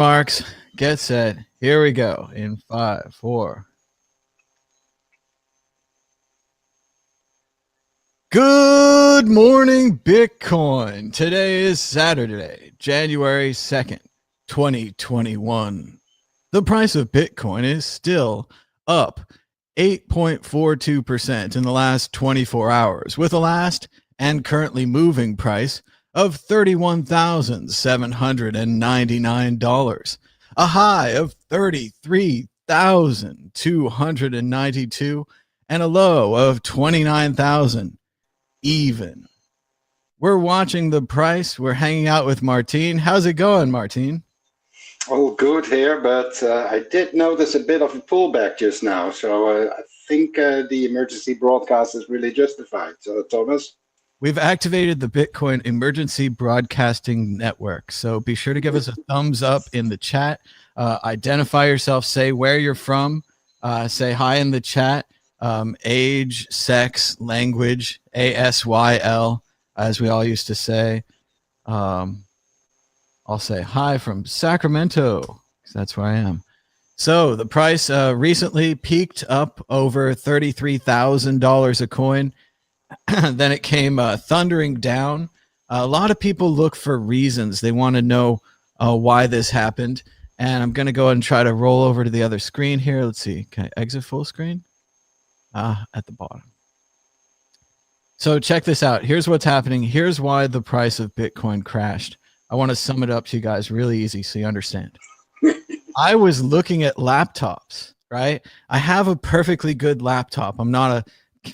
Marks, get set. Here we go in 5, 4. Good morning, Bitcoin. Today is Saturday, January 2nd, 2021. The price of Bitcoin is still up 8.42% in the last 24 hours, with a last and currently moving price of $31,799, a high of $33,292, and a low of $29,000 even. We're watching the price. We're hanging out with Martine. How's it going, Martine? All good here, but I did notice a bit of a pullback just now, so I think the emergency broadcast is really justified. So, Thomas? We've activated the Bitcoin Emergency Broadcasting Network, so be sure to give us a thumbs up in the chat. Identify yourself, say where you're from, say hi in the chat, age, sex, language, ASYL, as we all used to say. I'll say hi from Sacramento, because that's where I am. So the price recently peaked up over $33,000 a coin. Then it came thundering down. A lot of people look for reasons. They want to know why this happened. And I'm going to go ahead and try to roll over to the other screen here. Let's see. Can I exit full screen? At the bottom. So check this out. Here's what's happening. Here's why the price of Bitcoin crashed. I want to sum it up to you guys really easy so you understand. I was looking at laptops, right? I have a perfectly good laptop. I'm not a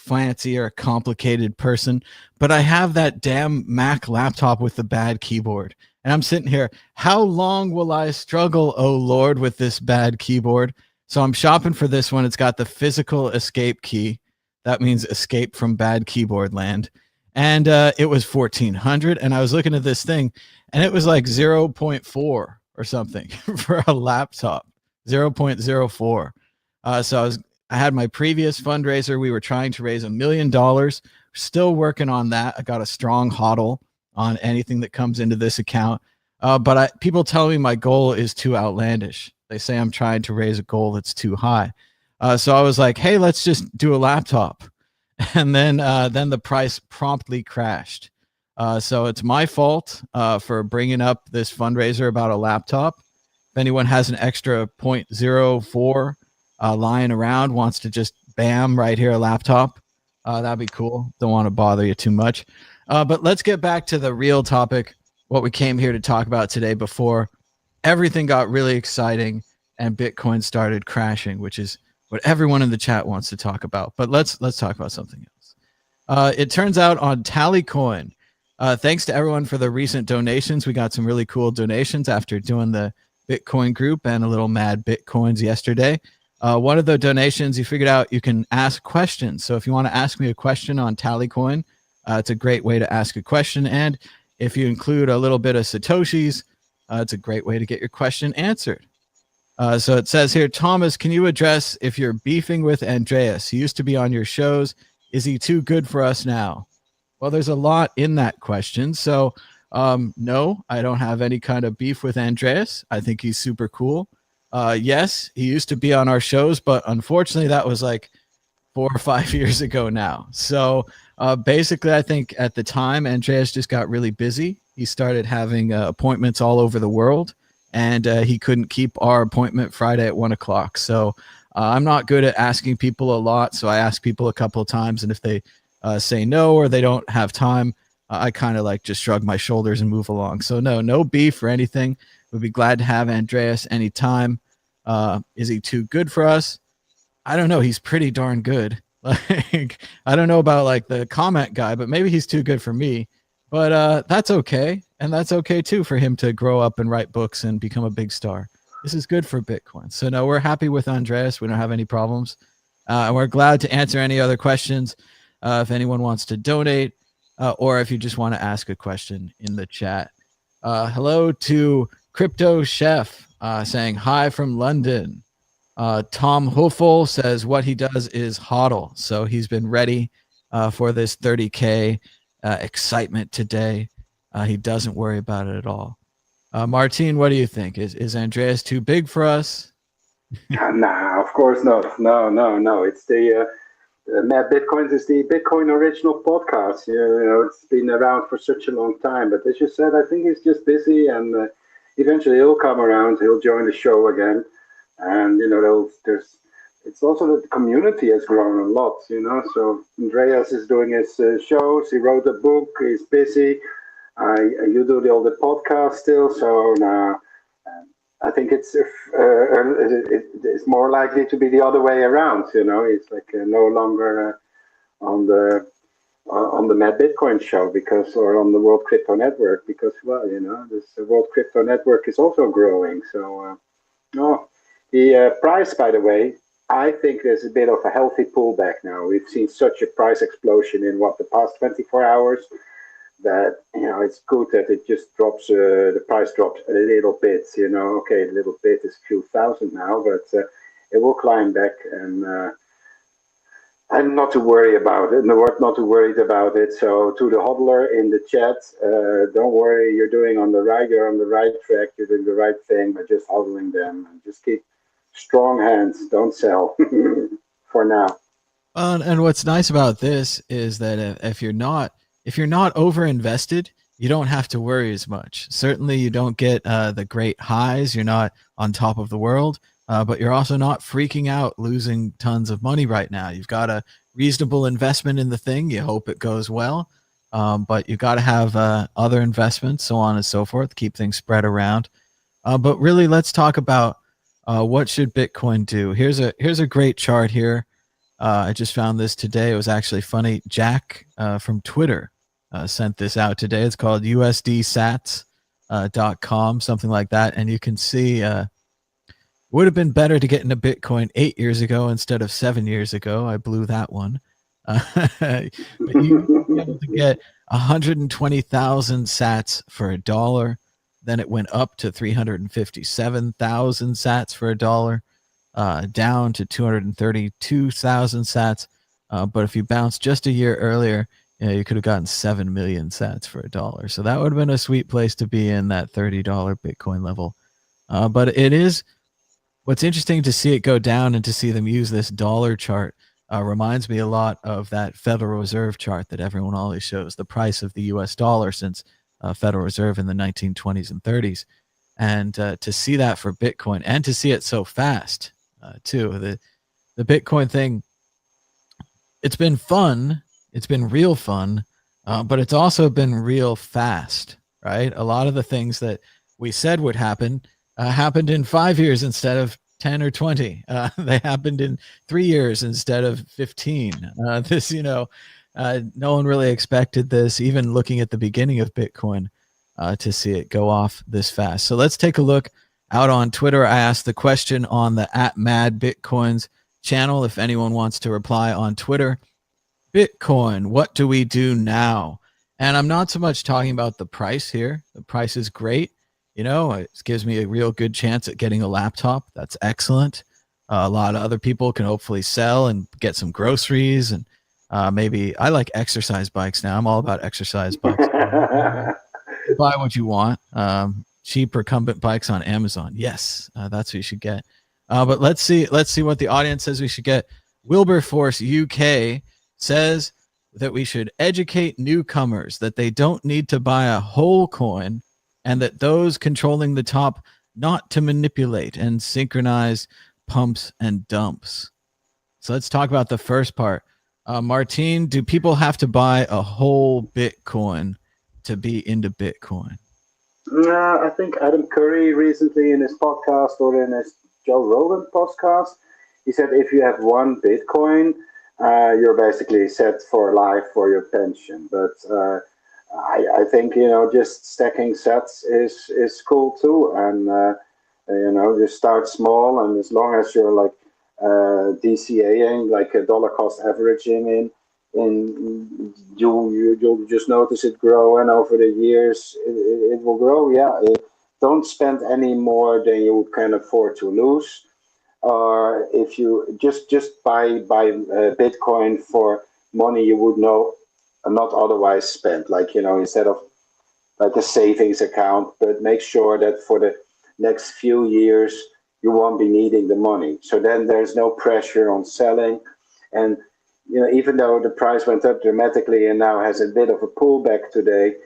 fancy or a complicated person, but I have that damn Mac laptop with the bad keyboard. And I'm sitting here, how long will I struggle, oh Lord, with this bad keyboard? So I'm shopping for this one. It's got the physical escape key. That means escape from bad keyboard land. And it was $1,400. And I was looking at this thing, and it was like 0.4 or something for a laptop, 0.04. So I had my previous fundraiser. We were trying to raise $1 million. Still working on that. I got a strong hodl on anything that comes into this account. But people tell me my goal is too outlandish. They say I'm trying to raise a goal that's too high. So I was like, hey, let's just do a laptop. And then the price promptly crashed. So it's my fault for bringing up this fundraiser about a laptop. If anyone has an extra 0.04 lying around, wants to just bam right here a laptop, that'd be cool. Don't want to bother you too much. But let's get back to the real topic, what we came here to talk about today before everything got really exciting and Bitcoin started crashing, which is what everyone in the chat wants to talk about. But let's talk about something else. It turns out on Tallycoin, thanks to everyone for the recent donations. We got some really cool donations after doing the Bitcoin group and a little mad Bitcoins yesterday. One of the donations, you figured out you can ask questions. So if you want to ask me a question on Tallycoin, it's a great way to ask a question. And if you include a little bit of Satoshis, it's a great way to get your question answered. So it says here, Thomas, can you address if you're beefing with Andreas? He used to be on your shows. Is he too good for us now? Well, there's a lot in that question. So no, I don't have any kind of beef with Andreas. I think he's super cool. Yes, he used to be on our shows, but unfortunately that was like 4 or 5 years ago now. So basically, I think at the time, Andreas just got really busy. He started having appointments all over the world, and he couldn't keep our appointment Friday at 1 o'clock. So I'm not good at asking people a lot. So I ask people a couple of times, and if they say no or they don't have time, I kind of like just shrug my shoulders and move along. So no beef or anything. We'd be glad to have Andreas anytime. Is he too good for us? I don't know. He's pretty darn good. Like, I don't know about like the comment guy, but maybe he's too good for me. But that's okay. And that's okay too for him to grow up and write books and become a big star. This is good for Bitcoin. So no, we're happy with Andreas. We don't have any problems. And we're glad to answer any other questions if anyone wants to donate or if you just want to ask a question in the chat. Hello to Crypto Chef saying hi from London. Tom Huffel says what he does is hodl. So he's been ready for this 30K excitement today. He doesn't worry about it at all. Martin, what do you think? Is Andreas too big for us? Nah, of course not. No, no, no. It's the Mad Bitcoins is the Bitcoin original podcast. You know, it's been around for such a long time. But as you said, I think he's just busy, and eventually he'll come around. He'll join the show again, and you know, there's. It's also that the community has grown a lot. You know, so Andreas is doing his shows. He wrote a book. He's busy. You do all the podcast still, so I think it's more likely to be the other way around. You know, it's like no longer on the Mad Bitcoin show or on the World Crypto Network because, well, you know, this World Crypto Network is also growing. So, no, the price, by the way, I think there's a bit of a healthy pullback now. We've seen such a price explosion in the past 24 hours that you know it's good that it just drops. The price drops a little bit. You know, okay, a little bit is a few thousand now, but it will climb back, and I'm not too worried about it. Not too worried about it. So to the hodler in the chat, don't worry. You're on the right track. You're doing the right thing by just hodling them and just keep strong hands. Don't sell for now. And what's nice about this is that if you're not over invested, you don't have to worry as much. Certainly, you don't get the great highs. You're not on top of the world, but you're also not freaking out, losing tons of money right now. You've got a reasonable investment in the thing. You hope it goes well, but you got to have other investments, so on and so forth, keep things spread around. But really, let's talk about what should Bitcoin do. Here's a great chart here. I just found this today. It was actually funny. Jack from Twitter sent this out today. It's called USDSats.com, something like that. And you can see would have been better to get into Bitcoin 8 years ago instead of 7 years ago. I blew that one. But you be able to get 120,000 sats for $1. Then it went up to 357,000 sats for $1. Down to 232,000 sats. But if you bounced just a year earlier, you could have gotten 7 million sats for $1. So that would have been a sweet place to be in that $30 Bitcoin level. But it is what's interesting to see it go down and to see them use this dollar chart. Reminds me a lot of that Federal Reserve chart that everyone always shows, the price of the US dollar since Federal Reserve in the 1920s and 30s. And to see that for Bitcoin and to see it so fast, too. The Bitcoin thing, it's been fun. It's been real fun, but it's also been real fast, right? A lot of the things that we said would happen happened in 5 years instead of 10 or 20. They happened in 3 years instead of 15. No one really expected this, even looking at the beginning of Bitcoin, to see it go off this fast. So let's take a look out on Twitter. I asked the question on the @MadBitcoins channel. If anyone wants to reply on Twitter, Bitcoin, what do we do now? And I'm not so much talking about the price here. The price is great. You know, it gives me a real good chance at getting a laptop. That's excellent. A lot of other people can hopefully sell and get some groceries. And maybe I like exercise bikes now. I'm all about exercise bikes. Buy what you want. Cheap recumbent bikes on Amazon. Yes, that's what you should get. But let's see what the audience says we should get. Wilberforce UK says that we should educate newcomers that they don't need to buy a whole coin and that those controlling the top not to manipulate and synchronize pumps and dumps. So let's talk about the first part. Martin, do people have to buy a whole Bitcoin to be into Bitcoin? No, I think Adam Curry recently in his podcast or in his Joe Rogan podcast, he said if you have one Bitcoin, you're basically set for life for your pension. But I think just stacking sets is cool too, and just start small, and as long as you're like DCAing, like a dollar cost averaging in you'll just notice it grow, and over the years it will grow. Yeah, don't spend any more than you can afford to lose, or if you just buy Bitcoin for money you would know not otherwise spent. Like instead of like a savings account, but make sure that for the next few years you won't be needing the money. So then there's no pressure on selling. And even though the price went up dramatically and now has a bit of a pullback today,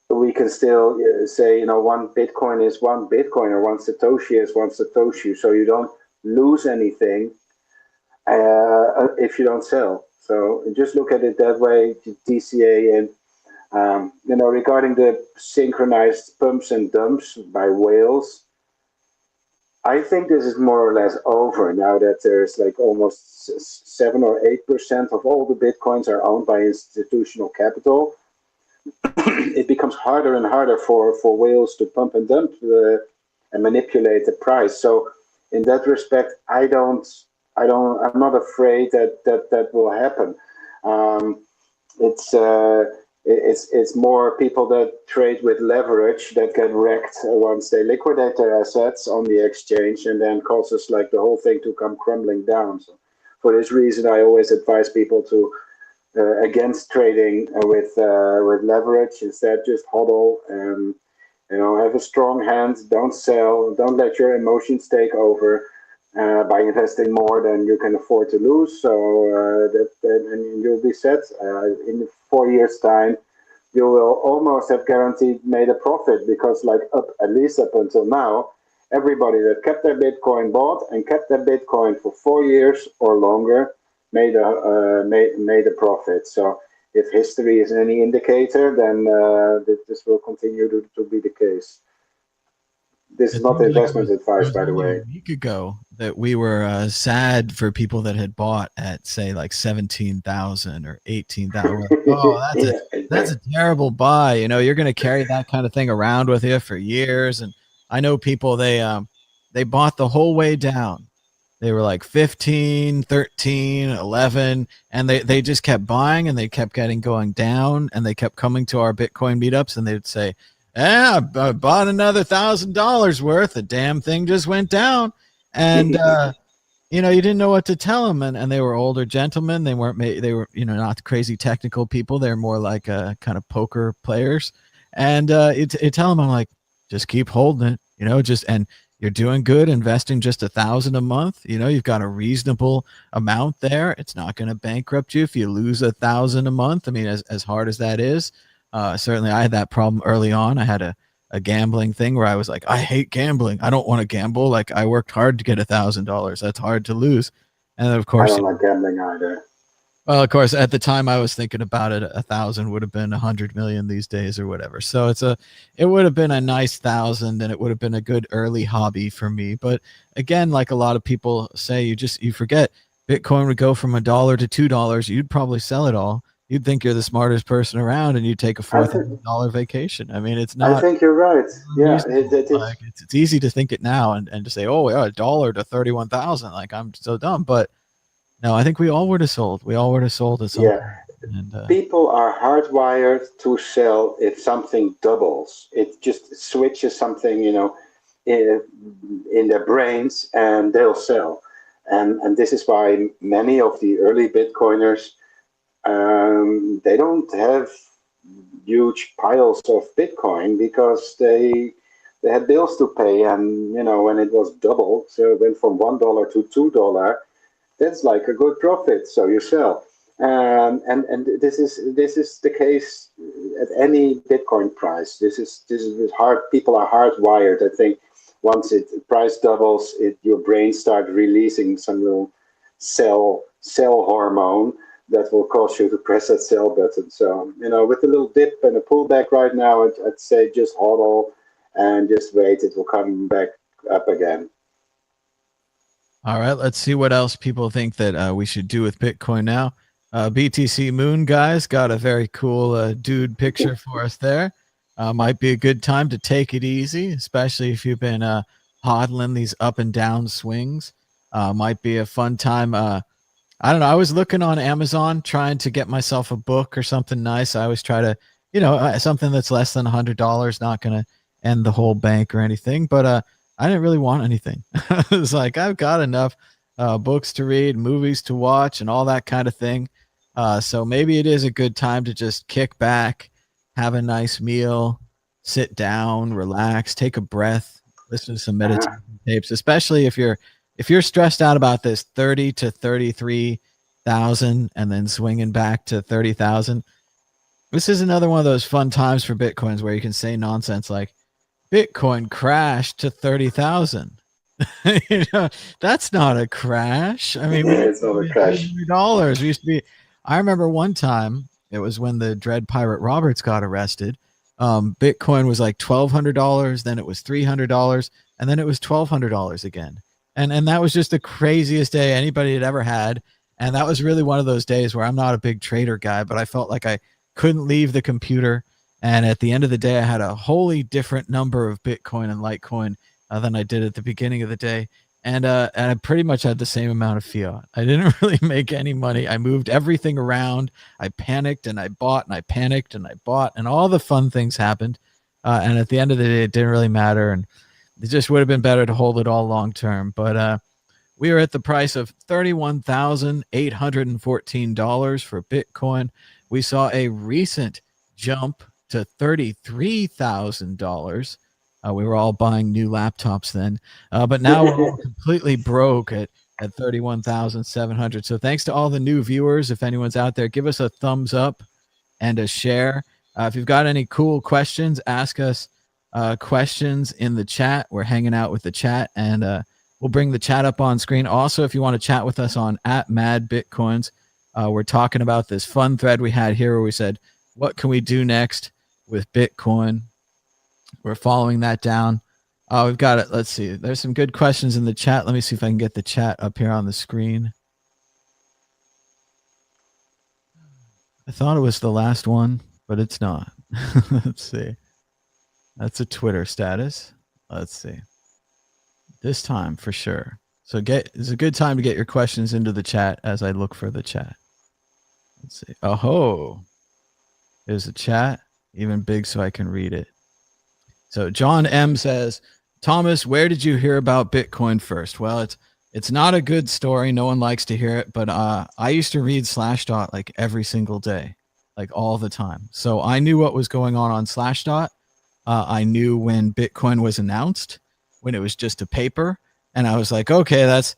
we can still say, one Bitcoin is one Bitcoin, or one Satoshi is one Satoshi. So you don't lose anything if you don't sell. So just look at it that way, DCA. And regarding the synchronized pumps and dumps by whales, I think this is more or less over now that there's like almost 7 or 8% of all the Bitcoins are owned by institutional capital. It becomes harder and harder for whales to pump and dump and manipulate the price. So in that respect, I'm not afraid that will happen. It's more people that trade with leverage that get wrecked once they liquidate their assets on the exchange, and then causes like the whole thing to come crumbling down. So for this reason, I always advise people to against trading with leverage. Instead, just hodl and have a strong hand. Don't sell. Don't let your emotions take over by investing more than you can afford to lose. So and you'll be set. In 4 years' time, you will almost have guaranteed made a profit, because at least up until now, everybody that kept their Bitcoin bought and kept their Bitcoin for 4 years or longer made a profit. So if history is any indicator, then this will continue to be the case. This is not investment advice, by the way. A week ago that we were sad for people that had bought at, say, like 17,000 or 18,000. Oh, that's a terrible buy. You're going to carry that kind of thing around with you for years. And I know people, they bought the whole way down. They were like 15, 13, 11, and they just kept buying, and they kept going down, and they kept coming to our Bitcoin meetups, and they'd say, I bought another $1,000 worth. The damn thing just went down. And, you didn't know what to tell them. And they were older gentlemen. They were, not crazy technical people. They're more like kind of poker players. And it tell them, I'm like, just keep holding it, and you're doing good investing just $1,000 a month. You've got a reasonable amount there. It's not going to bankrupt you if you lose $1,000 a month. I mean, as hard as that is. Certainly I had that problem early on. I had a gambling thing where I was like, I hate gambling. I don't want to gamble. Like, I worked hard to get $1,000. That's hard to lose. And then, of course, I don't like gambling either. Well, of course, at the time I was thinking about it, 1,000 would have been 100 million these days or whatever. So it would have been a nice 1,000, and it would have been a good early hobby for me. But again, like a lot of people say, you forget Bitcoin would go from $1 to $2. You'd probably sell it all. You'd think you're the smartest person around, and you take a $4,000 vacation. I mean, it's not. I think you're right. Yeah, it's easy to think it now and to say, oh yeah, $1 to 31,000. Like, I'm so dumb, but no, I think we all would have sold. We all would have sold at some point. And, people are hardwired to sell if something doubles. It just switches something, in their brains, and they'll sell. And this is why many of the early Bitcoiners, they don't have huge piles of Bitcoin, because they had bills to pay, and when it was doubled, so it went from $1 to $2, that's like a good profit, so you sell. And this is the case at any Bitcoin price. This is hard. People are hardwired. I think once price doubles, your brain starts releasing some little cell hormone that will cause you to press that sell button. So, with a little dip and a pullback right now, I'd say just hodl and just wait. It will come back up again. All right, let's see what else people think that we should do with Bitcoin now. BTC Moon guys got a very cool dude picture for us there. Might be a good time to take it easy, especially if you've been hodling these up and down swings. Might be a fun time. I don't know. I was looking on Amazon trying to get myself a book or something nice. I always try to, something that's less than $100, not going to end the whole bank or anything. But I didn't really want anything. It was like, I've got enough books to read, movies to watch, and all that kind of thing. So maybe it is a good time to just kick back, have a nice meal, sit down, relax, take a breath, listen to some meditation Uh-huh. tapes, especially if you're stressed out about this 30 to 33,000 and then swinging back to 30,000. This is another one of those fun times for Bitcoins where you can say nonsense like Bitcoin crashed to 30,000. You know, that's not a crash. I mean, we used It's to not a be at crash. $300. We used to be, I remember one time, it was when the Dread Pirate Roberts got arrested. Bitcoin was like $1,200, then it was $300, and then it was $1,200 again. And that was just the craziest day anybody had ever had. And that was really one of those days where I'm not a big trader guy, but I felt like I couldn't leave the computer. And at the end of the day, I had a wholly different number of Bitcoin and Litecoin than I did at the beginning of the day. And I pretty much had the same amount of fiat. I didn't really make any money. I moved everything around. I panicked and I bought and I panicked and I bought and all the fun things happened. And at the end of the day, it didn't really matter. And it just would have been better to hold it all long term. But we are at the price of $31,814 for Bitcoin. We saw a recent jump to $33,000. We were all buying new laptops then, but now we're all completely broke at 31,700. So thanks to all the new viewers. If anyone's out there, give us a thumbs up and a share. If you've got any cool questions, ask us questions in the chat. We're hanging out with the chat, and we'll bring the chat up on screen. Also, if you want to chat with us on @MadBitcoins, we're talking about this fun thread we had here where we said, what can we do next with Bitcoin? We're following that down. We've got it. Let's see. There's some good questions in the chat. Let me see if I can get the chat up here on the screen. I thought it was the last one, but it's not. Let's see. That's a Twitter status. Let's see. This time for sure. So it's a good time to get your questions into the chat as I look for the chat. Let's see. Oh, there's a chat, even big so I can read it. So John M says, Thomas, where did you hear about Bitcoin first? Well, it's not a good story. No one likes to hear it, but I used to read Slashdot like every single day, like all the time. So I knew what was going on Slashdot. I knew when Bitcoin was announced, when it was just a paper, and I was like, okay, that's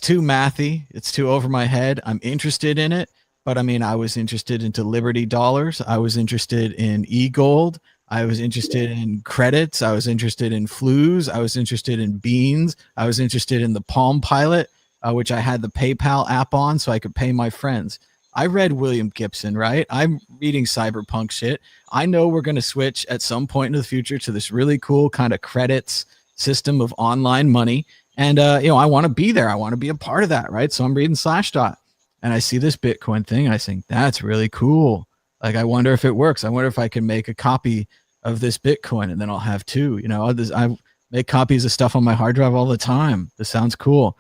too mathy. It's too over my head. I'm interested in it, but I mean, I was interested into Liberty dollars. I was interested in e-gold. I was interested in credits. I was interested in flues. I was interested in beans. I was interested in the Palm Pilot, which I had the PayPal app on so I could pay my friends. I read William Gibson, right? I'm reading cyberpunk shit. I know we're going to switch at some point in the future to this really cool kind of credits system of online money. And, I want to be there. I want to be a part of that, right? So I'm reading Slashdot and I see this Bitcoin thing and I think that's really cool. Like, I wonder if it works. I wonder if I can make a copy of this Bitcoin and then I'll have two. I make copies of stuff on my hard drive all the time. This sounds cool.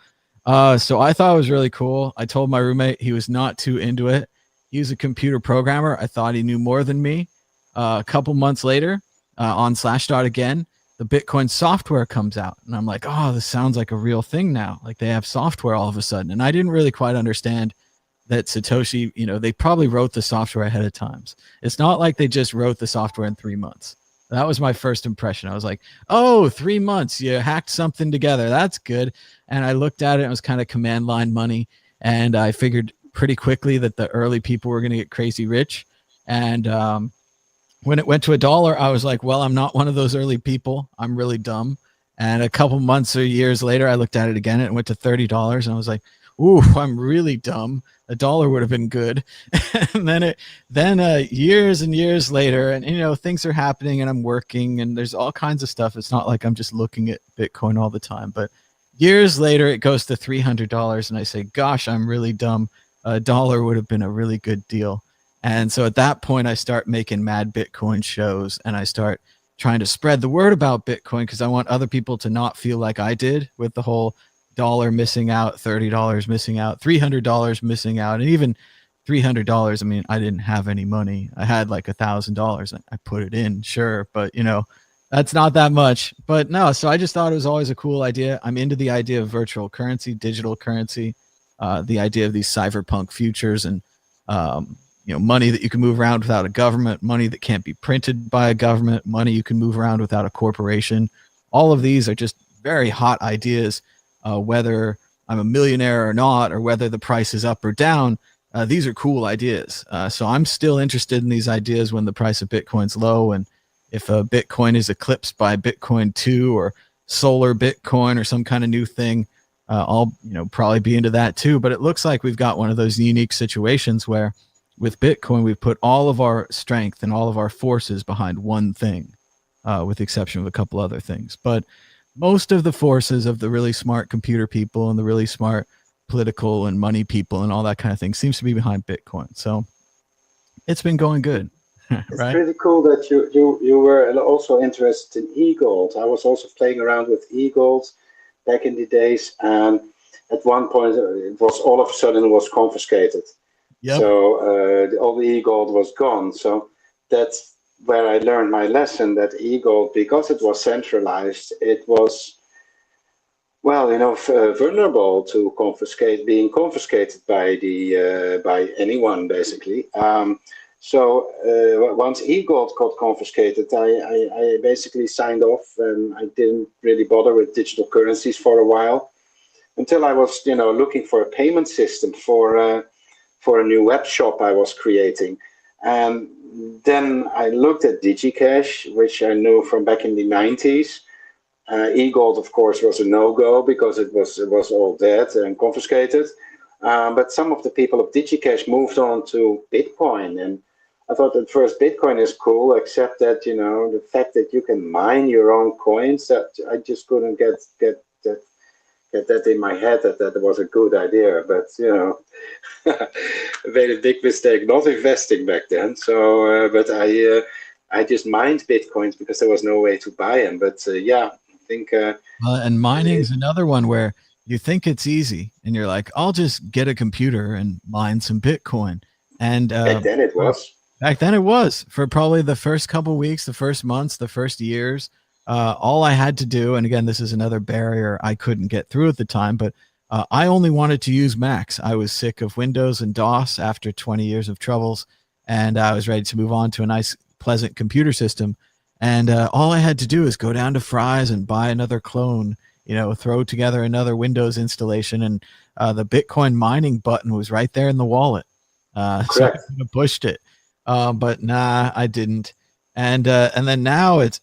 So I thought it was really cool. I told my roommate, he was not too into it. He's a computer programmer. I thought he knew more than me. A couple months later, on Slashdot again, the Bitcoin software comes out. And I'm like, oh, this sounds like a real thing now. Like they have software all of a sudden. And I didn't really quite understand that Satoshi, they probably wrote the software ahead of times. It's not like they just wrote the software in 3 months. That was my first impression. I was like, oh, 3 months, you hacked something together. That's good. And I looked at it, and it was kind of command line money. And I figured pretty quickly that the early people were going to get crazy rich. And when it went to $1, I was like, well, I'm not one of those early people. I'm really dumb. And a couple months or years later, I looked at it again and it went to $30. And I was like, ooh, I'm really dumb. $1 would have been good. And then years and years later, and things are happening and I'm working and there's all kinds of stuff. It's not like I'm just looking at Bitcoin all the time, but years later it goes to $300 and I say, gosh, I'm really dumb. $1 would have been a really good deal. And so at that point I start making Mad Bitcoin shows and I start trying to spread the word about Bitcoin because I want other people to not feel like I did with the whole $1 missing out, $30 missing out, $300 missing out, and even $300. I mean, I didn't have any money. I had like $1,000. I put it in, sure, but that's not that much. But no, so I just thought it was always a cool idea. I'm into the idea of virtual currency, digital currency, the idea of these cyberpunk futures, and money that you can move around without a government, money that can't be printed by a government, money you can move around without a corporation. All of these are just very hot ideas, whether I'm a millionaire or not, or whether the price is up or down. These are cool ideas. So I'm still interested in these ideas when the price of Bitcoin's low. And if Bitcoin is eclipsed by Bitcoin 2 or solar Bitcoin or some kind of new thing, I'll probably be into that too. But it looks like we've got one of those unique situations where with Bitcoin, we've put all of our strength and all of our forces behind one thing, with the exception of a couple other things. But most of the forces of the really smart computer people and the really smart political and money people and all that kind of thing seems to be behind Bitcoin. So it's been going good. Right? It's pretty cool that you were also interested in e-gold. I was also playing around with e-gold back in the days, and at one point it was all of a sudden it was confiscated. Yep. So all the e-gold was gone. So that's where I learned my lesson that e-gold, because it was centralized, it was, well, vulnerable to being confiscated by anyone, basically. So once e-gold got confiscated, I basically signed off, and I didn't really bother with digital currencies for a while, until I was, looking for a payment system for a new web shop I was creating. And then I looked at DigiCash, which I knew from back in the 90s. E-gold, of course, was a no-go because it was all dead and confiscated. But some of the people of DigiCash moved on to Bitcoin, and I thought at first Bitcoin is cool, except that the fact that you can mine your own coins, that I just couldn't get that in my head that was a good idea. But I made a big mistake not investing back then. So, but I just mined Bitcoins because there was no way to buy them. But yeah, I think. And mining is another one where you think it's easy, and you're like, I'll just get a computer and mine some Bitcoin. And back then it was. Back then it was, for probably the first couple of weeks, the first months, the first years. All I had to do, and again, this is another barrier I couldn't get through at the time, but I only wanted to use Macs. I was sick of Windows and DOS after 20 years of troubles, and I was ready to move on to a nice, pleasant computer system. And all I had to do is go down to Fry's and buy another clone, throw together another Windows installation, and the Bitcoin mining button was right there in the wallet. So I could have pushed it. But nah, I didn't. And then now it's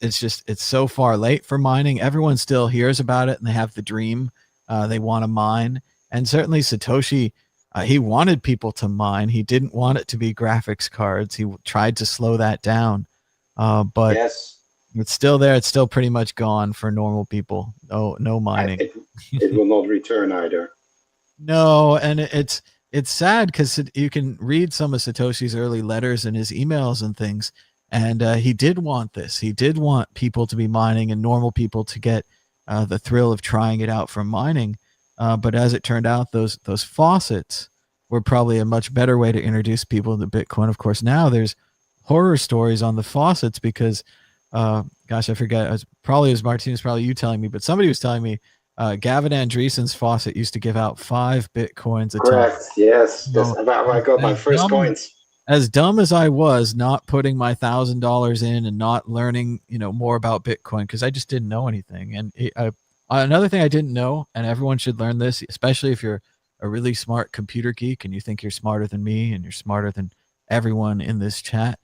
so far late for mining. Everyone still hears about it, and they have the dream. They want to mine. And certainly Satoshi, he wanted people to mine. He didn't want it to be graphics cards. He tried to slow that down. But yes, it's still there. It's still pretty much gone for normal people. No mining. It will not return either. No, and it's sad because you can read some of Satoshi's early letters and his emails and things. And he did want this. He did want people to be mining and normal people to get the thrill of trying it out from mining. But as it turned out, those faucets were probably a much better way to introduce people to Bitcoin. Of course, now there's horror stories on the faucets because, gosh, I forget. It was Martinez, probably you telling me, but somebody was telling me Gavin Andreessen's faucet used to give out 5 Bitcoins a time. Correct. Yes. That's about where I got my first coins. As dumb as I was, not putting my $1,000 in and not learning, more about Bitcoin, because I just didn't know anything. And another thing I didn't know, and everyone should learn this, especially if you're a really smart computer geek and you think you're smarter than me and you're smarter than everyone in this chat,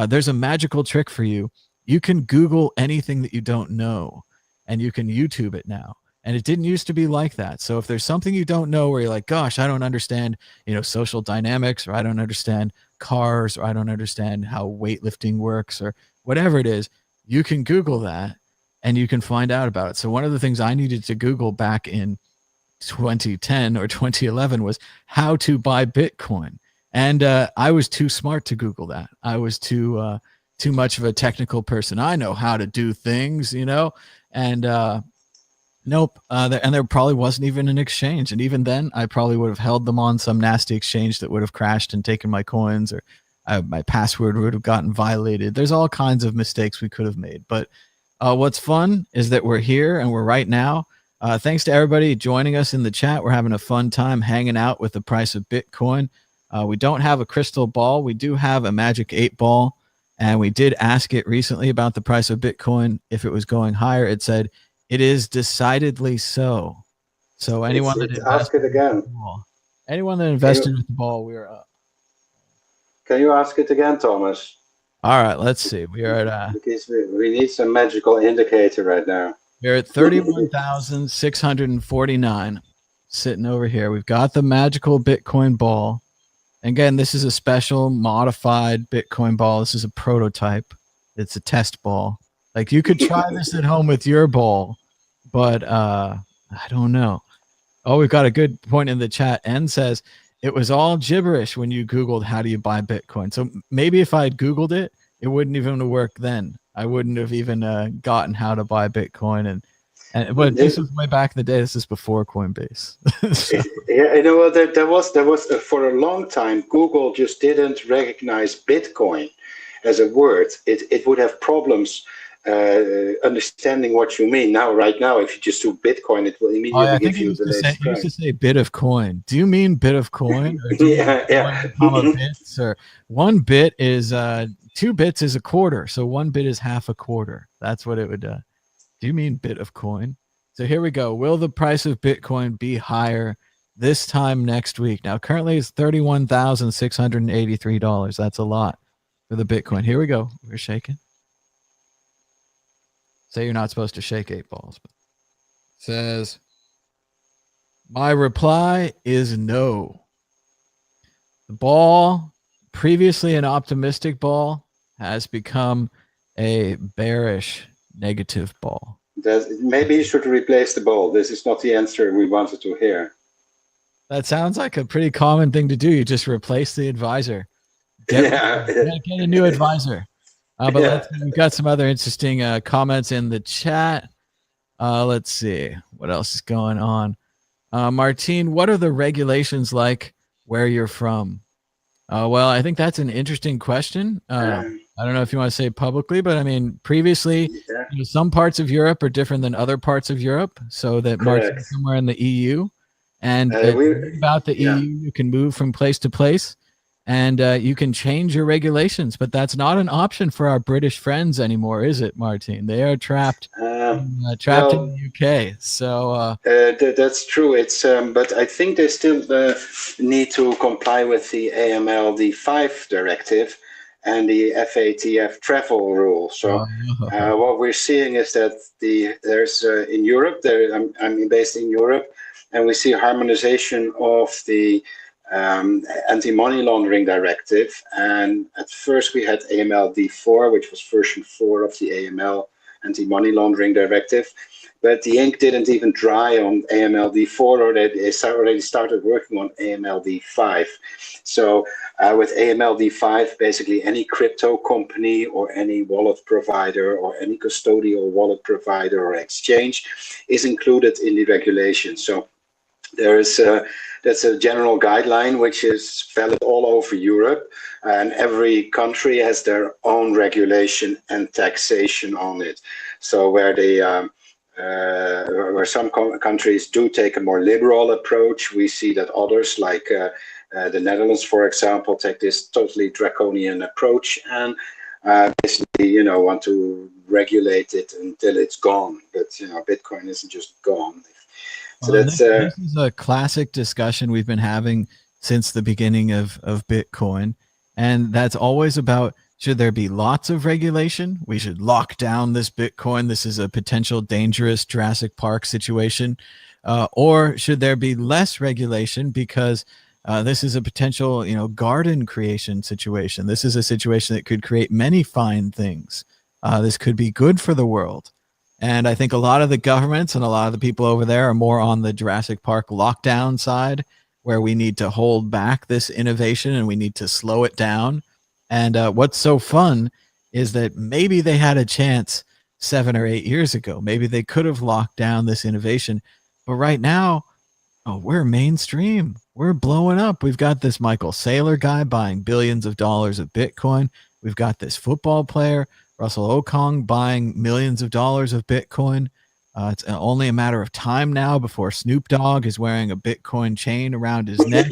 there's a magical trick for you. You can Google anything that you don't know, and you can YouTube it now. And it didn't used to be like that. So if there's something you don't know where you're like, gosh, I don't understand, social dynamics, or I don't understand cars, or I don't understand how weightlifting works, or whatever it is, you can Google that and you can find out about it. So one of the things I needed to Google back in 2010 or 2011 was how to buy Bitcoin. And I was too smart to Google that. I was too much of a technical person. I know how to do things, and nope. And there probably wasn't even an exchange. And even then, I probably would have held them on some nasty exchange that would have crashed and taken my coins, or my password would have gotten violated. There's all kinds of mistakes we could have made. But what's fun is that we're here and we're right now. Thanks to everybody joining us in the chat. We're having a fun time hanging out with the price of Bitcoin. We don't have a crystal ball. We do have a magic 8 ball. And we did ask it recently about the price of Bitcoin. If it was going higher, it said it is decidedly so. So anyone that ask it invested with the again. ball, anyone that invested with the ball, we are up. Can you ask it again, Thomas? All right, let's see. We are at because we need some magical indicator right now. We're at 31,649 sitting over here. We've got the magical Bitcoin ball. Again, this is a special modified Bitcoin ball. This is a prototype. It's a test ball. Like you could try this at home with your ball, but I don't know. Oh, we've got a good point in the chat. N says it was all gibberish when you Googled how do you buy Bitcoin. So maybe if I had Googled it, it wouldn't even work then. I wouldn't have even gotten how to buy Bitcoin. But this was way back in the day. This is before Coinbase. So. Yeah, you know what? There was for a long time, Google just didn't recognize Bitcoin as a word. It would have problems understanding what you mean. Right now, if you just do Bitcoin, it will immediately give you the latest. You used to say bit of coin. Do you mean bit of coin? Or do yeah. Bits, or 1 bit is 2 bits is a quarter, so 1 bit is half a quarter. That's what it would. Do you mean bit of coin? So here we go. Will the price of Bitcoin be higher this time next week? Now, currently it's $31,683. That's a lot for the Bitcoin. Here we go. We're shaking. Say you're not supposed to shake 8 balls. But it says, my reply is no. The ball, previously an optimistic ball, has become a bearish negative ball. Maybe you should replace the ball. This is not the answer we wanted to hear. That sounds like a pretty common thing to do. You just replace the advisor. Get a new advisor. But we've got some other interesting comments in the chat. Let's see what else is going on. Martine, what are the regulations like where you're from? Well, I think that's an interesting question. I don't know if you want to say it publicly, but I mean, previously, some parts of Europe are different than other parts of Europe. So that Martine's somewhere in the EU, and about the EU, you can move from place to place. And you can change your regulations, but that's not an option for our British friends anymore, is it, Martin? They are trapped in the UK. So that's true. It's but I think they still need to comply with the AMLD5 directive and the FATF travel rule. So what we're seeing is that there's in Europe. I'm based in Europe, and we see harmonization of the anti-money laundering directive, and at first we had AMLD4, which was version 4 of the AML anti-money laundering directive, but the ink didn't even dry on AMLD4, or they already started working on AMLD5. So with AMLD5, basically any crypto company or any wallet provider or any custodial wallet provider or exchange is included in the regulation. So that's a general guideline which is valid all over Europe, and every country has their own regulation and taxation on it. So where some countries do take a more liberal approach, we see that others, like the Netherlands, for example, take this totally draconian approach and basically, want to regulate it until it's gone. But Bitcoin isn't just gone. So this is a classic discussion we've been having since the beginning of Bitcoin. And that's always about, should there be lots of regulation? We should lock down this Bitcoin. This is a potential dangerous Jurassic Park situation. Or should there be less regulation because this is a potential, garden creation situation. This is a situation that could create many fine things. This could be good for the world. And I think a lot of the governments and a lot of the people over there are more on the Jurassic Park lockdown side, where we need to hold back this innovation and we need to slow it down. And what's so fun is that maybe they had a chance 7 or 8 years ago. Maybe they could have locked down this innovation. But right now, we're mainstream. We're blowing up. We've got this Michael Saylor guy buying billions of dollars of Bitcoin. We've got this football player, Russell Okong, buying millions of dollars of Bitcoin. It's only a matter of time now before Snoop Dogg is wearing a Bitcoin chain around his neck.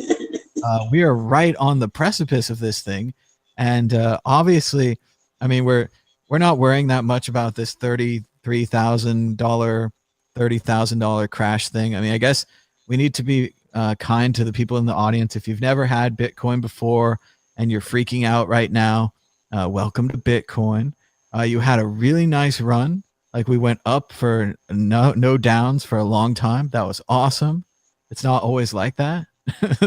We are right on the precipice of this thing, and obviously, I mean, we're not worrying that much about this $30,000 crash thing. I mean, I guess we need to be kind to the people in the audience. If you've never had Bitcoin before and you're freaking out right now, welcome to Bitcoin. You had a really nice run. Like we went up for no downs for a long time. That was awesome. It's not always like that.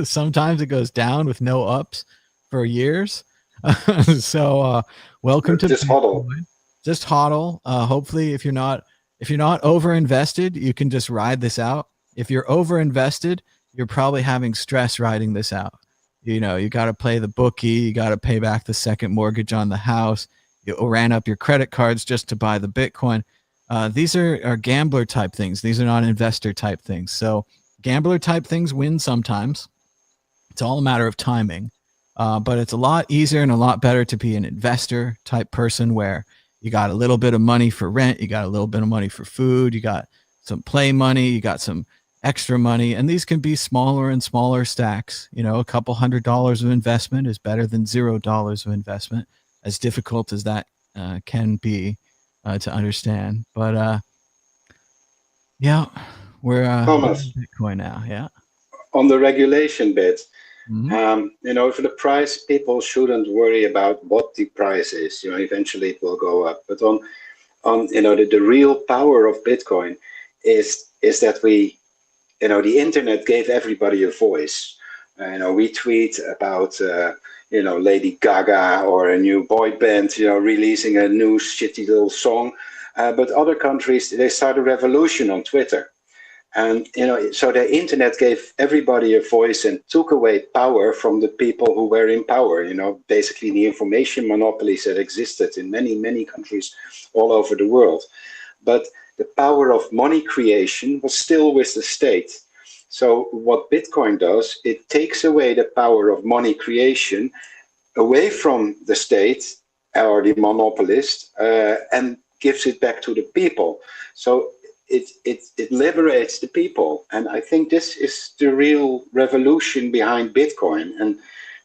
Sometimes it goes down with no ups for years. So welcome to Just hodl. Just hodl. Hopefully, if you're not over invested, you can just ride this out. If you're over invested, you're probably having stress riding this out. You know, you got to play the bookie. You got to pay back the second mortgage on the house. You ran up your credit cards just to buy the Bitcoin. These are gambler type things. These are not investor type things. So gambler type things win sometimes. It's all a matter of timing. But it's a lot easier and a lot better to be an investor type person where you got a little bit of money for rent, you got a little bit of money for food, you got some play money, you got some extra money, and these can be smaller and smaller stacks. You know, a couple $100 of investment is better than $0 of investment, as difficult as that can be to understand. But yeah, we're Thomas, Bitcoin now. Yeah. on the regulation bit, Mhm. you know, for the price, people shouldn't worry about what the price is. You know, eventually it will go up. But on you know, the real power of Bitcoin is that we, you know, the internet gave everybody a voice. You know, we tweet about you know, Lady Gaga or a new boy band, you know, releasing a new shitty little song. But other countries, they start a revolution on Twitter. And, you know, so the internet gave everybody a voice and took away power from the people who were in power. You know, basically the information monopolies that existed in many, many countries all over the world. But the power of money creation was still with the state. So what Bitcoin does, it takes away the power of money creation away from the state or the monopolist and gives it back to the people. So it liberates the people, and I think this is the real revolution behind Bitcoin. And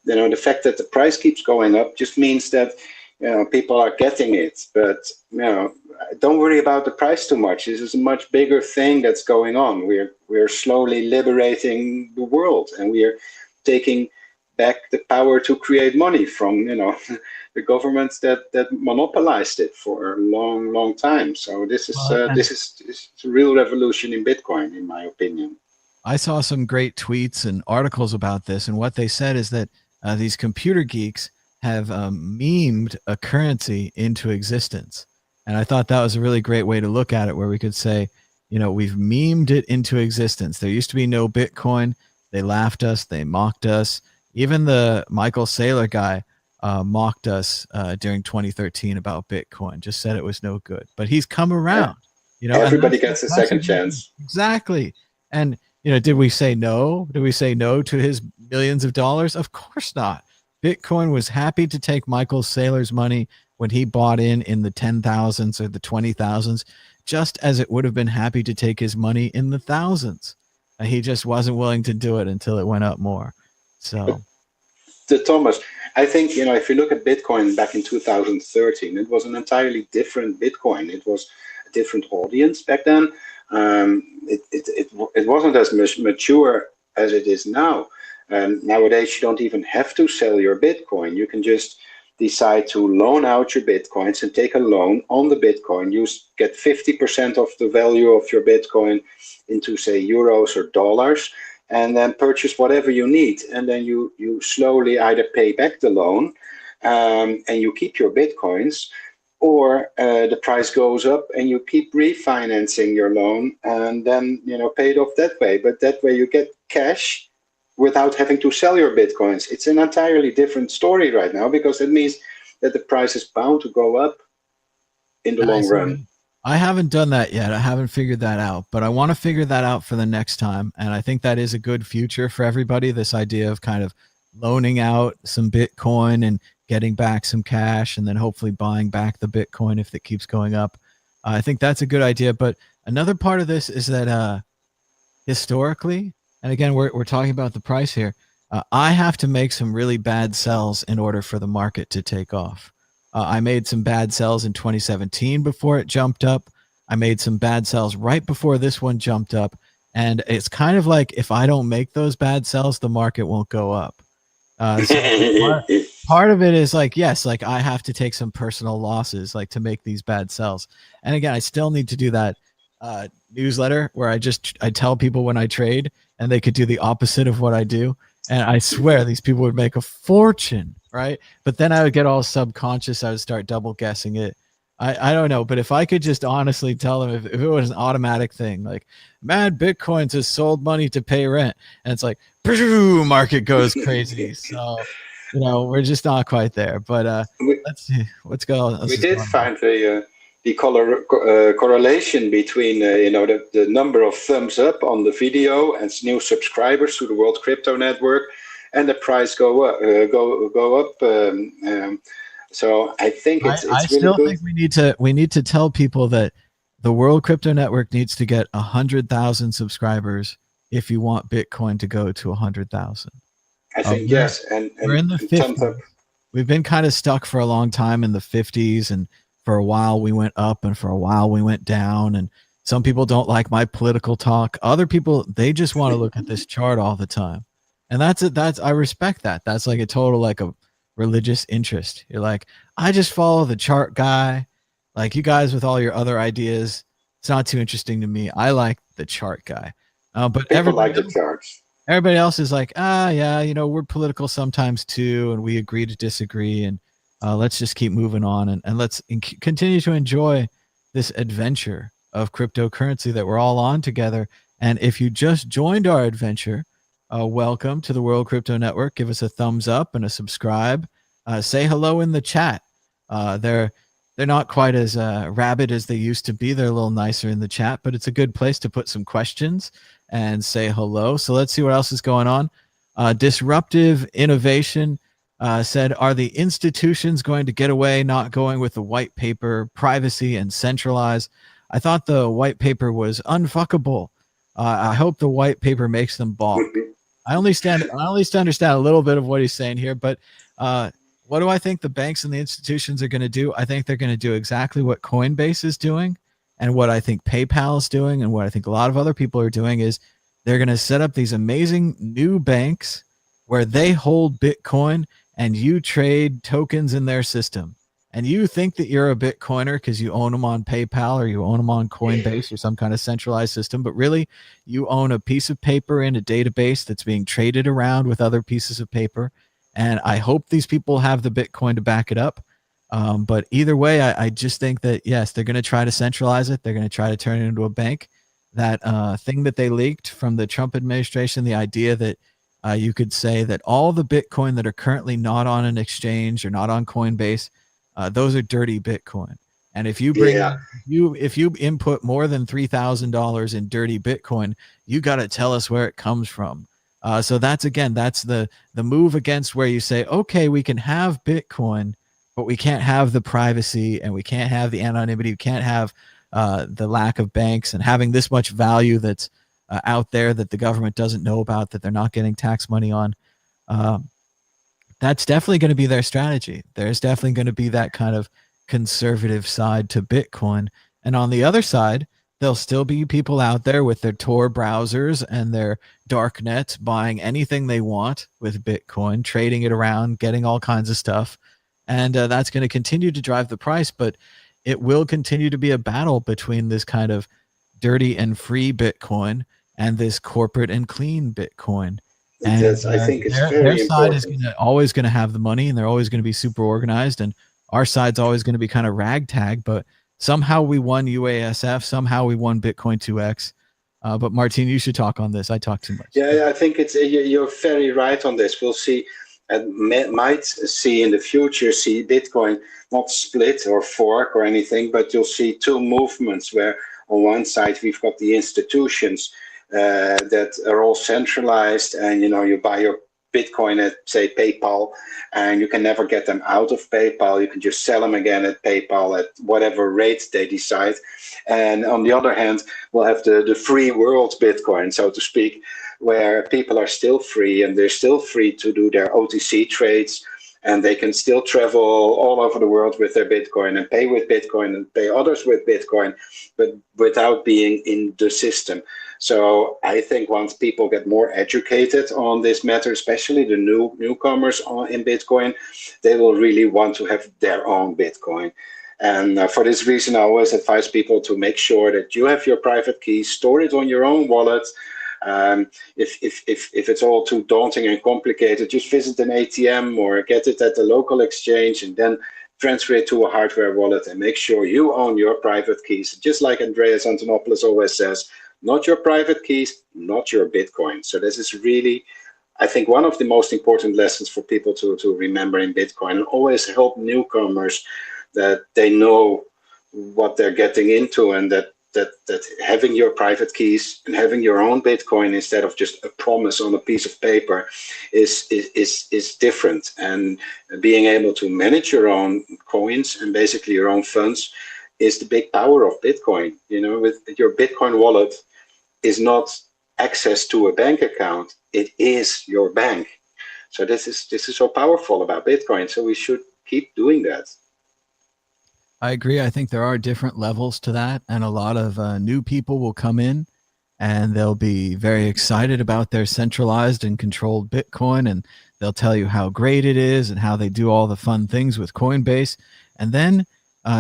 you know, the fact that the price keeps going up just means that, you know, people are getting it. But you know, don't worry about the price too much. This is a much bigger thing that's going on. We're slowly liberating the world, and we're taking back the power to create money from, you know, the governments that monopolized it for a long time. So this is a real revolution in Bitcoin, in my opinion. I saw some great tweets and articles about this, and what they said is that these computer geeks have memed a currency into existence. And I thought that was a really great way to look at it, where we could say, you know, we've memed it into existence. There used to be no Bitcoin. They laughed us, they mocked us. Even the Michael Saylor guy mocked us during 2013 about Bitcoin, just said it was no good. But he's come around, you know. Everybody gets a second chance. Exactly. And, you know, did we say no? Did we say no to his millions of dollars? Of course not. Bitcoin was happy to take Michael Saylor's money when he bought in the 10,000s or the 20,000s, just as it would have been happy to take his money in the thousands. He just wasn't willing to do it until it went up more. So, Thomas, I think, you know, if you look at Bitcoin back in 2013, it was an entirely different Bitcoin. It was a different audience back then. It wasn't as mature as it is now. Nowadays, you don't even have to sell your Bitcoin. You can just decide to loan out your Bitcoins and take a loan on the Bitcoin. You get 50% of the value of your Bitcoin into, say, euros or dollars, and then purchase whatever you need. And then you slowly either pay back the loan and you keep your Bitcoins, or the price goes up and you keep refinancing your loan and then, you know, pay it off that way. But that way you get cash without having to sell your Bitcoins. It's an entirely different story right now, because it means that the price is bound to go up in the long run. I haven't done that yet. I haven't figured that out, but I want to figure that out for the next time. And I think that is a good future for everybody. This idea of kind of loaning out some Bitcoin and getting back some cash, and then hopefully buying back the Bitcoin if it keeps going up. I think that's a good idea. But another part of this is that historically, and again, we're talking about the price here. I have to make some really bad sells in order for the market to take off. I made some bad sells in 2017 before it jumped up. I made some bad sells right before this one jumped up. And it's kind of like if I don't make those bad sells, the market won't go up. So part of it is like, yes, like I have to take some personal losses like to make these bad sells. And again, I still need to do that newsletter where I tell people when I trade and they could do the opposite of what I do. And I swear these people would make a fortune, right? But then I would get all subconscious. I would start double guessing it. I don't know, but if I could just honestly tell them if it was an automatic thing, like Mad Bitcoins has sold money to pay rent, and it's like, market goes crazy. So, we're just not quite there. But let's see what's going on. We did find the correlation between the number of thumbs up on the video and new subscribers to the World Crypto Network, and the price go up. So I think it's I really still good. think we need to tell people that the World Crypto Network needs to get 100,000 subscribers if you want Bitcoin to go to 100,000. I think yes, and we're in the 50s. We've been kind of stuck for a long time in the 50s, and for a while we went up, and for a while we went down. And some people don't like my political talk. Other people, they just want to look at this chart all the time, and that's it. I respect that. That's like a total like a religious interest. You're like, I just follow the chart guy. Like you guys with all your other ideas, it's not too interesting to me. I like the chart guy. But people like the charts. Everybody else is like, yeah, we're political sometimes too, and we agree to disagree, and let's just keep moving on, and let's continue to enjoy this adventure of cryptocurrency that we're all on together. And if you just joined our adventure, welcome to the World Crypto Network. Give us a thumbs up and a subscribe. Say hello in the chat. They're not quite as rabid as they used to be. They're a little nicer in the chat, but it's a good place to put some questions and say hello. So let's see what else is going on. Disruptive Innovation said, are the institutions going to get away not going with the white paper, privacy, and centralize? I thought the white paper was unfuckable. I hope the white paper makes them balk. I only understand a little bit of what he's saying here, but what do I think the banks and the institutions are going to do? I think they're going to do exactly what Coinbase is doing, and what I think PayPal is doing, and what I think a lot of other people are doing is they're going to set up these amazing new banks where they hold Bitcoin and you trade tokens in their system. And you think that you're a Bitcoiner because you own them on PayPal or you own them on Coinbase or some kind of centralized system, but really you own a piece of paper in a database that's being traded around with other pieces of paper. And I hope these people have the Bitcoin to back it up. But either way, I just think that, yes, they're going to try to centralize it. They're going to try to turn it into a bank. That thing that they leaked from the Trump administration, the idea that you could say that all the Bitcoin that are currently not on an exchange or not on Coinbase, those are dirty Bitcoin. And if you bring if you input more than $3,000 in dirty Bitcoin, you got to tell us where it comes from. So that's the move against where you say, okay, we can have Bitcoin, but we can't have the privacy and we can't have the anonymity. We can't have the lack of banks and having this much value that's out there that the government doesn't know about, that they're not getting tax money on. That's definitely going to be their strategy. There's definitely going to be that kind of conservative side to Bitcoin. And on the other side, there'll still be people out there with their Tor browsers and their darknet buying anything they want with Bitcoin, trading it around, getting all kinds of stuff. And that's going to continue to drive the price, but it will continue to be a battle between this kind of dirty and free Bitcoin and this corporate and clean Bitcoin. And I think it's their side is always going to have the money, and they're always going to be super organized, and our side's always going to be kind of ragtag, but somehow we won UASF, somehow we won Bitcoin 2X. But Martin, you should talk on this. I talk too much. Yeah, I think you're very right on this. We'll see, might see in the future, see Bitcoin not split or fork or anything, but you'll see two movements where on one side we've got the institutions that are all centralized, and you buy your Bitcoin at, say, PayPal, and you can never get them out of PayPal. You can just sell them again at PayPal at whatever rate they decide. And on the other hand, we'll have the free world Bitcoin, so to speak, where people are still free and they're still free to do their OTC trades, and they can still travel all over the world with their Bitcoin and pay with Bitcoin and pay others with Bitcoin, but without being in the system. So I think once people get more educated on this matter, especially the newcomers in Bitcoin, they will really want to have their own Bitcoin. And for this reason, I always advise people to make sure that you have your private key, store it on your own wallet. If it's all too daunting and complicated, just visit an ATM or get it at the local exchange and then transfer it to a hardware wallet, and make sure you own your private keys. Just like Andreas Antonopoulos always says, not your private keys, not your Bitcoin. So this is really, I think, one of the most important lessons for people to remember in Bitcoin, and always help newcomers that they know what they're getting into, and that having your private keys and having your own Bitcoin instead of just a promise on a piece of paper is different. And being able to manage your own coins and basically your own funds is the big power of Bitcoin. You know, with your Bitcoin wallet is not access to a bank account, it is your bank. So this is so powerful about Bitcoin. So we should keep doing that. I agree. I think there are different levels to that, and a lot of new people will come in and they'll be very excited about their centralized and controlled Bitcoin, and they'll tell you how great it is and how they do all the fun things with Coinbase. And then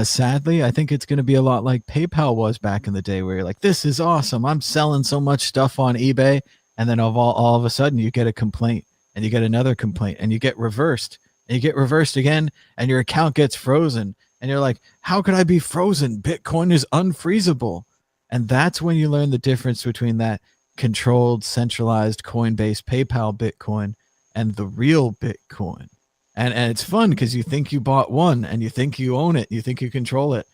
sadly, I think it's going to be a lot like PayPal was back in the day, where you're like, this is awesome, I'm selling so much stuff on eBay. And then all of a sudden you get a complaint, and you get another complaint, and you get reversed, and you get reversed again, and your account gets frozen. And you're like, how could I be frozen? Bitcoin is unfreezable. And that's when you learn the difference between that controlled, centralized Coinbase, PayPal Bitcoin and the real Bitcoin. And it's fun because you think you bought one and you think you own it, you think you control it,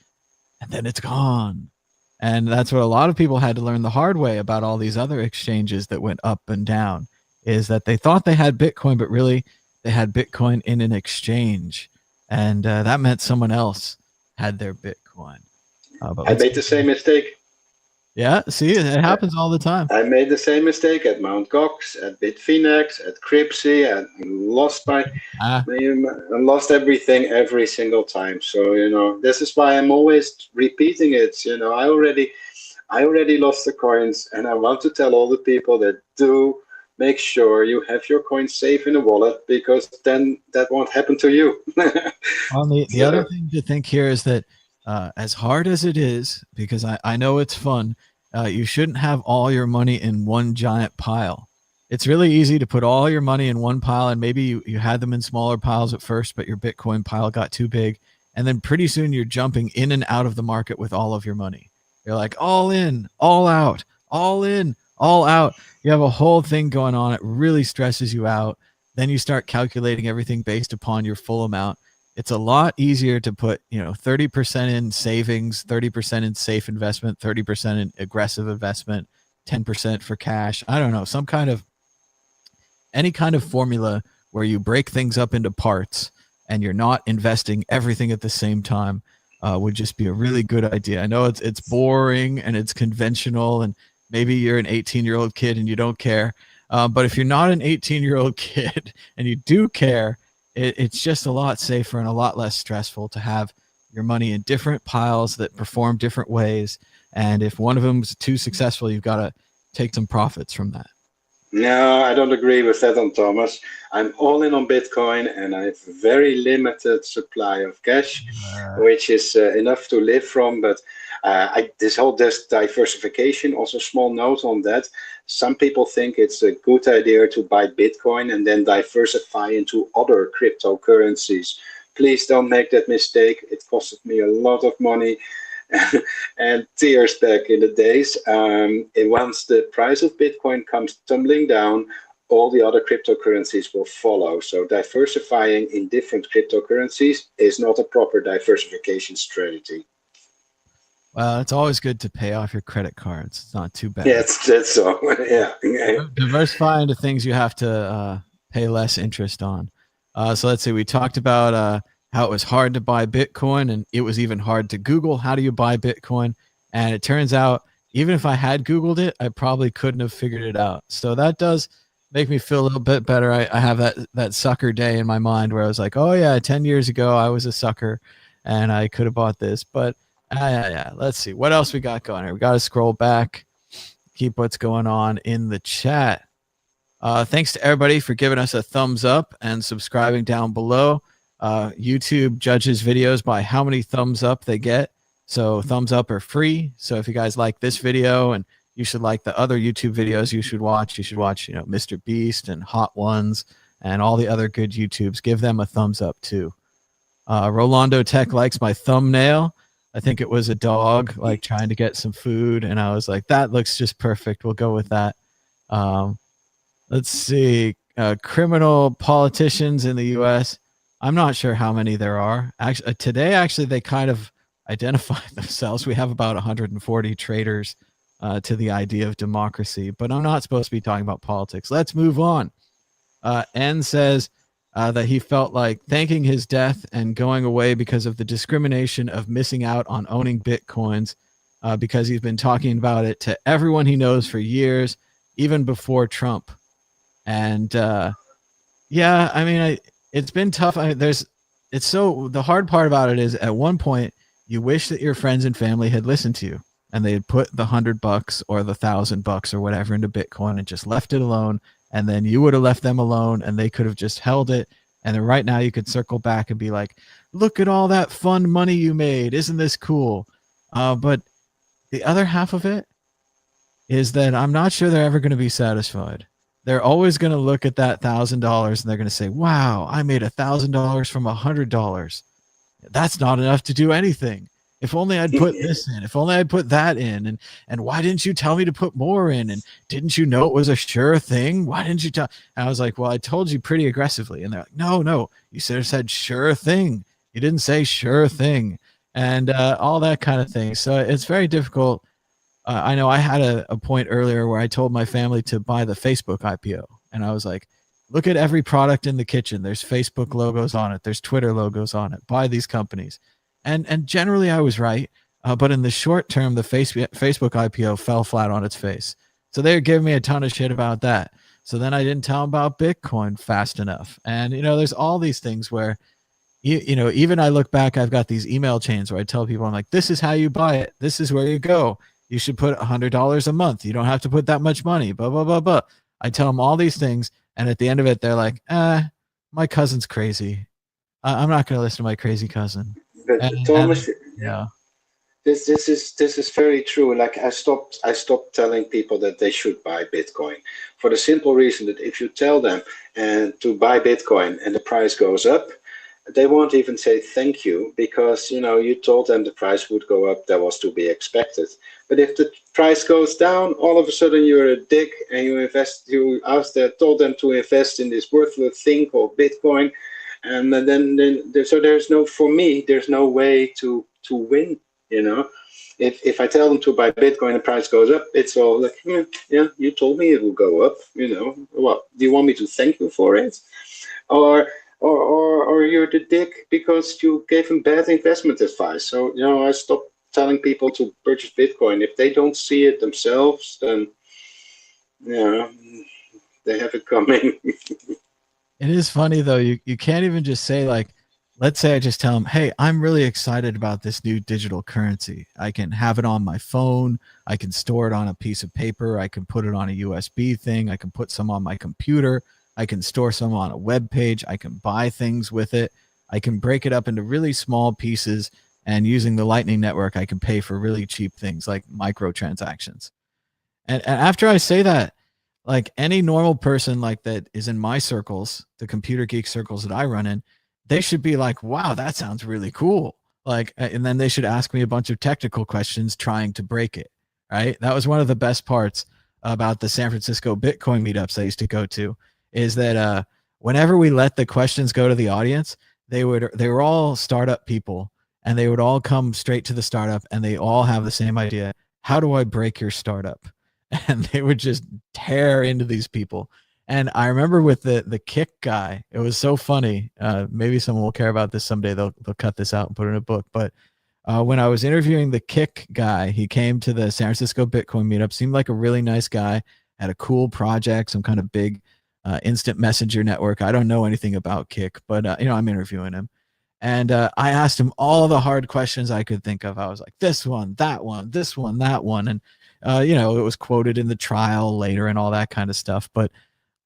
and then it's gone. And that's what a lot of people had to learn the hard way about all these other exchanges that went up and down, is that they thought they had Bitcoin, but really they had Bitcoin in an exchange. And that meant someone else had their Bitcoin. I made the same mistake. Yeah, see, it happens all the time. I made the same mistake at Mt. Gox, at Bitfinex, at Cryptsy, and lost lost everything every single time. So, you know, this is why I'm always repeating it. You know, I already lost the coins, and I want to tell all the people that do make sure you have your coins safe in a wallet, because then that won't happen to you. On the other thing to think here is that as hard as it is, because I know it's fun, you shouldn't have all your money in one giant pile. It's really easy to put all your money in one pile, and maybe you had them in smaller piles at first, but your Bitcoin pile got too big. And then pretty soon you're jumping in and out of the market with all of your money. You're like, all in, all out, all in, all out. You have a whole thing going on. It really stresses you out. Then you start calculating everything based upon your full amount. It's a lot easier to put, 30% in savings, 30% in safe investment, 30% in aggressive investment, 10% for cash. I don't know, any kind of formula where you break things up into parts and you're not investing everything at the same time would just be a really good idea. I know it's boring and it's conventional, and maybe you're an 18-year-old kid and you don't care. But if you're not an 18-year-old kid and you do care, it's just a lot safer and a lot less stressful to have your money in different piles that perform different ways. And if one of them is too successful, you've got to take some profits from that. No, I don't agree with that, on Thomas. I'm all in on Bitcoin, and I have a very limited supply of cash, which is enough to live from. But this diversification, also small note on that. Some people think it's a good idea to buy Bitcoin and then diversify into other cryptocurrencies. Please don't make that mistake. It costed me a lot of money and tears back in the days. And once the price of Bitcoin comes tumbling down, all the other cryptocurrencies will follow. So diversifying in different cryptocurrencies is not a proper diversification strategy. Well, it's always good to pay off your credit cards. It's not too bad. Yeah, that's so. Yeah. Diversify into things you have to pay less interest on. So let's see, we talked about how it was hard to buy Bitcoin, and it was even hard to Google how do you buy Bitcoin. And it turns out, even if I had Googled it, I probably couldn't have figured it out. So that does make me feel a little bit better. I have that sucker day in my mind where I was like, oh yeah, 10 years ago I was a sucker and I could have bought this. But yeah, let's see what else we got going here. We got to scroll back, keep what's going on in the chat. Thanks to everybody for giving us a thumbs up and subscribing down below. YouTube judges videos by how many thumbs up they get. So thumbs up are free. So if you guys like this video and you should like the other YouTube videos you should watch, Mr. Beast and Hot Ones and all the other good YouTubes, give them a thumbs up too. Rolando Tech likes my thumbnail. I think it was a dog like trying to get some food. And I was like, that looks just perfect. We'll go with that. Let's see. Criminal politicians in the U.S. I'm not sure how many there are. Actually, today, they kind of identify themselves. We have about 140 traitors to the idea of democracy, but I'm not supposed to be talking about politics. Let's move on. N says that he felt like thanking his death and going away because of the discrimination of missing out on owning Bitcoins, because he's been talking about it to everyone he knows for years, even before Trump. And yeah, I mean, it's been tough. The hard part about it is at one point you wish that your friends and family had listened to you and they had put the $100 or the $1,000 or whatever into Bitcoin and just left it alone. And then you would have left them alone and they could have just held it. And then right now you could circle back and be like, look at all that fun money you made. Isn't this cool? But the other half of it is that I'm not sure they're ever going to be satisfied. They're always going to look at that $1,000 and they're going to say, wow, I made $1,000 from $100. That's not enough to do anything. If only I'd put this in, if only I'd put that in. And why didn't you tell me to put more in? And didn't you know it was a sure thing? Why didn't you tell? And I was like, well, I told you pretty aggressively. And they're like, no, you should have said sure thing. You didn't say sure thing. And all that kind of thing. So it's very difficult. I know I had a point earlier where I told my family to buy the Facebook IPO. And I was like, look at every product in the kitchen. There's Facebook logos on it. There's Twitter logos on it. Buy these companies. And generally I was right. But in the short term, the Facebook IPO fell flat on its face. So they were giving me a ton of shit about that. So then I didn't tell them about Bitcoin fast enough. And, there's all these things where, even I look back, I've got these email chains where I tell people, I'm like, this is how you buy it. This is where you go. You should put $100 a month. You don't have to put that much money, blah, blah, blah, blah. I tell them all these things. And at the end of it, they're like, my cousin's crazy. I'm not going to listen to my crazy cousin. But Thomas, yeah, this is very true. Like I stopped telling people that they should buy Bitcoin for the simple reason that if you tell them to buy Bitcoin and the price goes up, they won't even say thank you because you told them the price would go up. That was to be expected. But if the price goes down, all of a sudden you're a dick and you told them to invest in this worthless thing called Bitcoin. And so there's no way to win, If I tell them to buy Bitcoin and the price goes up, it's all like, yeah, you told me it will go up, What, do you want me to thank you for it? Or you're the dick because you gave them bad investment advice. So, I stopped telling people to purchase Bitcoin. If they don't see it themselves, then, they have it coming. It is funny though. You can't even just say like, let's say I just tell them, hey, I'm really excited about this new digital currency. I can have it on my phone. I can store it on a piece of paper. I can put it on a USB thing. I can put some on my computer. I can store some on a web page. I can buy things with it. I can break it up into really small pieces. And using the Lightning Network, I can pay for really cheap things like microtransactions. And after I say that, like any normal person like that is in my circles, the computer geek circles that I run in, they should be like, wow, that sounds really cool. Like, and then they should ask me a bunch of technical questions trying to break it. Right. That was one of the best parts about the San Francisco Bitcoin meetups I used to go to, is that whenever we let the questions go to the audience, they were all startup people and they would all come straight to the startup and they all have the same idea. How do I break your startup? And they would just tear into these people. And I remember with the kick guy, it was so funny. Maybe someone will care about this someday. They'll cut this out and put it in a book. But when I was interviewing the kick guy, he came to the San Francisco Bitcoin meetup. Seemed like a really nice guy. Had a cool project, some kind of big instant messenger network. I don't know anything about Kick, but I'm interviewing him. And I asked him all the hard questions I could think of. I was like, this one, that one, this one, that one. And, it was quoted in the trial later and all that kind of stuff. But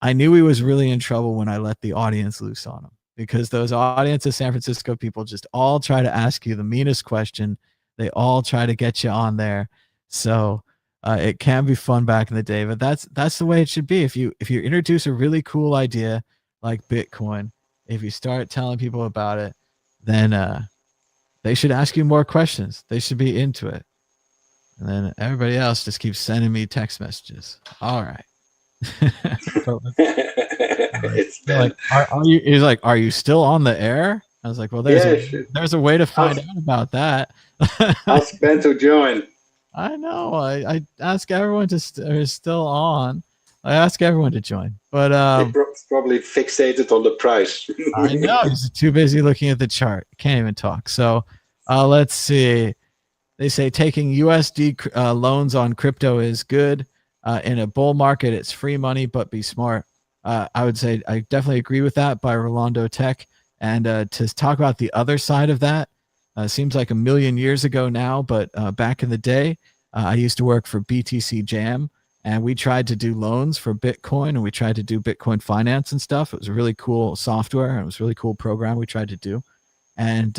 I knew he was really in trouble when I let the audience loose on him, because those audience of San Francisco people just all try to ask you the meanest question. They all try to get you on there. So it can be fun back in the day, but that's the way it should be. If you introduce a really cool idea like Bitcoin, if you start telling people about it, then they should ask you more questions. They should be into it. And then everybody else just keeps sending me text messages. All right. It's like, are you? He's like, are you still on the air? I was like, well, there's a way to find out about that. Ask Ben to join. I know. I ask everyone to is still on. I ask everyone to join, but probably fixated on the price. I know he's too busy looking at the chart. Can't even talk. So let's see. They say taking USD loans on crypto is good. In a bull market, it's free money, but be smart. I would say I definitely agree with that, by Rolando Tech. And to talk about the other side of that, seems like a million years ago now, but back in the day, I used to work for BTC Jam, and we tried to do loans for Bitcoin, and we tried to do Bitcoin finance and stuff. It was a really cool software, and it was a really cool program we tried to do. And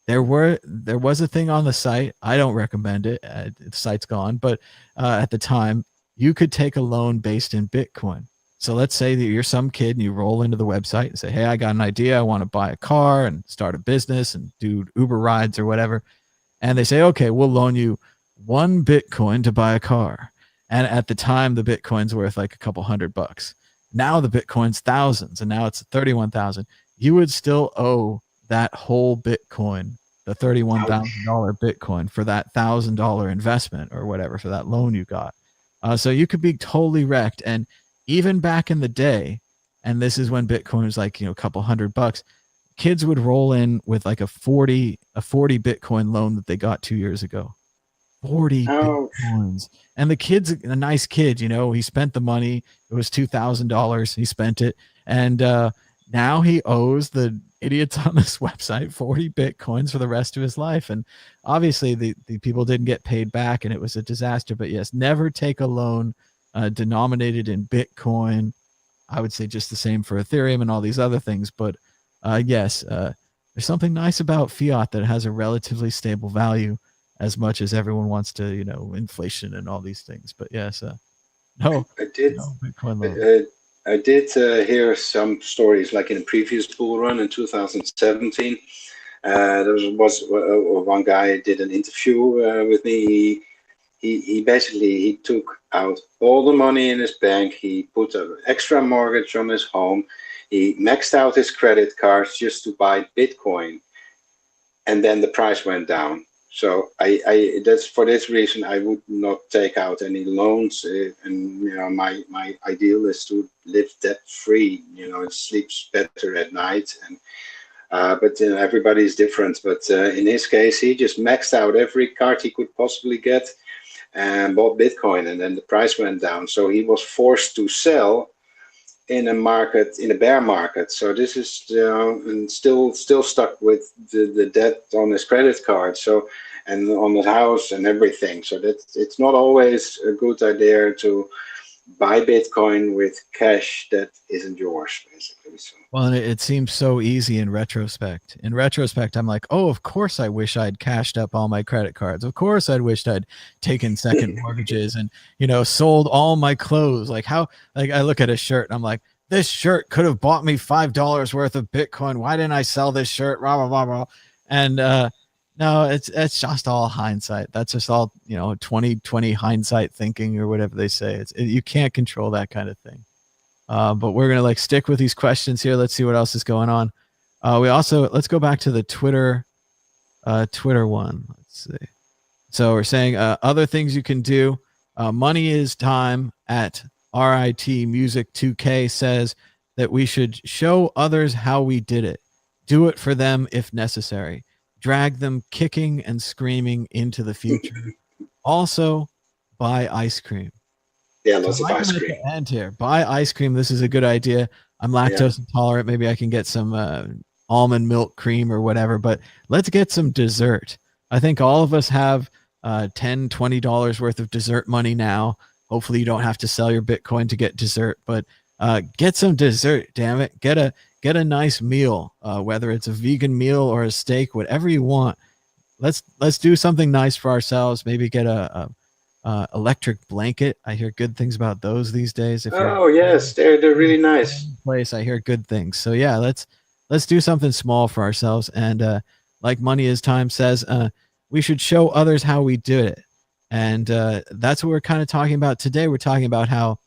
there was a thing on the site. I don't recommend it. The site's gone, but at the time, you could take a loan based in Bitcoin. So let's say that you're some kid and you roll into the website and say, hey, I got an idea. I want to buy a car and start a business and do Uber rides or whatever. And they say, okay, we'll loan you 1 Bitcoin to buy a car. And at the time, the Bitcoin's worth like a couple $100. Now the Bitcoin's thousands, and now it's 31,000. You would still owe that whole Bitcoin, the $31,000 Bitcoin, for that $1,000 investment or whatever, for that loan you got. So you could be totally wrecked. And even back in the day, and this is when Bitcoin was like, a couple $100, kids would roll in with like a 40 Bitcoin loan that they got 2 years ago. 40 Bitcoins. And the kid's a nice kid, he spent the money. It was $2,000. He spent it. And now he owes the idiots on this website 40 Bitcoins for the rest of his life. And obviously the people didn't get paid back, and it was a disaster. But yes, never take a loan denominated in Bitcoin. I would say just the same for Ethereum and all these other things. But yes, there's something nice about fiat that has a relatively stable value, as much as everyone wants to, inflation and all these things. But yes, no Bitcoin loan. I did hear some stories, like in a previous bull run in 2017. There was one guy did an interview with me. He basically took out all the money in his bank. He put an extra mortgage on his home. He maxed out his credit cards just to buy Bitcoin, and then the price went down. So I that's for this reason I would not take out any loans, and my ideal is to live debt free. And sleeps better at night, and but everybody's different. But in his case, he just maxed out every card he could possibly get and bought Bitcoin, and then the price went down. So he was forced to sell in a bear market. So this is and still stuck with the debt on his credit card. So, and on the house and everything. So it's not always a good idea to buy Bitcoin with cash that isn't yours, basically. So. Well, and it seems so easy in retrospect. In retrospect, I'm like, oh, of course I wish I'd cashed up all my credit cards. Of course I'd wished I'd taken second mortgages and, sold all my clothes. Like I look at a shirt and I'm like, this shirt could have bought me $5 worth of Bitcoin. Why didn't I sell this shirt? Blah, blah, blah, blah. And no, it's just all hindsight. That's just all, 2020 hindsight thinking or whatever they say. You can't control that kind of thing. But we're going to stick with these questions here. Let's see what else is going on. Let's go back to the Twitter one. Let's see. So we're saying other things you can do. Money is time at RIT Music 2K says that we should show others how we did it. Do it for them if necessary. Drag them kicking and screaming into the future. Also, buy ice cream. Yeah, So lots I of like ice them at cream. the end here. Buy ice cream. This is a good idea. I'm Yeah. lactose intolerant. Maybe I can get some almond milk cream or whatever, but let's get some dessert. I think all of us have $10, $20 worth of dessert money now. Hopefully you don't have to sell your Bitcoin to get dessert, but get some dessert, damn it. Get a nice meal, whether it's a vegan meal or a steak, whatever you want. Let's do something nice for ourselves. Maybe get a electric blanket. I hear good things about those these days. If you're Oh yes, they're really nice. place, I hear good things. So yeah, let's do something small for ourselves. And like Money is Time says, we should show others how we do it. And that's what we're kind of talking about today. We're talking about how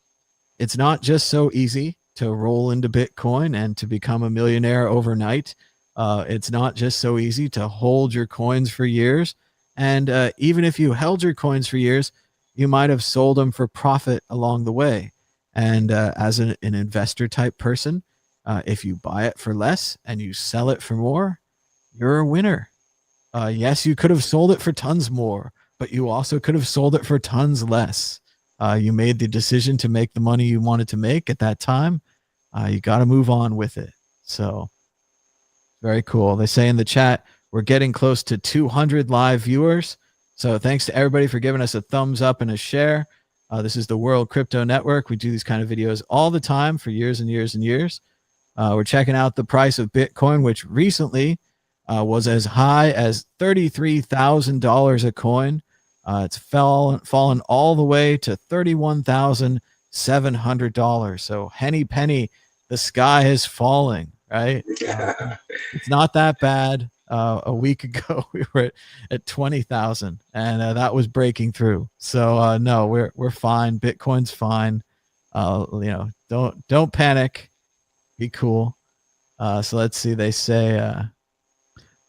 it's not just so easy to roll into Bitcoin and to become a millionaire overnight. It's not just so easy to hold your coins for years. And even if you held your coins for years, you might have sold them for profit along the way. And as an investor type person, if you buy it for less and you sell it for more, you're a winner. Yes, you could have sold it for tons more, but you also could have sold it for tons less. You made the decision to make the money you wanted to make at that time. You got to move on with it. So very cool. They say in the chat, we're getting close to 200 live viewers. So thanks to everybody for giving us a thumbs up and a share. This is the World Crypto Network. We do these kind of videos all the time for years and years and years. We're checking out the price of Bitcoin, which recently was as high as $33,000 a coin. It's fallen all the way to $31,700. So henny penny, the sky is falling, right? It's not that bad. A week ago, we were at 20,000, and that was breaking through. So no, we're fine. Bitcoin's fine. Don't panic. Be cool. So let's see. They say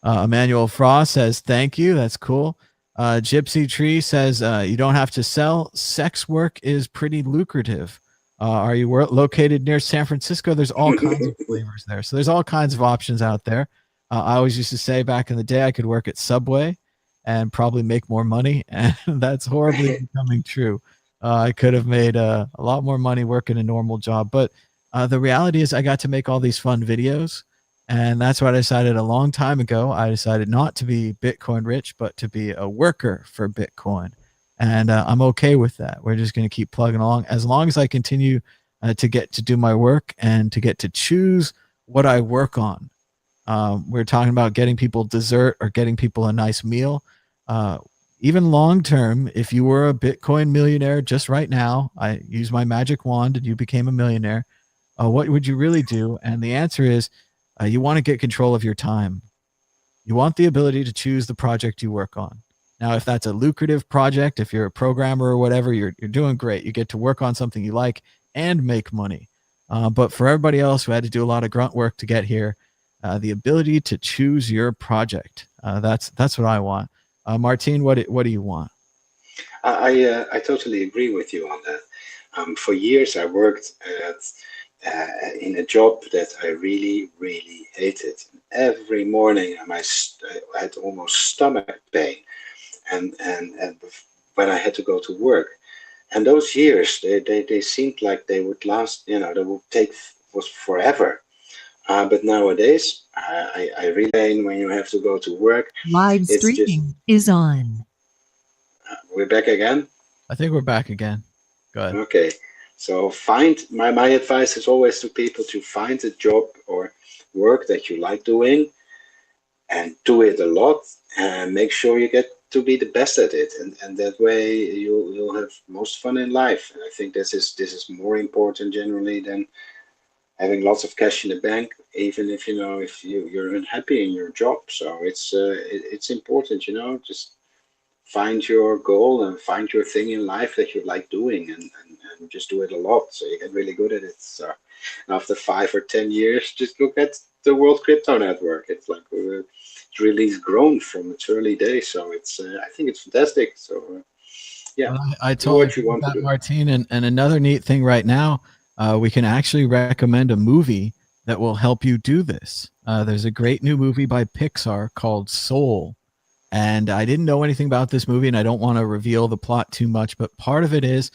Emmanuel Frost says thank you. That's cool. Gypsy Tree says you don't have to sell. Sex work is pretty lucrative. Are you located near San Francisco? There's all kinds of flavors there. So there's all kinds of options out there. I always used to say back in the day I could work at Subway and probably make more money. And that's horribly becoming true. I could have made a lot more money working a normal job. But the reality is I got to make all these fun videos. And that's what I decided a long time ago. I decided not to be Bitcoin rich, but to be a worker for Bitcoin. And I'm okay with that. We're just going to keep plugging along. As long as I continue to get to do my work and to get to choose what I work on. We're talking about getting people dessert or getting people a nice meal. Even long term, if you were a Bitcoin millionaire just right now, I use my magic wand and you became a millionaire, what would you really do? And the answer is you want to get control of your time. You want the ability to choose the project you work on. Now, if that's a lucrative project, if you're a programmer or whatever, you're doing great. You get to work on something you like and make money. But for everybody else who had to do a lot of grunt work to get here, the ability to choose your project. That's what I want. Martine, what do you want? I totally agree with you on that. For years, I worked in a job that I really, really hated. Every morning, I had almost stomach pain, and when I had to go to work. And those years, they seemed like they would last. They would take was forever. But nowadays, I really, when you have to go to work, live streaming is on. We're back again. I think we're back again. Go ahead. Okay. So my advice is always to people to find a job or work that you like doing and do it a lot and make sure you get to be the best at it. And that way you'll have most fun in life. And I think this is more important generally than having lots of cash in the bank, even if you're unhappy in your job. So it's important, just find your goal and find your thing in life that you like doing and just do it a lot so you get really good at it. So after 5 or 10 years, just look at the World Crypto Network. It's like it's really grown from its early days. So I think it's fantastic. So Yeah. I Do what totally you want to that, do. Martine. And another neat thing right now, we can actually recommend a movie that will help you do this. There's a great new movie by Pixar called Soul. And I didn't know anything about this movie, and I don't want to reveal the plot too much, but part of it is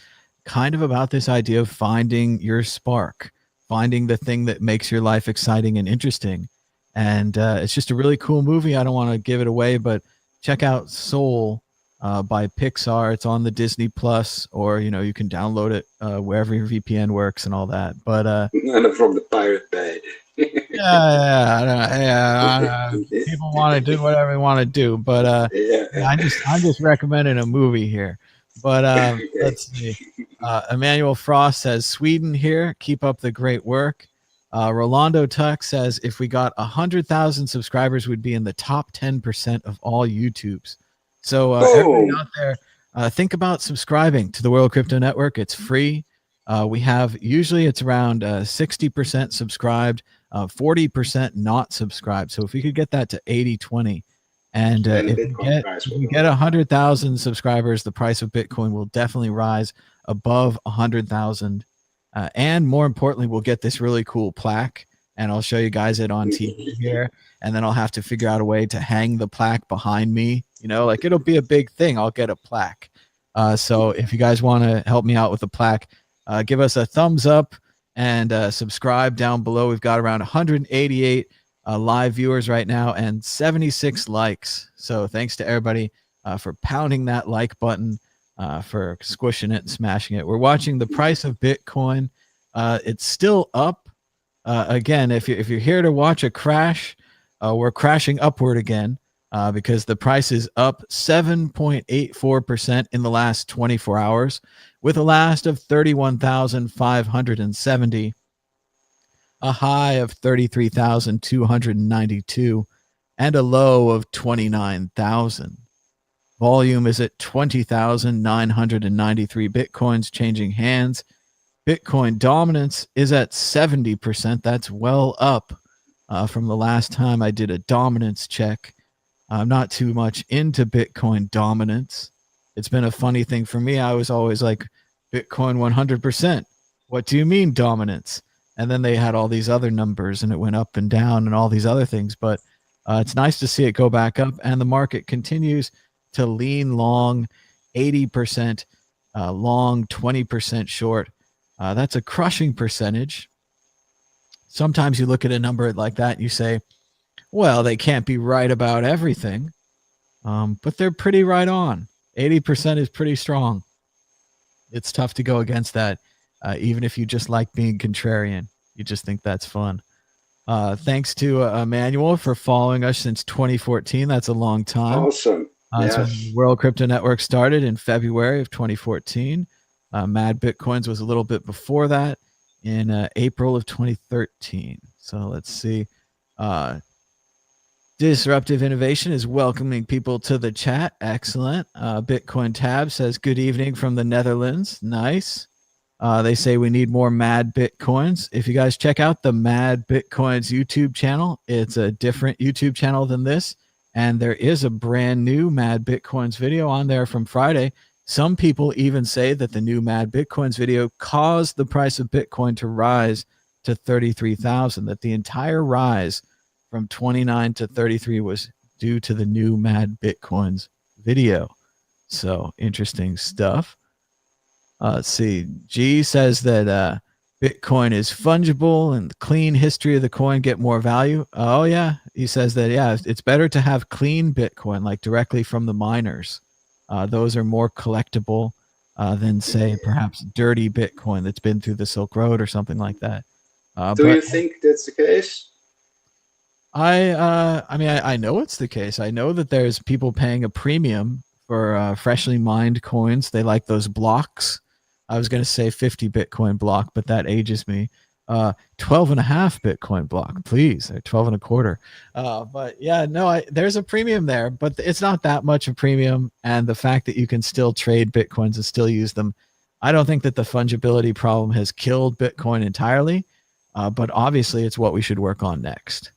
kind of about this idea of finding your spark, finding the thing that makes your life exciting and interesting. And it's just a really cool movie. I don't want to give it away, but check out Soul by Pixar. It's on the Disney Plus, or you can download it wherever your VPN works and all that. But And from the Pirate Bay. people want to do whatever they want to do, but I'm just recommending a movie here. But Okay. let's see. Emmanuel Frost says Sweden here. Keep up the great work. Rolando Tuck says if we got 100,000 subscribers, we'd be in the top 10% of all YouTubes. So everybody out there, think about subscribing to the World Crypto Network. It's free. We have usually it's around 60% subscribed, 40% not subscribed. So if we could get that to 80-20, and if we get 100,000 subscribers, the price of Bitcoin will definitely rise above 100,000. And more importantly, we'll get this really cool plaque, and I'll show you guys it on TV here. And then I'll have to figure out a way to hang the plaque behind me. Like it'll be a big thing. I'll get a plaque. So if you guys want to help me out with the plaque, give us a thumbs up and subscribe down below. We've got around 188 live viewers right now and 76 likes. So thanks to everybody for pounding that like button, for squishing it and smashing it. We're watching the price of Bitcoin. It's still up. Again, if you're here to watch a crash, we're crashing upward again because the price is up 7.84% in the last 24 hours, with a last of 31,570, a high of 33,292, and a low of 29,000. Volume is at 20,993 Bitcoins changing hands. Bitcoin dominance is at 70%. That's well up from the last time I did a dominance check. I'm not too much into Bitcoin dominance. It's been a funny thing for me. I was always like, Bitcoin 100%. What do you mean dominance? And then they had all these other numbers and it went up and down and all these other things. But it's nice to see it go back up, and the market continues to lean long, 80% long, 20% short. That's a crushing percentage. Sometimes you look at a number like that and you say, well, they can't be right about everything, but they're pretty right on. 80% is pretty strong. It's tough to go against that, even if you just like being contrarian. You just think that's fun. Thanks to Emmanuel for following us since 2014. That's a long time. Awesome. So the World Crypto Network started in February of 2014. Mad Bitcoins was a little bit before that, in April of 2013. So let's see. Disruptive Innovation is welcoming people to the chat. Excellent. Bitcoin Tab says, good evening from the Netherlands. Nice. They say we need more Mad Bitcoins. If you guys check out the Mad Bitcoins YouTube channel, it's a different YouTube channel than this. And there is a brand new Mad Bitcoins video on there from Friday. Some people even say that the new Mad Bitcoins video caused the price of Bitcoin to rise to 33,000, that the entire rise from 29 to 33 was due to the new Mad Bitcoins video. So interesting stuff. Let's see. G says that Bitcoin is fungible and the clean history of the coin get more value. Oh, yeah. He says that, yeah, it's better to have clean Bitcoin, like directly from the miners. Those are more collectible than, say, perhaps dirty Bitcoin that's been through the Silk Road or something like that. Do you think that's the case? I mean, I know it's the case. I know that there's people paying a premium for freshly mined coins. They like those blocks. I was going to say 50 Bitcoin block, but that ages me. 12 and a half Bitcoin block, please. 12 and a quarter. But yeah, no, there's a premium there, but it's not that much of a premium. And the fact that you can still trade Bitcoins and still use them, I don't think that the fungibility problem has killed Bitcoin entirely. But obviously it's what we should work on next.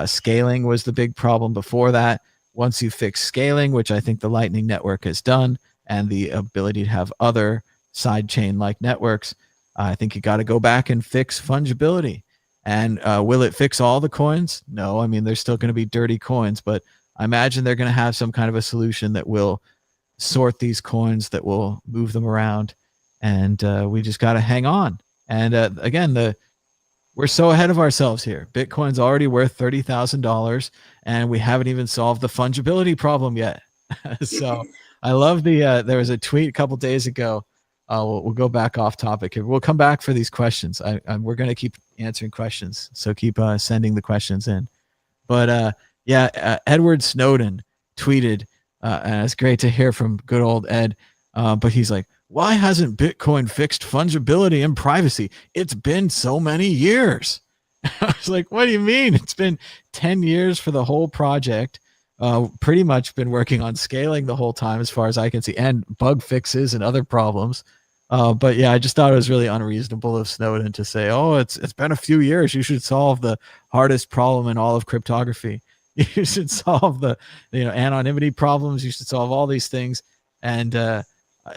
Scaling was the big problem before that. Once you fix scaling, which I think the Lightning Network has done, and the ability to have other sidechain like networks, I think you got to go back and fix fungibility. And will it fix all the coins? No. I mean, there's still going to be dirty coins, but I imagine they're going to have some kind of a solution that will sort these coins, that will move them around. And we just got to hang on. And again, we're so ahead of ourselves here. Bitcoin's already worth $30,000, and we haven't even solved the fungibility problem yet. So I love there was a tweet a couple days ago. We'll go back off topic here. We'll come back for these questions. We're going to keep answering questions, so keep sending the questions in. But Edward Snowden tweeted, and it's great to hear from good old Ed. But he's like, why hasn't Bitcoin fixed fungibility and privacy? It's been so many years. I was like, what do you mean? It's been 10 years for the whole project. Pretty much been working on scaling the whole time, as far as I can see, and bug fixes and other problems. But yeah, I just thought it was really unreasonable of Snowden to say, oh, it's been a few years. You should solve the hardest problem in all of cryptography. You should solve the anonymity problems. You should solve all these things. And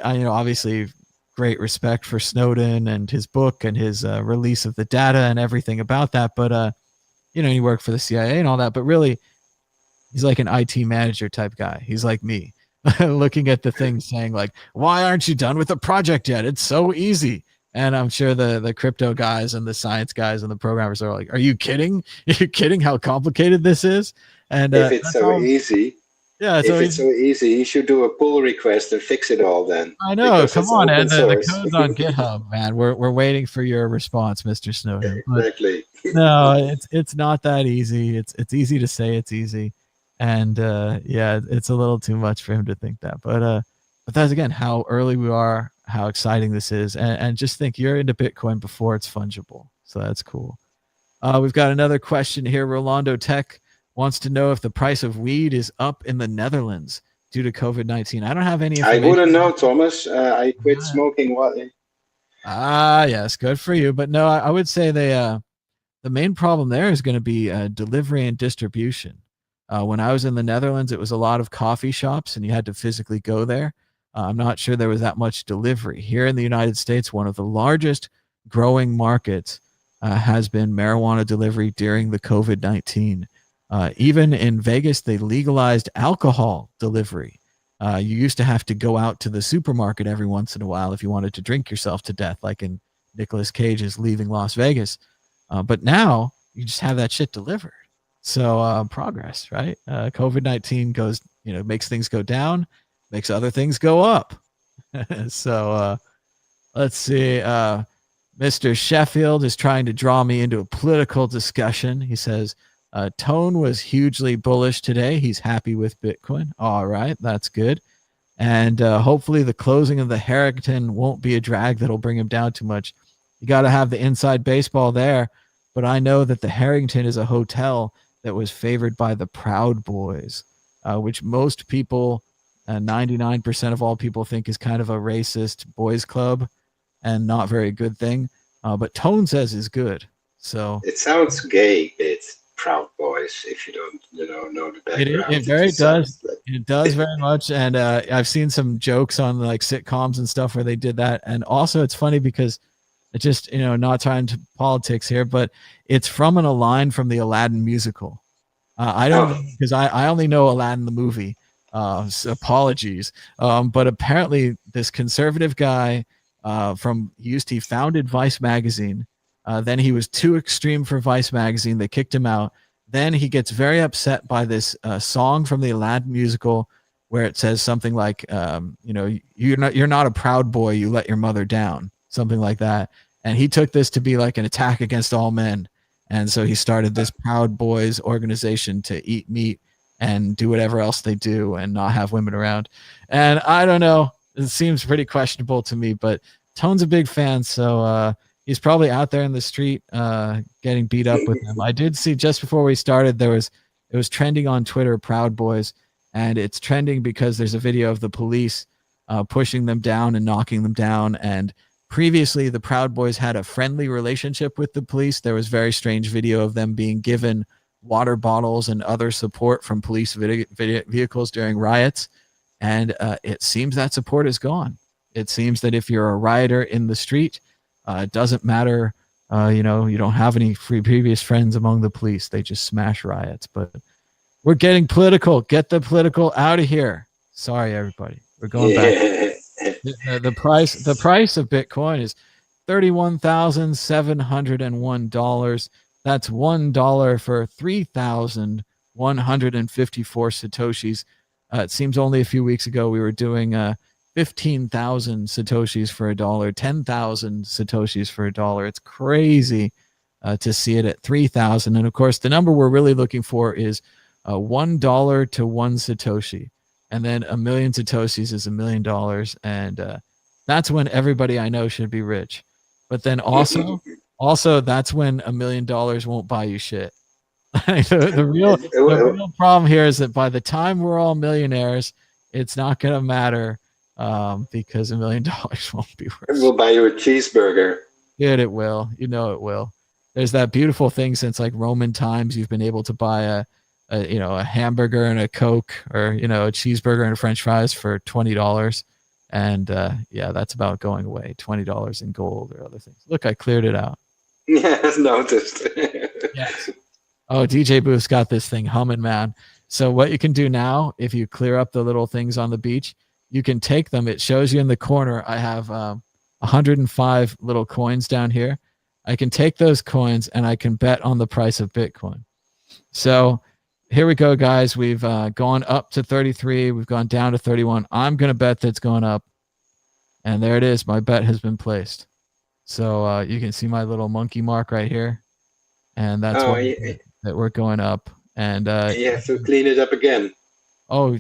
I obviously great respect for Snowden and his book and his release of the data and everything about that. But he worked for the CIA and all that. But really, he's like an IT manager type guy. He's like me, looking at the thing saying like, why aren't you done with the project yet? It's so easy. And I'm sure the crypto guys and the science guys and the programmers are like, are you kidding? Are you kidding how complicated this is? And if it's so easy. Yeah, if it's so easy, you should do a pull request and fix it all then. I know. Come on, Ed. The code's on GitHub, man. We're waiting for your response, Mr. Snowden. Exactly. No, it's not that easy. It's easy to say it's easy. And it's a little too much for him to think that. But that's again how early we are, how exciting this is. And just think, you're into Bitcoin before it's fungible. So that's cool. We've got another question here. Rolando Tech wants to know if the price of weed is up in the Netherlands due to COVID-19. I don't have any information. I wouldn't know, Thomas. I quit smoking. Yes, good for you. But no, I would say the main problem there is going to be delivery and distribution. When I was in the Netherlands, it was a lot of coffee shops and you had to physically go there. I'm not sure there was that much delivery. Here in the United States, one of the largest growing markets has been marijuana delivery during the COVID-19. Even in Vegas, they legalized alcohol delivery. You used to have to go out to the supermarket every once in a while if you wanted to drink yourself to death, like in Nicolas Cage's Leaving Las Vegas. But now you just have that shit delivered. So progress, right? COVID-19 goes, makes things go down, makes other things go up. So let's see. Mr. Sheffield is trying to draw me into a political discussion. He says, Tone was hugely bullish today. He's happy with Bitcoin. All right, that's good. And hopefully the closing of the Harrington won't be a drag that'll bring him down too much. You got to have the inside baseball there. But I know that the Harrington is a hotel that was favored by the Proud Boys, which most people, 99% of all people, think is kind of a racist boys club and not very good thing. But Tone says is good. So it sounds gay. It's Proud Boys, if you don't know the background. It very does. It does very much. And I've seen some jokes on like sitcoms and stuff where they did that. And also it's funny because it just, not trying to politics here, but it's from a line from the Aladdin musical. I don't know, because I only know Aladdin the movie. So apologies. But apparently this conservative guy he founded Vice magazine. Then he was too extreme for Vice magazine. They kicked him out. Then he gets very upset by this song from the Aladdin musical where it says something like, you're not a proud boy. You let your mother down, something like that. And he took this to be like an attack against all men. And so he started this Proud Boys organization to eat meat and do whatever else they do and not have women around. And I don't know. It seems pretty questionable to me, but Tone's a big fan. So, he's probably out there in the street getting beat up with them. I did see just before we started, it was trending on Twitter, Proud Boys, and it's trending because there's a video of the police pushing them down and knocking them down. And previously, the Proud Boys had a friendly relationship with the police. There was very strange video of them being given water bottles and other support from police vehicles during riots. And it seems that support is gone. It seems that if you're a rioter in the street, it doesn't matter. You don't have any previous friends among the police. They just smash riots. But we're getting political. Get the political out of here. Sorry, everybody. We're going back. The price of Bitcoin is $31,701. That's $1 for 3,154 satoshis. It seems only a few weeks ago we were doing 15,000 satoshis for $1, 10,000 satoshis for $1. It's crazy to see it at 3,000. And of course, the number we're really looking for is $1 to 1 satoshi, and then 1 million satoshis is $1 million, and that's when everybody I know should be rich. But then also that's when $1 million won't buy you shit. the real problem here is that by the time we're all millionaires, it's not going to matter because $1 million won't be worth. It will buy you a cheeseburger. Dude, it will. You know it will. There's that beautiful thing since like Roman times. You've been able to buy a hamburger and a Coke, or a cheeseburger and French fries for $20. And that's about going away. $20 in gold or other things. Look, I cleared it out. Yeah, I've noticed. Yes. Oh, DJ Booth's got this thing humming, man. So what you can do now, if you clear up the little things on the beach, you can take them. It shows you in the corner. I have 105 little coins down here. I can take those coins and I can bet on the price of Bitcoin. So here we go, guys. We've gone up to 33. We've gone down to 31. I'm going to bet that's going up. And there it is. My bet has been placed. So you can see my little monkey mark right here. And that's that we're going up. And you have to clean it up again. Oh,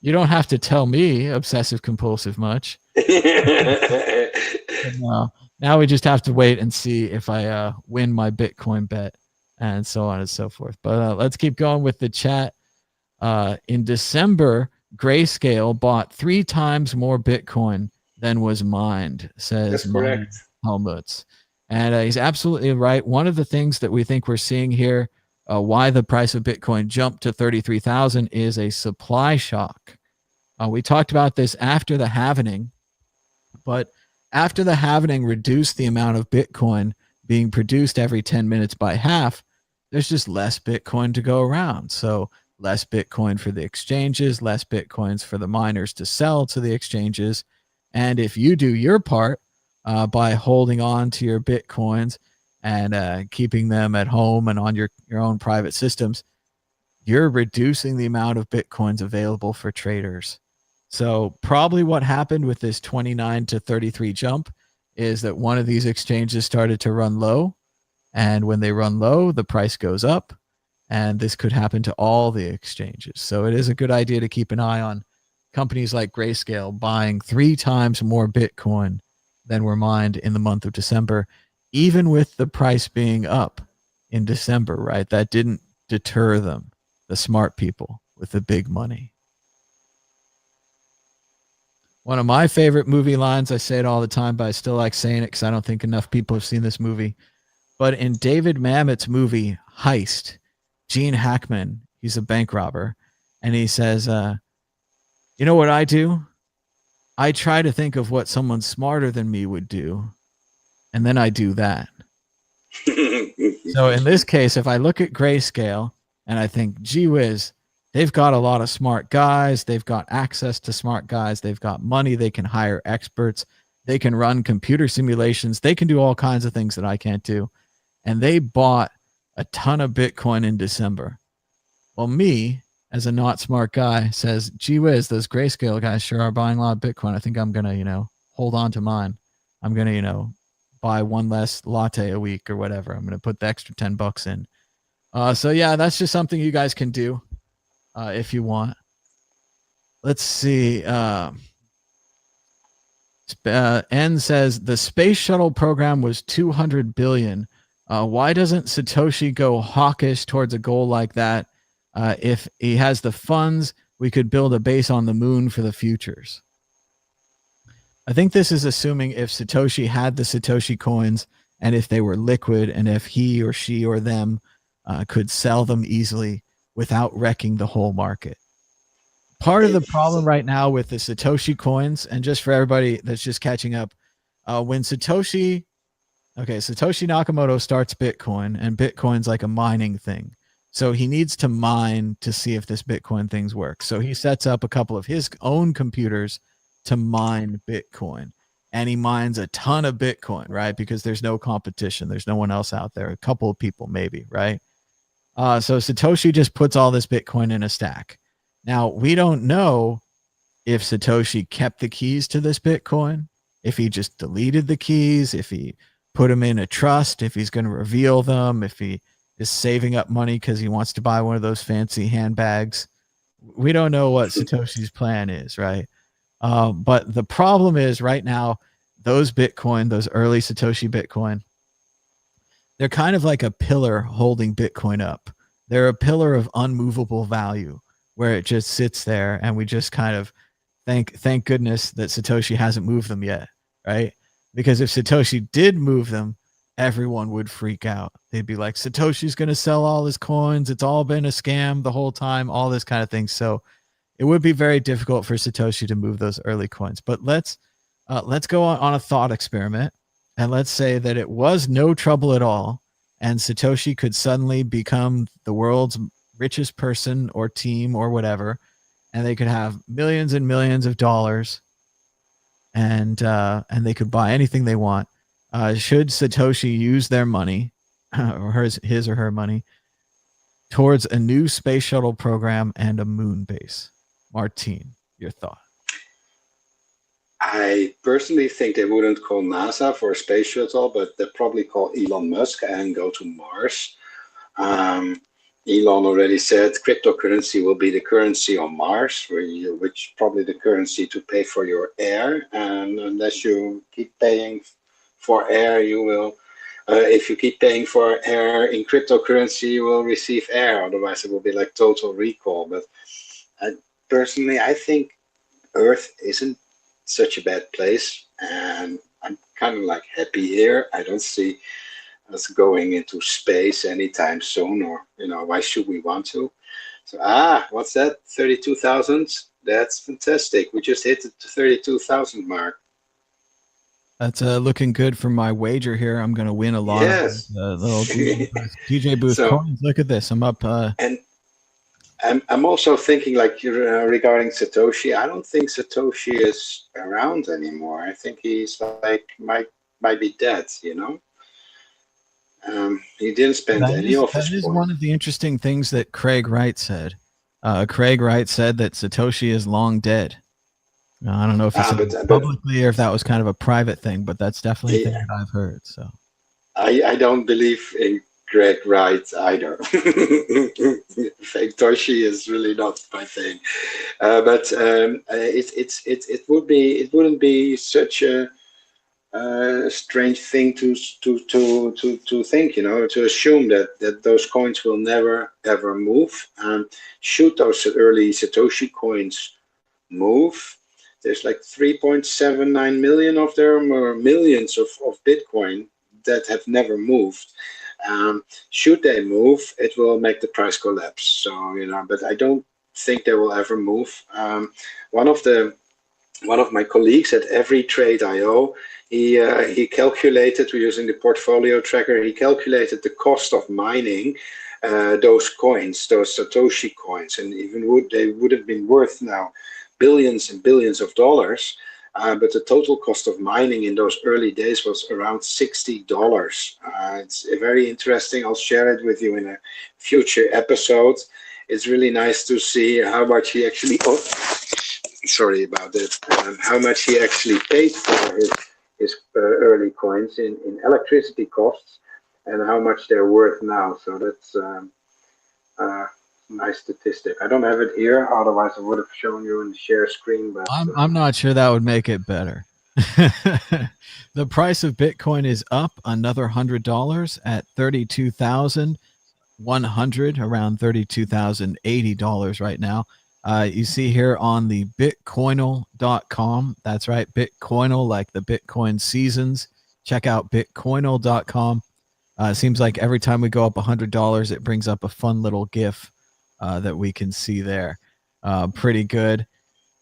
you don't have to tell me, obsessive compulsive much. Now we just have to wait and see if I win my Bitcoin bet, and so on and so forth. But let's keep going with the chat. In December, Grayscale bought 3 times more Bitcoin than was mined, says Helmuts. And he's absolutely right. One of the things that we think we're seeing here, why the price of Bitcoin jumped to 33,000, is a supply shock. We talked about this after the halvening, but after the halvening reduced the amount of Bitcoin being produced every 10 minutes by half, there's just less Bitcoin to go around. So less Bitcoin for the exchanges, less Bitcoins for the miners to sell to the exchanges. And if you do your part by holding on to your Bitcoins and keeping them at home and on your own private systems, you're reducing the amount of Bitcoins available for traders. So probably what happened with this 29 to 33 jump is that one of these exchanges started to run low. And when they run low, the price goes up. And this could happen to all the exchanges. So it is a good idea to keep an eye on companies like Grayscale buying 3 times more Bitcoin than were mined in the month of December, even with the price being up in December, right? That didn't deter them, the smart people with the big money. One of my favorite movie lines, I say it all the time, but I still like saying it because I don't think enough people have seen this movie. But in David Mamet's movie, Heist, Gene Hackman, he's a bank robber, and he says, you know what I do? I try to think of what someone smarter than me would do, and then I do that. So in this case, if I look at Grayscale and I think, gee whiz, they've got a lot of smart guys. They've got access to smart guys. They've got money. They can hire experts. They can run computer simulations. They can do all kinds of things that I can't do. And they bought a ton of Bitcoin in December. Well, me, as a not smart guy, says, gee whiz, those Grayscale guys sure are buying a lot of Bitcoin. I think I'm going to, hold on to mine. I'm going to, buy one less latte a week or whatever. I'm going to put the extra $10 in. So yeah, that's just something you guys can do. If you want. Let's see. N says the space shuttle program was 200 billion. Why doesn't Satoshi go hawkish towards a goal like that? If he has the funds, we could build a base on the moon for the futures. I think this is assuming if Satoshi had the Satoshi coins and if they were liquid and if he or she or them could sell them easily without wrecking the whole market. part of the problem right now with the Satoshi coins, and just for everybody that's just catching up, when Satoshi Nakamoto starts Bitcoin, and Bitcoin's like a mining thing. So he needs to mine to see if this Bitcoin things work. So he sets up a couple of his own computers to mine Bitcoin. And he mines a ton of Bitcoin, right? Because there's no competition. There's no one else out there. A couple of people maybe, right? So Satoshi just puts all this Bitcoin in a stack. Now, we don't know if Satoshi kept the keys to this Bitcoin, if he just deleted the keys, if he put them in a trust, if he's going to reveal them, if he is saving up money because he wants to buy one of those fancy handbags. We don't know what Satoshi's plan is, right? But the problem is right now, those Bitcoin, those early Satoshi Bitcoin, they're kind of like a pillar holding Bitcoin up. They're a pillar of unmovable value where it just sits there, and we just kind of thank goodness that Satoshi hasn't moved them yet, right? Because if Satoshi did move them, everyone would freak out. They'd be like, Satoshi's going to sell all his coins. It's all been a scam the whole time, all this kind of thing. So it would be very difficult for Satoshi to move those early coins. But let's go on a thought experiment, and let's say that it was no trouble at all, and Satoshi could suddenly become the world's richest person or team or whatever, and they could have millions and millions of dollars, and they could buy anything they want. Should Satoshi use their money, or his or her money, towards a new space shuttle program and a moon base? Martine, your thought? I personally think they wouldn't call NASA for a space shuttle, but they'd probably call Elon Musk and go to Mars. Elon already said cryptocurrency will be the currency on Mars, which probably the currency to pay for your air. And unless you keep paying for air, you will, if you keep paying for air in cryptocurrency, you will receive air. Otherwise, it will be like total recall. But personally, I think Earth isn't such a bad place, and I'm kind of like happy here. I don't see us going into space anytime soon, or why should we want to? So what's that? 32,000? That's fantastic. We just hit the 32,000 mark. That's looking good for my wager here. I'm going to win a lot of little DJ Boost coins. Look at this. I'm up. And I'm also thinking, like, regarding Satoshi, I don't think Satoshi is around anymore. I think he's like might be dead. He didn't spend any of his points. That is one of the interesting things that Craig Wright said. Craig Wright said that Satoshi is long dead. I don't know if he said it publicly or if that was kind of a private thing, but that's definitely a thing that I've heard. So I don't believe in Greg Wright either. Fake Toshi is really not my thing, but it wouldn't be such a strange thing to think, to assume that those coins will never ever move. Should those early Satoshi coins move, there's like 3.79 million of them, or millions of Bitcoin that have never moved. Should they move, it will make the price collapse. So, but I don't think they will ever move. One of my colleagues at Every Trade IO, he calculated, using the portfolio tracker, he calculated the cost of mining those coins, those Satoshi coins, and even they would have been worth now billions and billions of dollars. But the total cost of mining in those early days was around $60. It's very interesting. I'll share it with you in a future episode. It's really nice to see how much he actually, sorry about that, how much he actually paid for his early coins in electricity costs, and how much they're worth now. So that's nice statistic. I don't have it here, otherwise I would have shown you in the share screen. But I'm not sure that would make it better. The price of Bitcoin is up another $100 at $32,100, around $32,080 right now. You see here on the bitcoinal.com. That's right, Bitcoinal, like the Bitcoin seasons. Check out bitcoinal.com. It seems like every time we go up $100, it brings up a fun little GIF that we can see there. pretty good.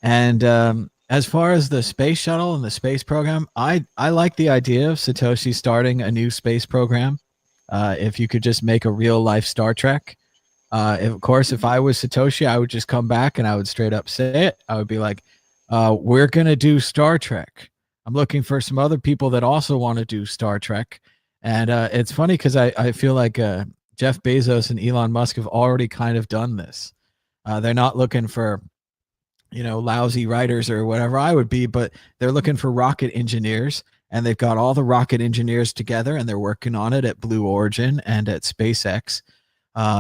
And as far as the space shuttle and the space program, I like the idea of Satoshi starting a new space program. If you could just make a real life Star Trek. Of course, if I was Satoshi, I would just come back and I would straight up say it. I would be like, we're going to do Star Trek. I'm looking for some other people that also want to do Star Trek. And it's funny because I feel like Jeff Bezos and Elon Musk have already kind of done this. They're not looking for, lousy writers or whatever I would be, but they're looking for rocket engineers. And they've got all the rocket engineers together and they're working on it at Blue Origin and at SpaceX.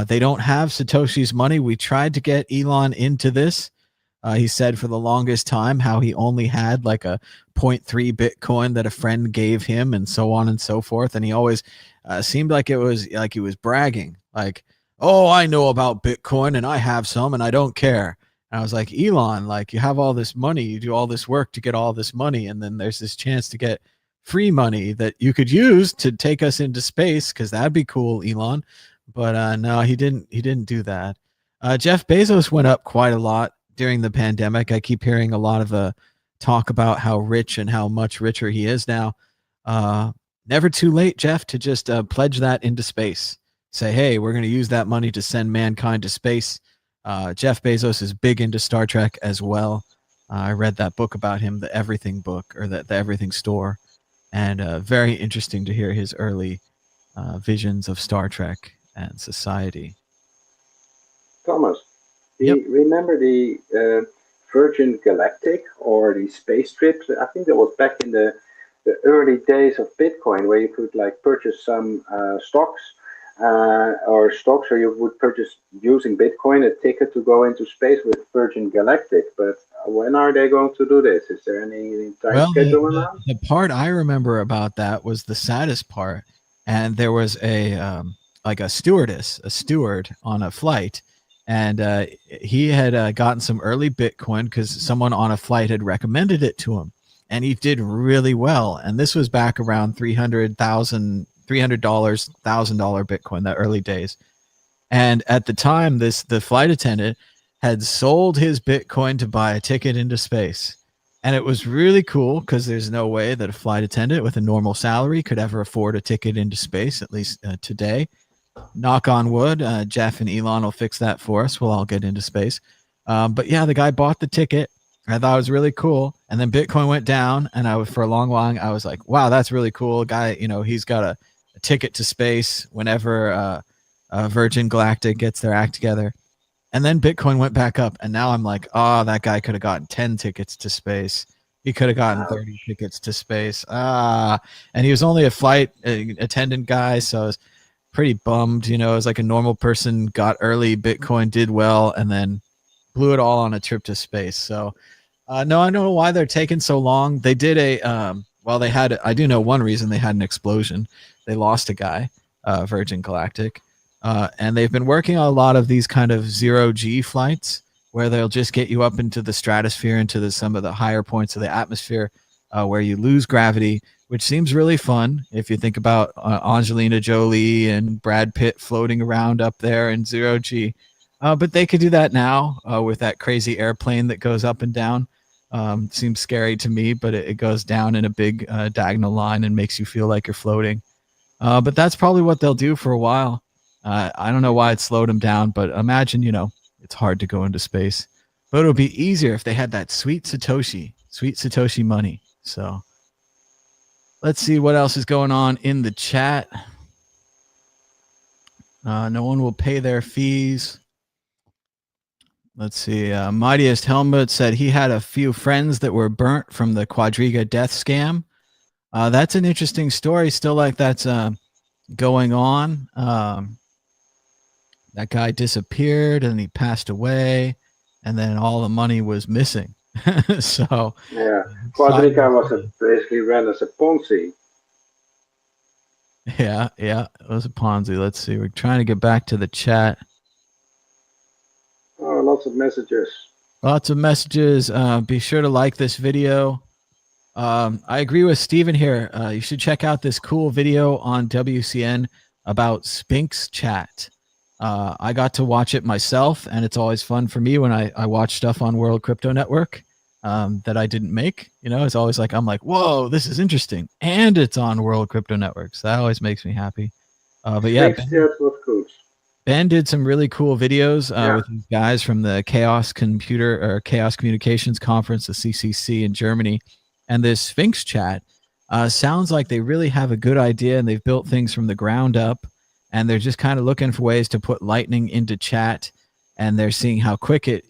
They don't have Satoshi's money. We tried to get Elon into this. He said for the longest time how he only had like a 0.3 Bitcoin that a friend gave him and so on and so forth. And he always seemed like it was like he was bragging, like, oh, I know about Bitcoin and I have some and I don't care. And I was like, Elon, like you have all this money, you do all this work to get all this money. And then there's this chance to get free money that you could use to take us into space. Cause that'd be cool, Elon. But no, he didn't do that. Jeff Bezos went up quite a lot during the pandemic. I keep hearing a lot of talk about how rich and how much richer he is now. Never too late, Jeff, to just pledge that into space. Say, hey, we're going to use that money to send mankind to space. Jeff Bezos is big into Star Trek as well. I read that book about him, the Everything book, or the Everything Store. And very interesting to hear his early visions of Star Trek and society. Thomas, Yep. remember the Virgin Galactic or the space trips? I think that was back in the early days of Bitcoin, where you could like purchase some stocks, or you would purchase using Bitcoin a ticket to go into space with Virgin Galactic. But when are they going to do this? Is there any time schedule now? The part I remember about that was the saddest part, and there was a like a steward on a flight, and he had gotten some early Bitcoin because someone on a flight had recommended it to him, and he did really well. And this was back around $300,000 Bitcoin, that early days. And at the time, the flight attendant had sold his Bitcoin to buy a ticket into space. And it was really cool because there's no way that a flight attendant with a normal salary could ever afford a ticket into space, at least today. Knock on wood, Jeff and Elon will fix that for us. We'll all get into space. But yeah, the guy bought the ticket. I thought it was really cool. And then Bitcoin went down, and for a long while, I was like, wow, that's really cool. Guy, he's got a ticket to space whenever Virgin Galactic gets their act together. And then Bitcoin went back up, and now I'm like, oh, that guy could have gotten 10 tickets to space. He could have gotten 30 tickets to space. And he was only a flight attendant guy, so I was pretty bummed. It was like a normal person, got early Bitcoin, did well, and then blew it all on a trip to space. So no, I don't know why they're taking so long. They did I do know one reason. They had an explosion. They lost a guy, Virgin Galactic. And they've been working on a lot of these kind of 0G flights where they'll just get you up into the stratosphere, into some of the higher points of the atmosphere, where you lose gravity, which seems really fun if you think about Angelina Jolie and Brad Pitt floating around up there in 0G. But they could do that now with that crazy airplane that goes up and down. Seems scary to me, but it goes down in a big diagonal line and makes you feel like you're floating. But that's probably what they'll do for a while. I don't know why it slowed them down, but imagine, it's hard to go into space. But it would be easier if they had that sweet Satoshi money. So let's see what else is going on in the chat. No one will pay their fees. Let's see. Mightiest Helmut said he had a few friends that were burnt from the Quadriga death scam. That's an interesting story. Still like that's going on. That guy disappeared and he passed away, and then all the money was missing. So yeah, Quadriga was basically ran as a Ponzi. Yeah, it was a Ponzi. Let's see. We're trying to get back to the chat. Oh, lots of messages. Be sure to like this video. I agree with Steven here. You should check out this cool video on WCN about Sphinx Chat. I got to watch it myself, and it's always fun for me when I watch stuff on World Crypto Network that I didn't make. It's always like, I'm like, whoa, this is interesting. And it's on World Crypto Network. So that always makes me happy. But yeah, Ben did some really cool videos with these guys from the Chaos Communications Conference, the CCC in Germany. And this Sphinx chat sounds like they really have a good idea, and they've built things from the ground up, and they're just kind of looking for ways to put Lightning into chat, and they're seeing how quick it,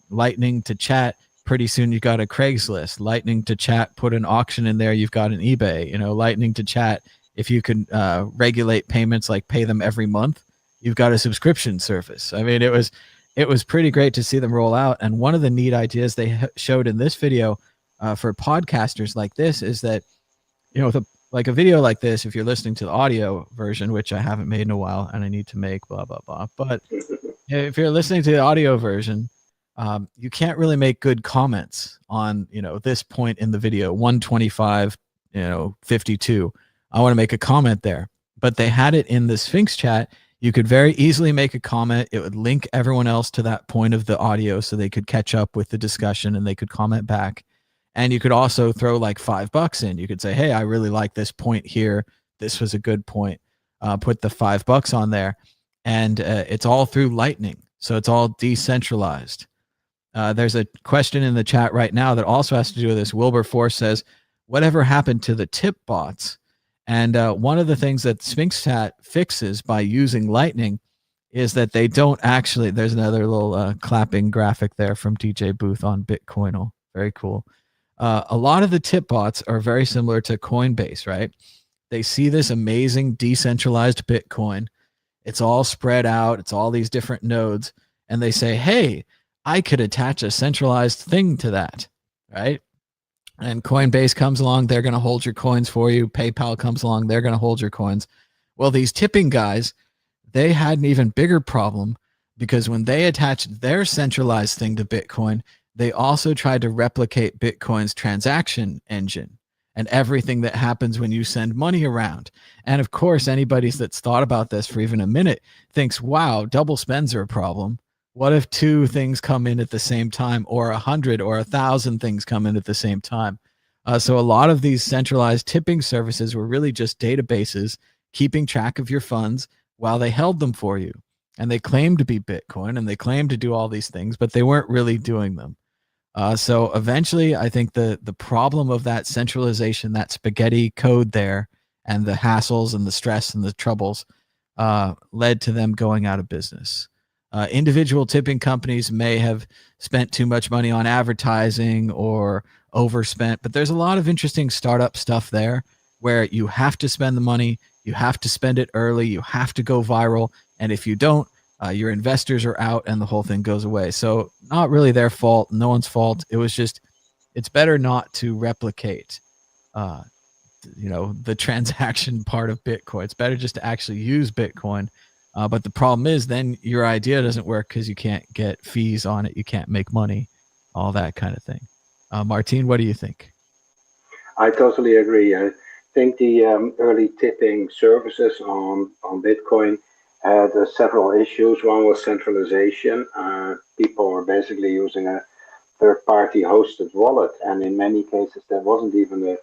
Lightning to chat, pretty soon you've got a Craigslist. Lightning to chat, put an auction in there, you've got an eBay. Lightning to chat, if you can regulate payments, like pay them every month, you've got a subscription service. I mean, it was pretty great to see them roll out. And one of the neat ideas they showed in this video for podcasters like this is that, like a video like this, if you're listening to the audio version, which I haven't made in a while and I need to make, blah, blah, blah. But if you're listening to the audio version, you can't really make good comments on, this point in the video, 125, 52. I want to make a comment there. But they had it in the Sphinx chat. You could very easily make a comment. It would link everyone else to that point of the audio so they could catch up with the discussion and they could comment back. And you could also throw like $5 in. You could say, hey, I really like this point here. This was a good point. Put the $5 on there. And it's all through Lightning. So it's all decentralized. There's a question in the chat right now that also has to do with this. Wilberforce says, whatever happened to the tip bots? And one of the things that Sphinx Chat fixes by using Lightning is that they don't actually, there's another little clapping graphic there from DJ Booth on Bitcoinal. Very cool. A lot of the tip bots are very similar to Coinbase, right? They see this amazing decentralized Bitcoin. It's all spread out. It's all these different nodes. And they say, hey, I could attach a centralized thing to that, right? And Coinbase comes along, they're going to hold your coins for you. PayPal comes along, they're going to hold your coins. Well, these tipping guys, they had an even bigger problem, because when they attached their centralized thing to Bitcoin, they also tried to replicate Bitcoin's transaction engine and everything that happens when you send money around. And of course, anybody that's thought about this for even a minute thinks, wow, double spends are a problem. What if 2 things come in at the same time, or 100 or 1,000 things come in at the same time? So a lot of these centralized tipping services were really just databases keeping track of your funds while they held them for you. And they claimed to be Bitcoin and they claimed to do all these things, but they weren't really doing them. So eventually, I think the problem of that centralization, that spaghetti code there, and the hassles and the stress and the troubles led to them going out of business. Individual tipping companies may have spent too much money on advertising or overspent, but there's a lot of interesting startup stuff there where you have to spend the money, you have to spend it early, you have to go viral, and if you don't, your investors are out and the whole thing goes away. So not really their fault, no one's fault. It was just, it's better not to replicate, the transaction part of Bitcoin. It's better just to actually use Bitcoin. But the problem is then your idea doesn't work because you can't get fees on it. You can't make money, all that kind of thing. Martin, what do you think? I totally agree. I think the early tipping services on Bitcoin had several issues. One was centralization. People were basically using a third-party hosted wallet, and in many cases there wasn't even a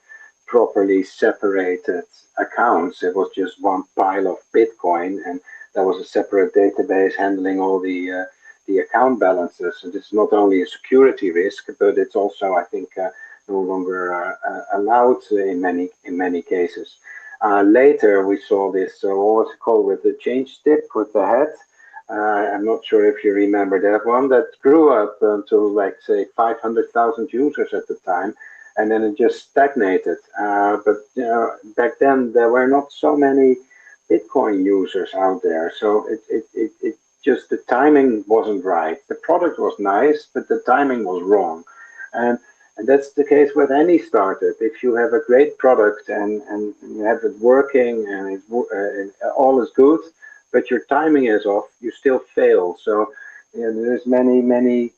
properly separated accounts. It was just one pile of Bitcoin, and there was a separate database handling all the account balances. And it's not only a security risk, but it's also, I think, no longer allowed in many cases. Later, we saw this, what was it called, with the change tip with the head. I'm not sure if you remember that one. That grew up to, like, say, 500,000 users at the time, and then it just stagnated. But back then, there were not so many Bitcoin users out there, so it just, the timing wasn't right. The product was nice, but the timing was wrong, and that's the case with any startup. If you have a great product and you have it working and all is good, but your timing is off, you still fail. So there's many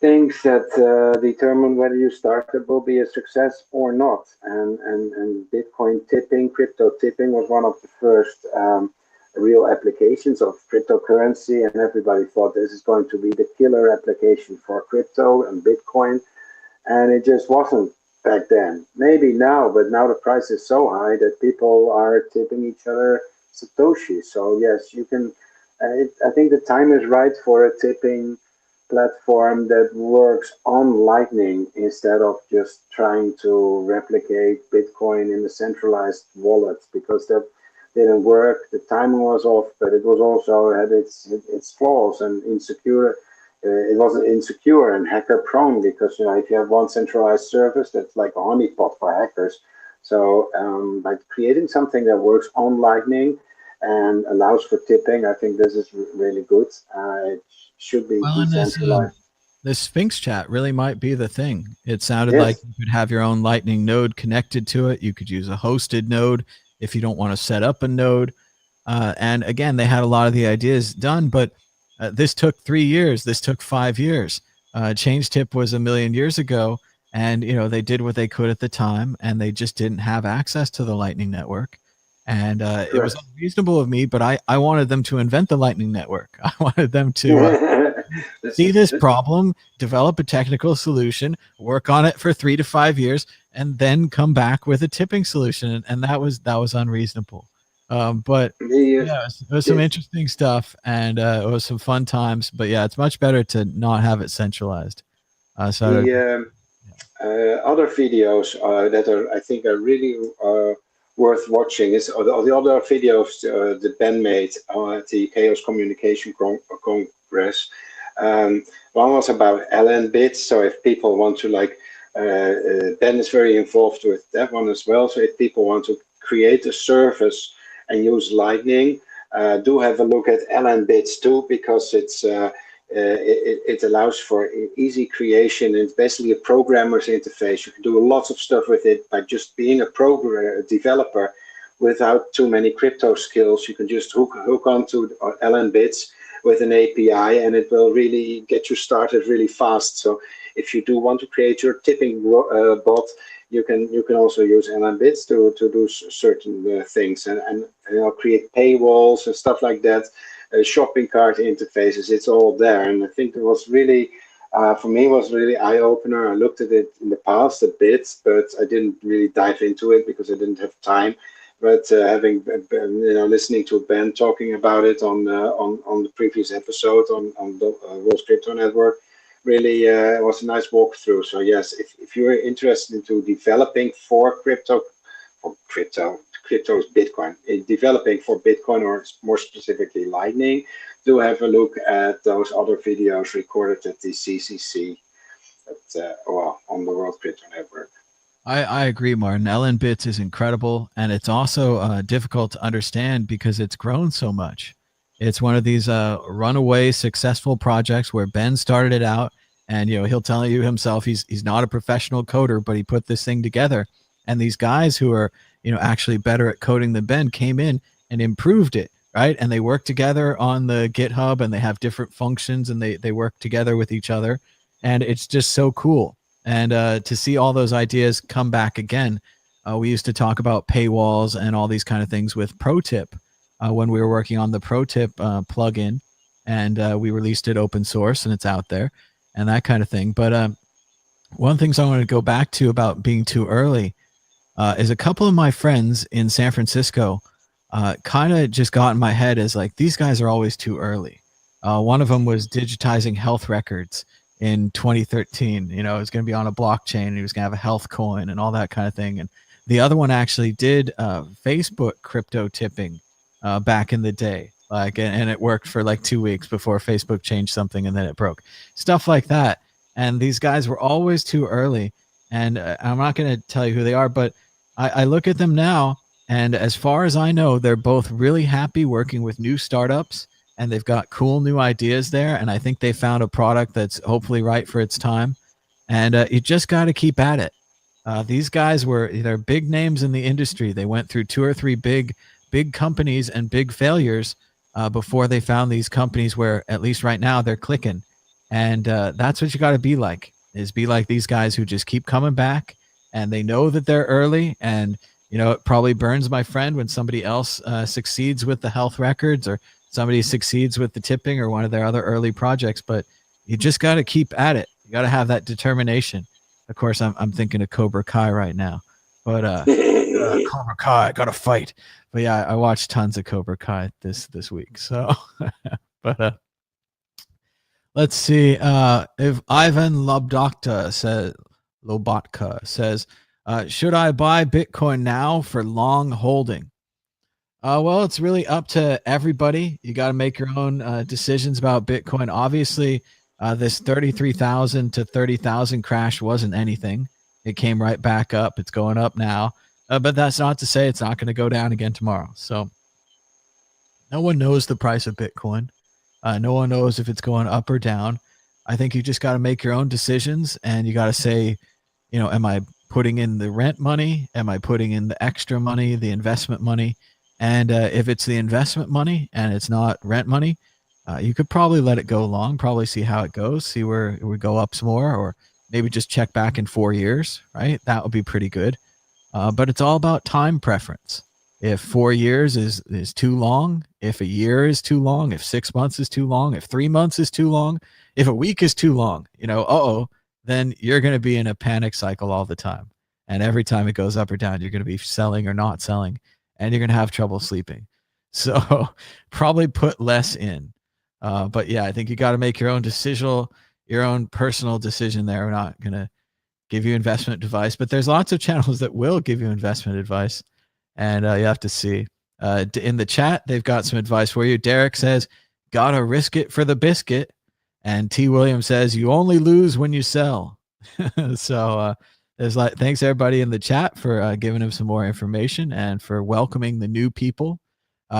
things that determine whether your startup will be a success or not. And Bitcoin tipping, crypto tipping was one of the first real applications of cryptocurrency, and everybody thought this is going to be the killer application for crypto and Bitcoin, and it just wasn't back then. Maybe now, but now the price is so high that people are tipping each other Satoshi. So yes, you can. I think the time is right for a tipping platform that works on Lightning instead of just trying to replicate Bitcoin in a centralized wallet, because that didn't work. The timing was off, but it was also had its flaws and insecure. It wasn't insecure and hacker prone, because if you have one centralized service, that's like a honeypot for hackers. So by creating something that works on Lightning and allows for tipping, I think this is really good. It should be Well, and decentralized. this Sphinx chat really might be the thing. It sounded like Yes. you could have your own Lightning node connected to it. You could use a hosted node if you don't want to set up a node. And again, they had a lot of the ideas done, but this took 3 years. This took 5 years. Change Tip was a million years ago, and they did what they could at the time, and they just didn't have access to the Lightning Network. And it was unreasonable of me, but I wanted them to invent the Lightning Network. I wanted them to see this problem, develop a technical solution, work on it for 3 to 5 years, and then come back with a tipping solution. And that was unreasonable. But yeah, it was some interesting stuff, and it was some fun times. But yeah, it's much better to not have it centralized. Other videos that I think are really worth watching is the other videos that Ben made at the Chaos Communication Congress. One was about LN bits. So if people want to Ben is very involved with that one as well. So if people want to create a service and use Lightning, do have a look at LN bits too, because it allows for easy creation. It's basically a programmer's interface. You can do lots of stuff with it by just being a developer without too many crypto skills. You can just hook onto LN bits with an API, and it will really get you started really fast. So if you do want to create your tipping bot, you can also use LN bits to do certain things and create paywalls and stuff like that. Shopping cart interfaces, it's all there. And I think it was really, for me, was really eye-opener. I looked at it in the past a bit, but I didn't really dive into it because I didn't have time. But having listening to Ben talking about it on the previous episode on the World Crypto Network, really was a nice walkthrough. So yes, if you're interested into developing for crypto is Bitcoin, developing for Bitcoin, or more specifically Lightning, do have a look at those other videos recorded at the CCC on the World Crypto Network. I agree, Martin. LN Bits is incredible, and it's also difficult to understand because it's grown so much. It's one of these runaway successful projects where Ben started it out, and he'll tell you himself he's not a professional coder, but he put this thing together. And these guys who are actually better at coding than Ben came in and improved it, right? And they work together on the GitHub, and they have different functions, and they work together with each other, and it's just so cool. And to see all those ideas come back again, we used to talk about paywalls and all these kind of things with ProTip when we were working on the ProTip plugin, and we released it open source, and it's out there and that kind of thing. But one of the things I want to go back to about being too early is a couple of my friends in San Francisco kind of just got in my head as like, these guys are always too early. One of them was digitizing health records in 2013. It was going to be on a blockchain, and he was going to have a health coin and all that kind of thing. And the other one actually did Facebook crypto tipping back in the day, and it worked for like 2 weeks before Facebook changed something and then it broke. Stuff like that. And these guys were always too early. And I'm not going to tell you who they are, but I look at them now, and as far as I know, they're both really happy working with new startups, and they've got cool new ideas there. And I think they found a product that's hopefully right for its time. And you just got to keep at it. These guys they're big names in the industry. They went through 2 or 3 big companies and big failures before they found these companies where, at least right now, they're clicking. And that's what you got to be like these guys who just keep coming back, and they know that they're early, and it probably burns my friend when somebody else succeeds with the health records, or somebody succeeds with the tipping or one of their other early projects. But you just got to keep at it. You got to have that determination. Of course, I'm thinking of Cobra Kai right now, but Cobra Kai, got to fight. But yeah, I watched tons of Cobra Kai this week. So, but let's see if Ivan Lobotka says, should I buy Bitcoin now for long holding? Well, it's really up to everybody. You got to make your own decisions about Bitcoin. Obviously, this 33,000 to 30,000 crash wasn't anything. It came right back up. It's going up now. But that's not to say it's not going to go down again tomorrow. So no one knows the price of Bitcoin. No one knows if it's going up or down. I think you just got to make your own decisions, and you got to say, am I putting in the rent money? Am I putting in the extra money, the investment money? And if it's the investment money and it's not rent money, you could probably let it go long, probably see how it goes, see where we go up some more, or maybe just check back in 4 years, right? That would be pretty good. But it's all about time preference. If 4 years is too long, if a year is too long, if 6 months is too long, if 3 months is too long, if a week is too long, then you're going to be in a panic cycle all the time. And every time it goes up or down, you're going to be selling or not selling, and you're going to have trouble sleeping. So probably put less in. But yeah, I think you got to make your own decision, your own personal decision there. We're not going to give you investment advice, but there's lots of channels that will give you investment advice, and you have to see. In the chat, they've got some advice for you. Derek says, gotta risk it for the biscuit. And T. Williams says, you only lose when you sell. So there's thanks everybody in the chat for giving him some more information and for welcoming the new people.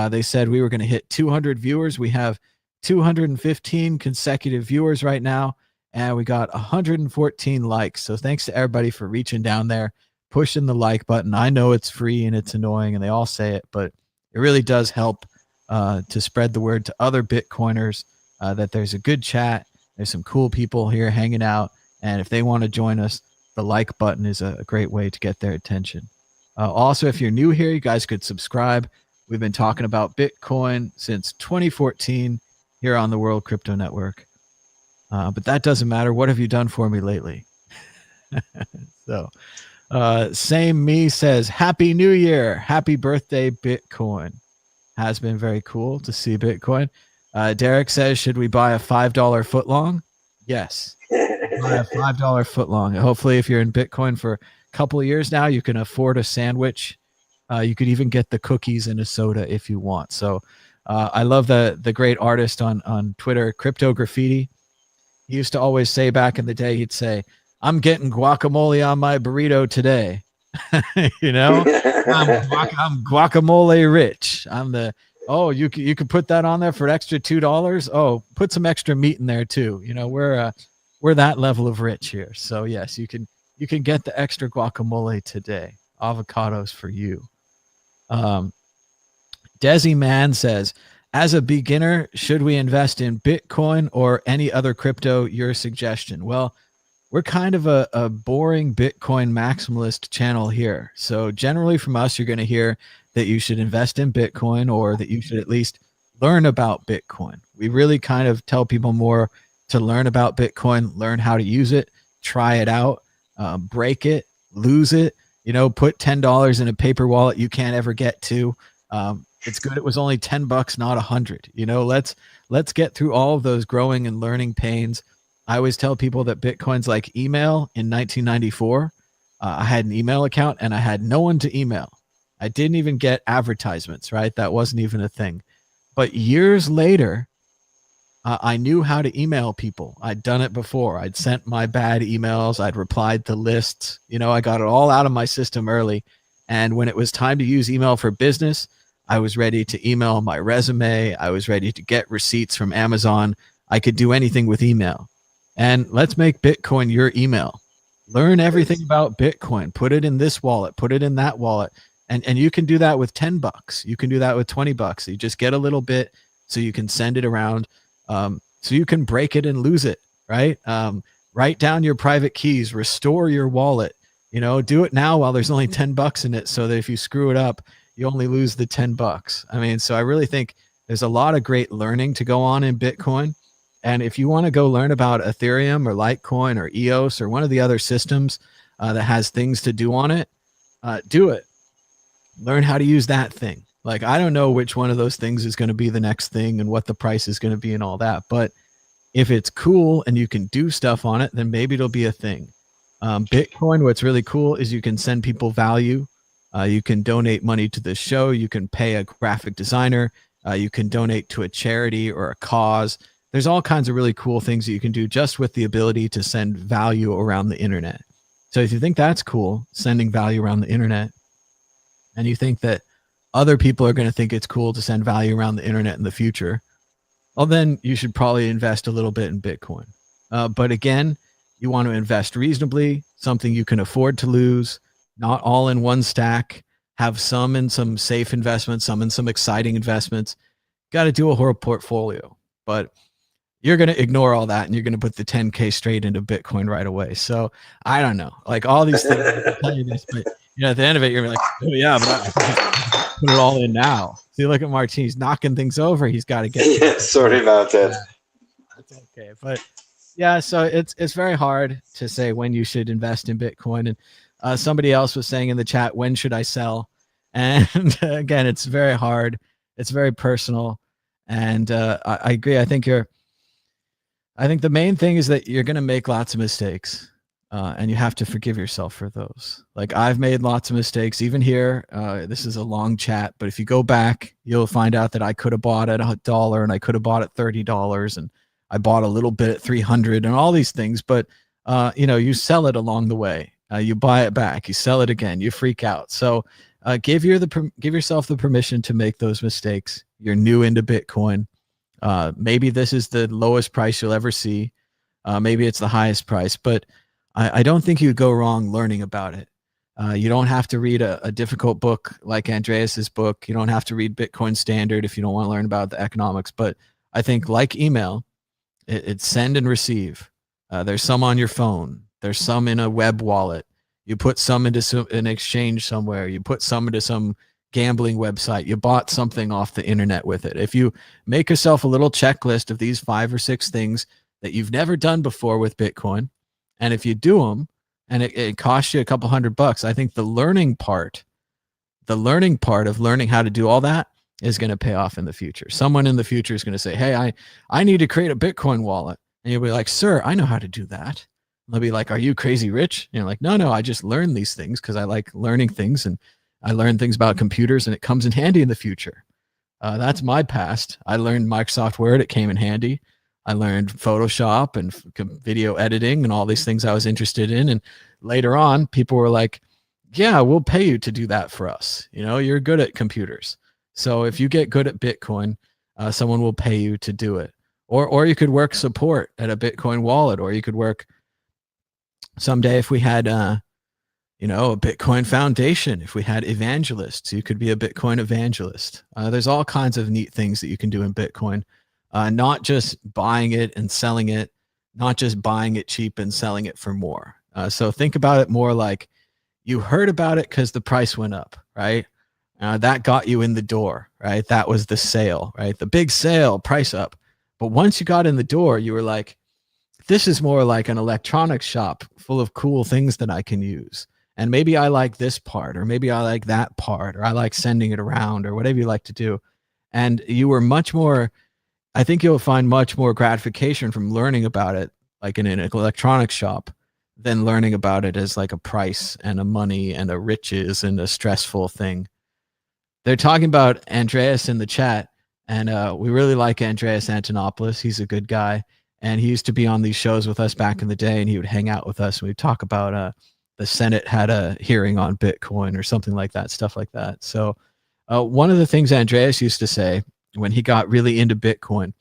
They said we were going to hit 200 viewers. We have 215 consecutive viewers right now, and we got 114 likes. So thanks to everybody for reaching down there, pushing the like button. I know it's free and it's annoying and they all say it, but it really does help to spread the word to other Bitcoiners that there's a good chat. There's some cool people here hanging out. And if they want to join us, the like button is a great way to get their attention. Also, if you're new here, you guys could subscribe. We've been talking about Bitcoin since 2014 here on the World Crypto Network. But that doesn't matter. What have you done for me lately? So, Same Me says, Happy New Year. Happy birthday, Bitcoin. Has been very cool to see Bitcoin. Derek says, should we buy a $5 footlong? Yes. Buy a $5 footlong. Hopefully, if you're in Bitcoin for a couple of years now, you can afford a sandwich. You could even get the cookies and a soda if you want. So I love the great artist on Twitter, Crypto Graffiti. He used to always say back in the day, he'd say, I'm getting guacamole on my burrito today. I'm guacamole rich. You could put that on there for an extra $2. Oh, put some extra meat in there too. We're that level of rich here. So yes, you can get the extra guacamole today. Avocados for you. Desi Man says, as a beginner, should we invest in Bitcoin or any other crypto? Your suggestion. Well, we're kind of a boring Bitcoin maximalist channel here. So generally from us, you're going to hear that you should invest in Bitcoin or that you should at least learn about Bitcoin. We really kind of tell people more to learn about Bitcoin, learn how to use it, try it out, break it, lose it, put $10 in a paper wallet you can't ever get to. It's good it was only $10, not 100. Let's get through all of those growing and learning pains. I always tell people that Bitcoin's like email in 1994. I had an email account and I had no one to email. I didn't even get advertisements, right? That wasn't even a thing. But years later, I knew how to email people. I'd done it before. I'd sent my bad emails. I'd replied to lists. I got it all out of my system early. And when it was time to use email for business, I was ready to email my resume. I was ready to get receipts from Amazon. I could do anything with email. And let's make Bitcoin your email. Learn everything about Bitcoin. Put it in this wallet. Put it in that wallet. And you can do that with $10. You can do that with $20. You just get a little bit so you can send it around. So you can break it and lose it, right? Write down your private keys. Restore your wallet. Do it now while there's only 10 bucks in it, so that if you screw it up, you only lose the 10 bucks. I mean, so I really think there's a lot of great learning to go on in Bitcoin. And if you want to go learn about Ethereum or Litecoin or EOS or one of the other systems that has things to do on it, do it. Learn how to use that thing. Like, I don't know which one of those things is going to be the next thing and what the price is going to be and all that. But if it's cool and you can do stuff on it, then maybe it'll be a thing. Bitcoin, what's really cool is you can send people value. You can donate money to the show. You can pay a graphic designer. You can donate to a charity or a cause. There's all kinds of really cool things that you can do just with the ability to send value around the internet. So if you think that's cool, sending value around the internet, and you think that other people are going to think it's cool to send value around the internet in the future, well, then you should probably invest a little bit in Bitcoin. But again, you want to invest reasonably, something you can afford to lose, not all in one stack. Have some in some safe investments, some in some exciting investments. Got to do a whole portfolio. But you're going to ignore all that and you're going to put the 10K straight into Bitcoin right away. So I don't know, like all these things, I tell you this, but at the end of it, you're like, oh yeah, but I put it all in now. See, look at Martin, he's knocking things over. He's got to get. Yeah, sorry about that. That's okay. But yeah, so it's very hard to say when you should invest in Bitcoin. And somebody else was saying in the chat, when should I sell? And again, it's very hard. It's very personal. And I agree. I think the main thing is that you're going to make lots of mistakes, and you have to forgive yourself for those. Like, I've made lots of mistakes, even here. This is a long chat, but if you go back, you'll find out that I could have bought at $1 and I could have bought at $30, and I bought a little bit at 300 and all these things. But you sell it along the way. You buy it back, you sell it again, you freak out. So give yourself the permission to make those mistakes. You're new into Bitcoin. Maybe this is the lowest price you'll ever see. Maybe it's the highest price, but I don't think you'd go wrong learning about it. You don't have to read a difficult book like Andreas's book. You don't have to read Bitcoin Standard if you don't want to learn about the economics. But I think, like email, it's send and receive. There's some on your phone. There's some in a web wallet. You put some into an exchange somewhere. You put some into some gambling website. You bought something off the internet with it. If you make yourself a little checklist of these 5 or 6 things that you've never done before with Bitcoin, and if you do them and it costs you a couple $100, I think the learning part of learning how to do all that is going to pay off in the future. Someone in the future is going to say, hey, I need to create a Bitcoin wallet. And you'll be like, sir, I know how to do that. And they'll be like, are you crazy rich? And you're like, no, I just learned these things because I like learning things, and I learned things about computers, and it comes in handy in the future. That's my past. I learned Microsoft Word. It came in handy. I learned Photoshop and video editing and all these things I was interested in. And later on, people were like, yeah, we'll pay you to do that for us. You're good at computers. So if you get good at Bitcoin, someone will pay you to do it. Or you could work support at a Bitcoin wallet, or you could work someday if we had a Bitcoin foundation. If we had evangelists, you could be a Bitcoin evangelist. There's all kinds of neat things that you can do in Bitcoin, not just buying it and selling it, not just buying it cheap and selling it for more. So think about it more like you heard about it because the price went up, right? That got you in the door, right? That was the sale, right? The big sale, price up. But once you got in the door, you were like, this is more like an electronics shop full of cool things that I can use. And maybe I like this part, or maybe I like that part, or I like sending it around, or whatever you like to do. And you were much more, I think you'll find much more gratification from learning about it, like in an electronics shop, than learning about it as like a price and a money and a riches and a stressful thing. They're talking about Andreas in the chat, and we really like Andreas Antonopoulos. He's a good guy. And he used to be on these shows with us back in the day, and he would hang out with us, and we'd talk about the Senate had a hearing on Bitcoin or something like that, stuff like that. So one of the things Andreas used to say when he got really into Bitcoin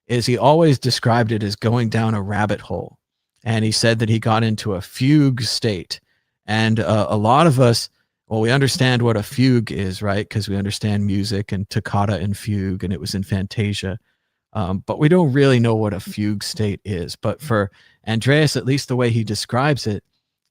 is he always described it as going down a rabbit hole. And he said that he got into a fugue state. And a lot of us, well, we understand what a fugue is, right? Because we understand music and toccata and fugue, and it was in Fantasia. But we don't really know what a fugue state is. But for Andreas, at least the way he describes it,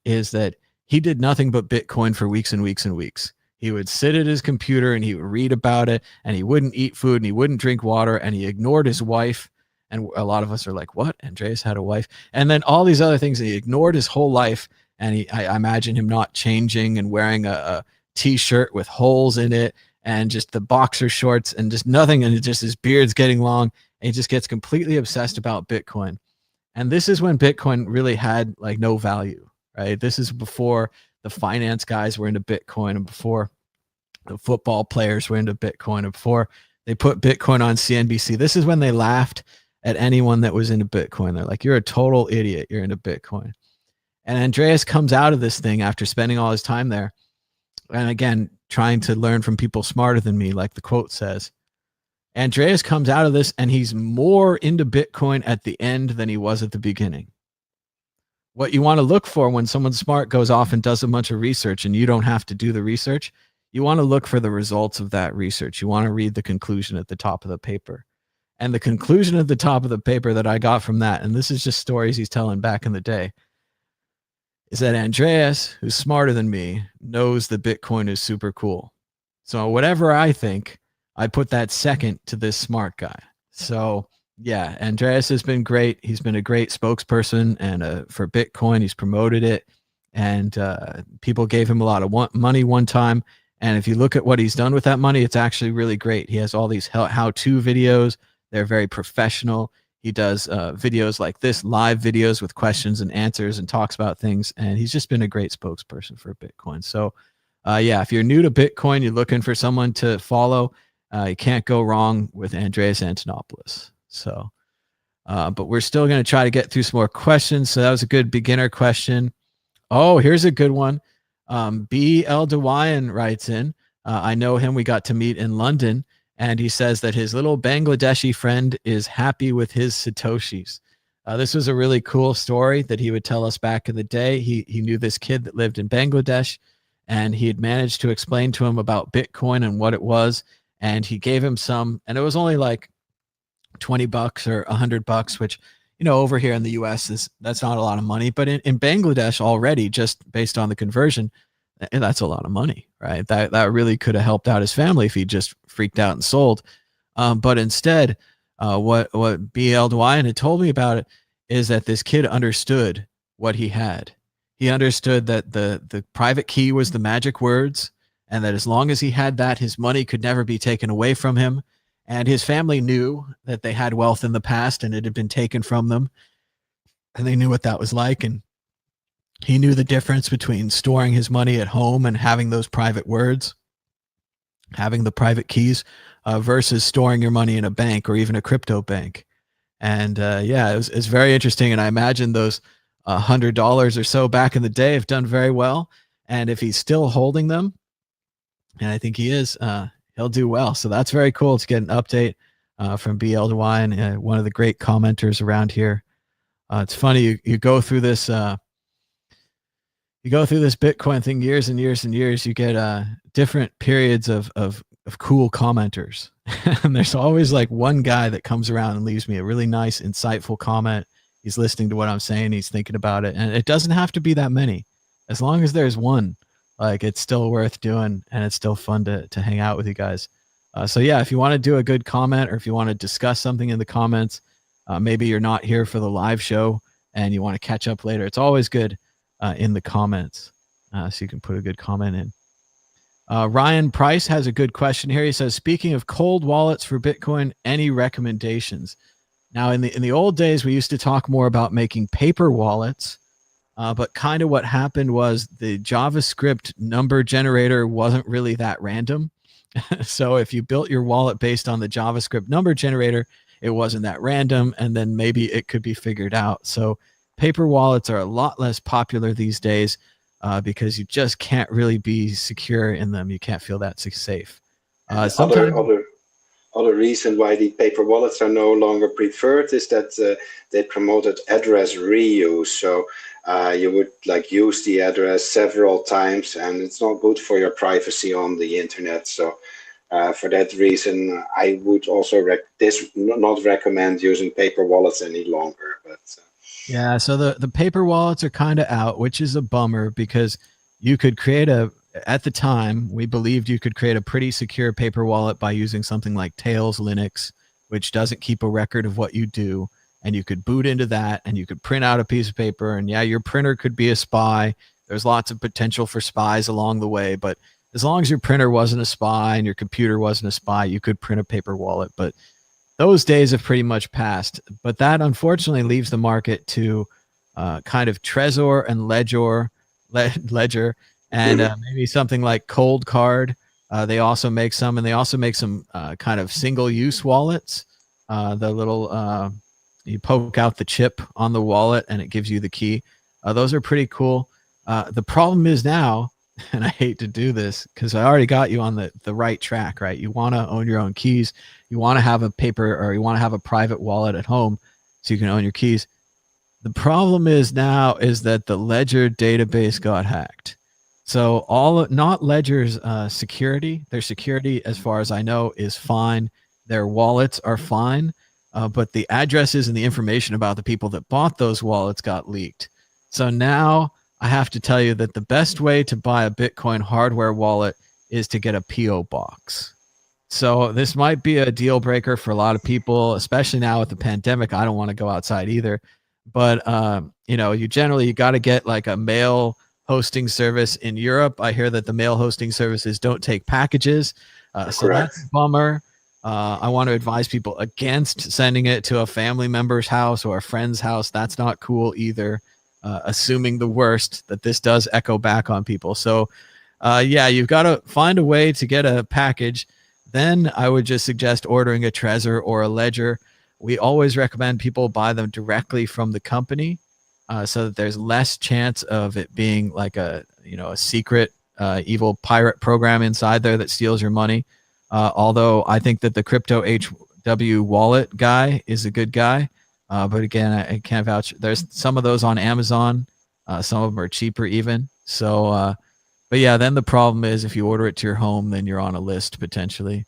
is that he did nothing but Bitcoin for weeks and weeks and weeks. He would sit at his computer and he would read about it, and he wouldn't eat food and he wouldn't drink water, and he ignored his wife. And a lot of us are like, what? Andreas had a wife? And then all these other things, and he ignored his whole life. And I imagine him not changing and wearing a t-shirt with holes in it and just the boxer shorts and just nothing. And it just his beard's getting long. And he just gets completely obsessed about Bitcoin. And this is when Bitcoin really had like no value, right? This is before the finance guys were into Bitcoin and before the football players were into Bitcoin and before they put Bitcoin on CNBC. This is when they laughed at anyone that was into Bitcoin. They're like, you're a total idiot. You're into Bitcoin. And Andreas comes out of this thing after spending all his time there. And again, trying to learn from people smarter than me, like the quote says. Andreas comes out of this and he's more into Bitcoin at the end than he was at the beginning. What you want to look for when someone smart goes off and does a bunch of research and you don't have to do the research, you want to look for the results of that research. You want to read the conclusion at the top of the paper. And the conclusion at the top of the paper that I got from that, and this is just stories he's telling back in the day, is that Andreas, who's smarter than me, knows that Bitcoin is super cool. So whatever I think, I put that second to this smart guy. So yeah, Andreas has been great. He's been a great spokesperson and for Bitcoin. He's promoted it, and people gave him a lot of money one time. And if you look at what he's done with that money, it's actually really great. He has all these how-to videos. They're very professional. He does videos like this, live videos with questions and answers, and talks about things. And he's just been a great spokesperson for Bitcoin. So yeah, if you're new to Bitcoin, you're looking for someone to follow, you can't go wrong with Andreas Antonopoulos. So, but we're still going to try to get through some more questions. So that was a good beginner question. Oh, here's a good one. B. L. Dewayan writes in, I know him. We got to meet in London. And he says that his little Bangladeshi friend is happy with his Satoshis. This was a really cool story that he would tell us back in the day. He knew this kid that lived in Bangladesh, and he had managed to explain to him about Bitcoin and what it was. And he gave him some, and it was only like $20 or $100, which, you know, over here in the US that's not a lot of money. But in Bangladesh already, just based on the conversion, that's a lot of money, right? That really could have helped out his family if he just freaked out and sold. But instead, what BL Dwyan had told me about it is that this kid understood what he had. He understood that the private key was the magic words, and that as long as he had that, his money could never be taken away from him. And his family knew that they had wealth in the past and it had been taken from them, and they knew what that was like. And he knew the difference between storing his money at home and having those private words, having the private keys, versus storing your money in a bank or even a crypto bank. And yeah, it's very interesting. And I imagine those $100 or so back in the day have done very well. And if he's still holding them, and I think he is, he'll do well. So that's very cool to get an update from BL Dwyan, one of the great commenters around here. It's funny, you go through this Bitcoin thing years and years and years, you get different periods of cool commenters. And there's always like one guy that comes around and leaves me a really nice, insightful comment. He's listening to what I'm saying. He's thinking about it. And it doesn't have to be that many. As long as there's one, like, it's still worth doing, and it's still fun to hang out with you guys. So yeah, if you want to do a good comment, or if you want to discuss something in the comments, maybe you're not here for the live show and you want to catch up later, it's always good in the comments. So you can put a good comment in. Ryan Price has a good question here. He says, speaking of cold wallets for Bitcoin, any recommendations? Now, in the old days, we used to talk more about making paper wallets, but kind of what happened was the JavaScript number generator wasn't really that random. So if you built your wallet based on the JavaScript number generator, it wasn't that random, and then maybe it could be figured out. So paper wallets are a lot less popular these days because you just can't really be secure in them. You can't feel that safe. Other reason why the paper wallets are no longer preferred is that they promoted address reuse. So you would like use the address several times, and it's not good for your privacy on the internet. So for that reason, I would also not recommend using paper wallets any longer. But yeah, so the paper wallets are kind of out, which is a bummer because you could create at the time, we believed you could create a pretty secure paper wallet by using something like Tails Linux, which doesn't keep a record of what you do. And you could boot into that and you could print out a piece of paper. And yeah, your printer could be a spy. There's lots of potential for spies along the way. But as long as your printer wasn't a spy and your computer wasn't a spy, you could print a paper wallet. But those days have pretty much passed. But that unfortunately leaves the market to kind of Trezor and Ledger, and maybe something like Cold Card. They also make some, and they also make some kind of single-use wallets. The little you poke out the chip on the wallet, and it gives you the key. Those are pretty cool. The problem is now, and I hate to do this because I already got you on the right track, right? You want to own your own keys. You want to have a paper, or you want to have a private wallet at home so you can own your keys. The problem is now is that the Ledger database got hacked. So not Ledger's security, their security, as far as I know, is fine. Their wallets are fine, but the addresses and the information about the people that bought those wallets got leaked. So now I have to tell you that the best way to buy a Bitcoin hardware wallet is to get a PO box. So this might be a deal breaker for a lot of people, especially now with the pandemic. I don't want to go outside either. But you know, you got to get like a mail hosting service in Europe. I hear that the mail hosting services don't take packages, so that's a bummer. I want to advise people against sending it to a family member's house or a friend's house. That's not cool either. Assuming the worst, that this does echo back on people. So yeah, you've got to find a way to get a package. Then I would just suggest ordering a Trezor or a Ledger. We always recommend people buy them directly from the company, so that there's less chance of it being like a secret evil pirate program inside there that steals your money. Although I think that the Crypto HW wallet guy is a good guy, but again, I can't vouch. There's some of those on Amazon. Some of them are cheaper even. So, but yeah, then the problem is if you order it to your home, then you're on a list potentially.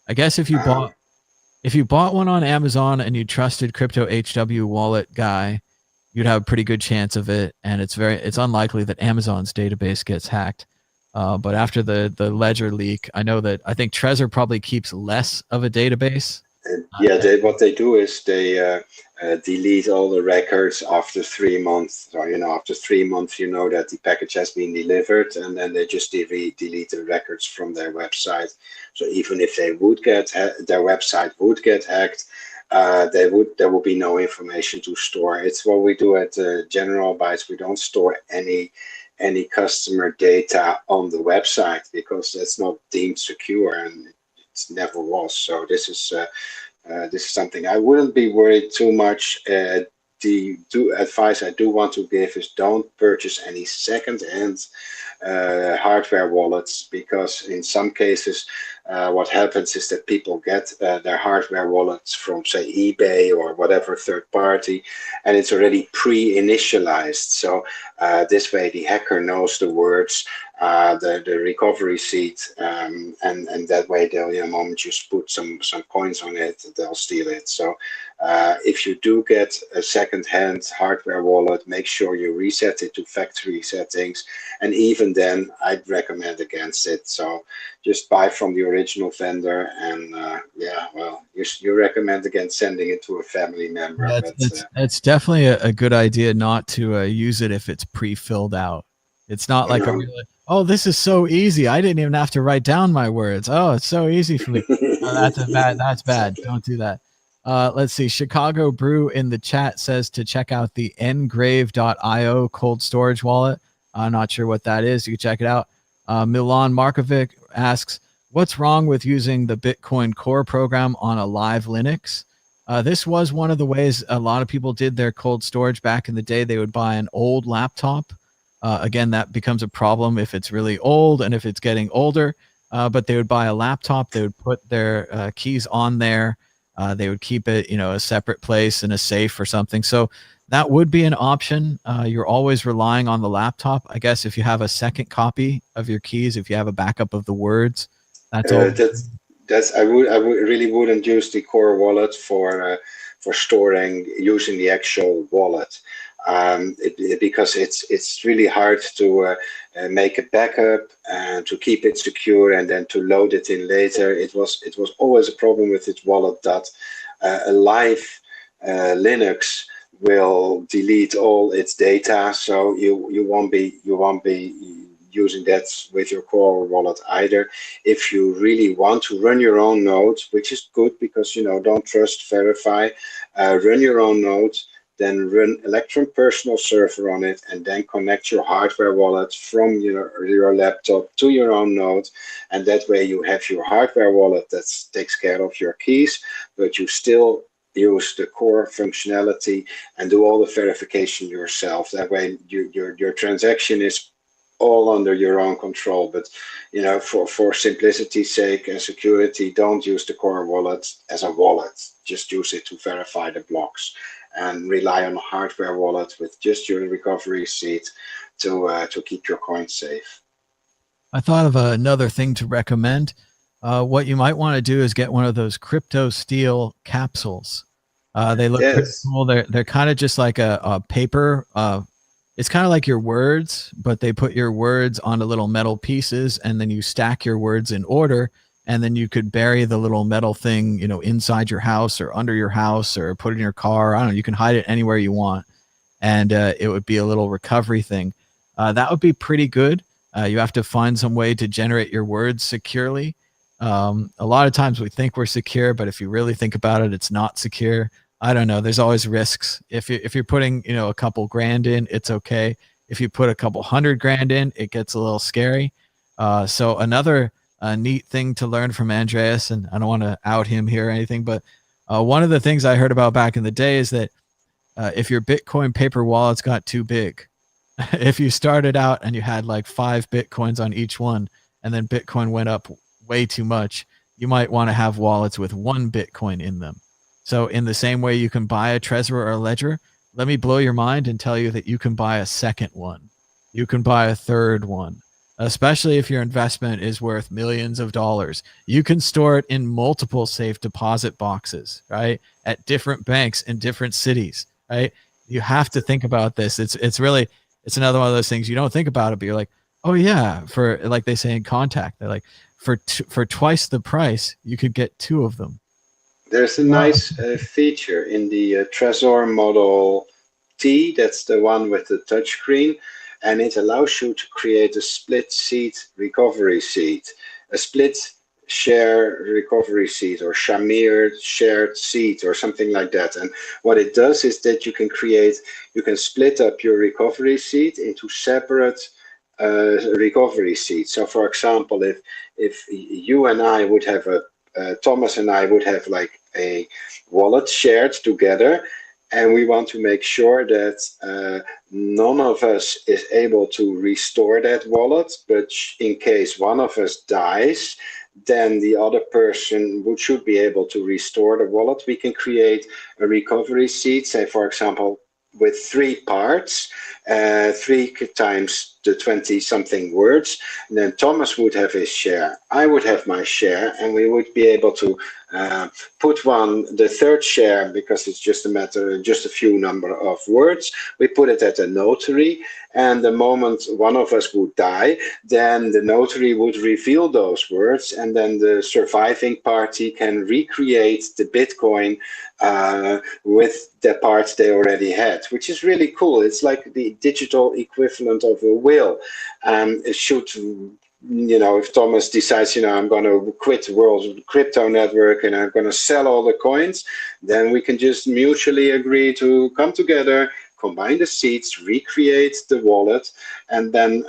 I guess if you bought one on Amazon and you trusted Crypto HW wallet guy, you'd have a pretty good chance of it. And it's unlikely that Amazon's database gets hacked. But after the Ledger leak, I think Trezor probably keeps less of a database. Yeah, what they do is they delete all the records after 3 months. So, after 3 months, that the package has been delivered, and then they just delete the records from their website. So even if they would get their website would get hacked, there will be no information to store. It's what we do at General Bytes. We don't store any customer data on the website because that's not deemed secure, and it never was. So this is something I wouldn't be worried too much. The advice I do want to give is don't purchase any second-hand hardware wallets, because in some cases what happens is that people get their hardware wallets from, say, eBay or whatever third party, and it's already pre-initialized. So this way the hacker knows the words, the recovery seed, and that way they'll, the moment you put some coins on it, they'll steal it. So if you do get a second-hand hardware wallet, make sure you reset it to factory settings, and even then I'd recommend against it. So just buy from the original vendor, and you recommend against sending it to a family member. It's definitely a good idea not to use it if it's pre-filled out. It's not like oh, this is so easy, I didn't even have to write down my words. Oh, it's so easy for me. That's bad. Don't do that. Let's see. Chicago Brew in the chat says to check out the engrave.io cold storage wallet. I'm not sure what that is. You can check it out. Milan Markovic asks, what's wrong with using the Bitcoin Core program on a live Linux? This was one of the ways a lot of people did their cold storage back in the day. They would buy an old laptop. Again, that becomes a problem if it's really old and if it's getting older. But they would buy a laptop. They would put their keys on there. They would keep it, a separate place in a safe or something. So that would be an option. You're always relying on the laptop. I guess if you have a second copy of your keys, if you have a backup of the words, that's all. I really wouldn't use the Core wallet for storing using the actual wallet. because it's really hard to make a backup and to keep it secure and then to load it in later. It was always a problem with its wallet that a live Linux will delete all its data, so you won't be using that with your core wallet either. If you really want to run your own node, which is good because don't trust, verify, run your own node, then run Electrum personal server on it, and then connect your hardware wallet from your laptop to your own node, and that way you have your hardware wallet that takes care of your keys, but you still use the core functionality and do all the verification yourself. That way your transaction is all under your own control. But for simplicity's sake and security, don't use the core wallet as a wallet. Just use it to verify the blocks and rely on a hardware wallet with just your recovery seed to keep your coins safe. I thought of another thing to recommend. What you might want to do is get one of those crypto steel capsules. They look pretty cool. They're kind of just like a paper. It's kind of like your words, but they put your words onto little metal pieces, and then you stack your words in order, and then you could bury the little metal thing, inside your house or under your house or put it in your car. I don't know. You can hide it anywhere you want, and it would be a little recovery thing. That would be pretty good. You have to find some way to generate your words securely. A lot of times we think we're secure, but if you really think about it, it's not secure. I don't know. There's always risks. If you're putting, a couple grand in, it's okay. If you put a couple $100,000 in, it gets a little scary. So another neat thing to learn from Andreas, and I don't want to out him here or anything, but one of the things I heard about back in the day is that if your Bitcoin paper wallets got too big, if you started out and you had like 5 Bitcoins on each one, and then Bitcoin went up way too much, you might want to have wallets with 1 Bitcoin in them. So in the same way you can buy a Trezor or a Ledger, let me blow your mind and tell you that you can buy a second one. You can buy a third one, especially if your investment is worth millions of dollars. You can store it in multiple safe deposit boxes, right? At different banks in different cities, right? You have to think about this. It's another one of those things you don't think about it, but you're like, oh yeah, for like they say in Contact, they're like, for twice the price, you could get 2 of them. There's a nice feature in the Trezor Model T, that's the one with the touchscreen, and it allows you to create a split seed recovery seed, a split share recovery seed, or Shamir shared seed, or something like that. And what it does is that you can split up your recovery seed into separate recovery seeds. So for example, if you and I would have Thomas and I would have like a wallet shared together, and we want to make sure that none of us is able to restore that wallet, but in case one of us dies, then the other person should be able to restore the wallet. We can create a recovery seed, say for example, with 3 parts, 3 times the 20-something words. And then Thomas would have his share, I would have my share, and we would be able to put the third share, because it's just a few number of words. We put it at a notary, and the moment one of us would die, then the notary would reveal those words, and then the surviving party can recreate the Bitcoin with the parts they already had, which is really cool. It's like the digital equivalent of a will. It should, if Thomas decides, I'm going to quit the World Crypto Network and I'm going to sell all the coins, then we can just mutually agree to come together, combine the seeds, recreate the wallet, and then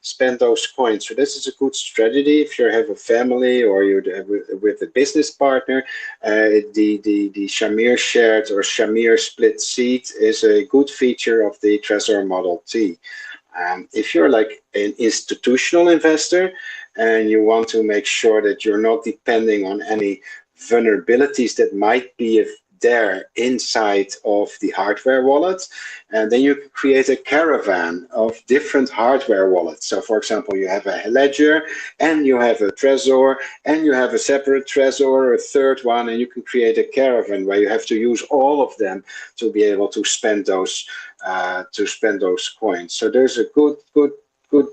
spend those coins. So this is a good strategy if you have a family or you're with a business partner. The Shamir shared or Shamir split seed is a good feature of the Trezor Model T. If you're like an institutional investor and you want to make sure that you're not depending on any vulnerabilities that might be there inside of the hardware wallet. And then you can create a caravan of different hardware wallets. So for example, you have a ledger, and you have a Trezor, and you have a separate Trezor, a third one, and you can create a caravan where you have to use all of them to be able to spend those coins. So there's a good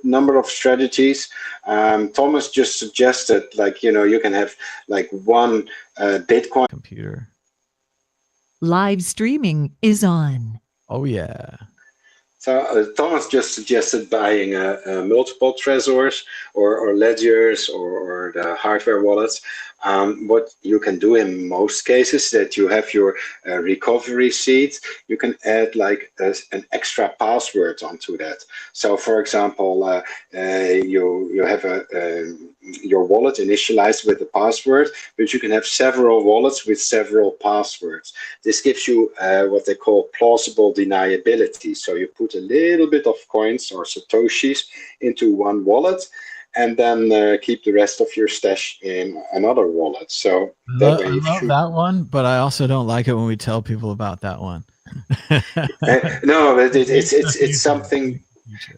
number of strategies. Thomas just suggested, like, you can have like one Bitcoin Computer. Live streaming is on. Oh yeah. So Thomas just suggested buying multiple Trezors or ledgers or the hardware wallets. What you can do in most cases, that you have your recovery seed, you can add like an extra password onto that. So for example, you have your wallet initialized with the password, but you can have several wallets with several passwords. This gives you what they call plausible deniability. So you put a little bit of coins or satoshis into one wallet, and then keep the rest of your stash in another wallet. So that way I love that one, but I also don't like it when we tell people about that one. No, but it's something.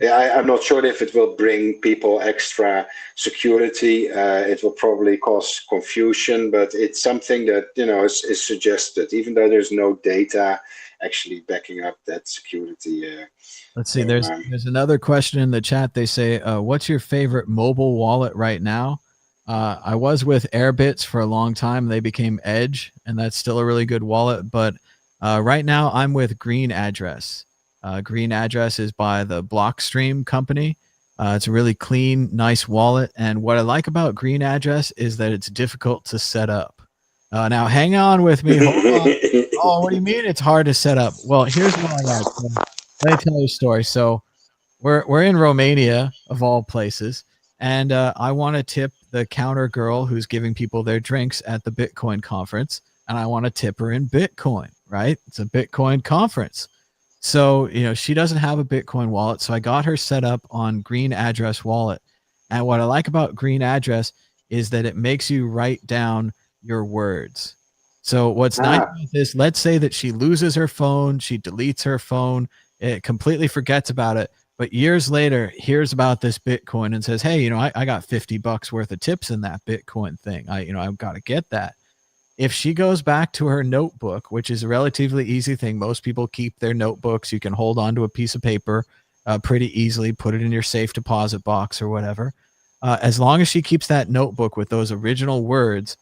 I'm not sure if it will bring people extra security. It will probably cause confusion, but it's something that is suggested, even though there's no data actually backing up that security. Let's see. There's another question in the chat. They say, "What's your favorite mobile wallet right now?" I was with Airbits for a long time. They became Edge, and that's still a really good wallet. But right now, I'm with Green Address. Green Address is by the Blockstream company. It's a really clean, nice wallet. And what I like about Green Address is that it's difficult to set up. Now, hang on with me. Hold on. Oh, what do you mean it's hard to set up? Well, here's what I like. Let me tell you a story. So we're in Romania, of all places, and I want to tip the counter girl who's giving people their drinks at the Bitcoin conference, and I want to tip her in Bitcoin, right? It's a Bitcoin conference. So, she doesn't have a Bitcoin wallet, so I got her set up on Green Address wallet. And what I like about Green Address is that it makes you write down your words. So what's nice about this, let's say that she loses her phone, she deletes her phone, it completely forgets about it, but years later hears about this Bitcoin and says, hey, I got $50 worth of tips in that Bitcoin thing. I've got to get that. If she goes back to her notebook, which is a relatively easy thing, most people keep their notebooks. You can hold on to a piece of paper pretty easily, put it in your safe deposit box or whatever. As long as she keeps that notebook with those original words,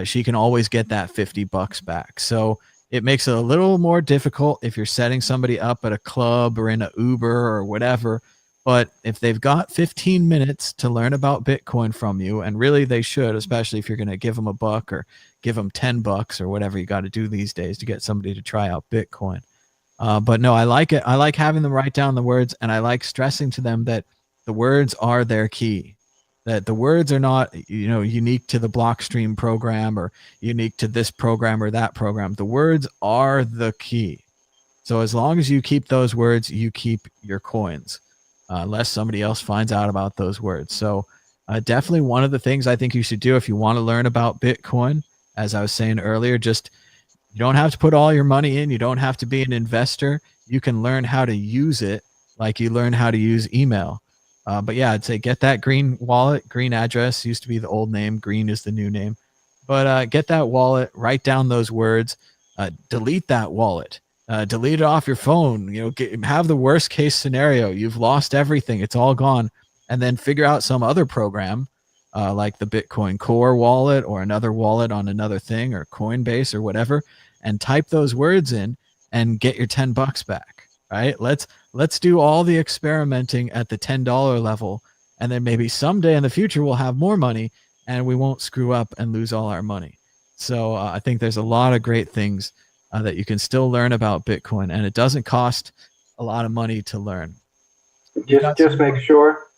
she can always get that $50 back. So it makes it a little more difficult if you're setting somebody up at a club or in an Uber or whatever. But if they've got 15 minutes to learn about Bitcoin from you, and really they should, especially if you're going to give them $1 or give them $10 or whatever you got to do these days to get somebody to try out Bitcoin. But no, I like it. I like having them write down the words, and I like stressing to them that the words are their key, that the words are not, unique to the Blockstream program or unique to this program or that program. The words are the key. So as long as you keep those words, you keep your coins. Unless somebody else finds out about those words. So definitely one of the things I think you should do if you want to learn about Bitcoin, as I was saying earlier, you don't have to put all your money in. You don't have to be an investor. You can learn how to use it like you learn how to use email. But yeah, I'd say get that Green wallet. Green Address used to be the old name. Green is the new name. But get that wallet, write down those words, delete that wallet. Delete it off your phone, have the worst case scenario. You've lost everything. It's all gone. And then figure out some other program like the Bitcoin Core wallet or another wallet on another thing or Coinbase or whatever, and type those words in and get your $10 back, right? Let's do all the experimenting at the $10 level. And then maybe someday in the future, we'll have more money and we won't screw up and lose all our money. So I think there's a lot of great things that you can still learn about Bitcoin, and it doesn't cost a lot of money to learn. Just make sure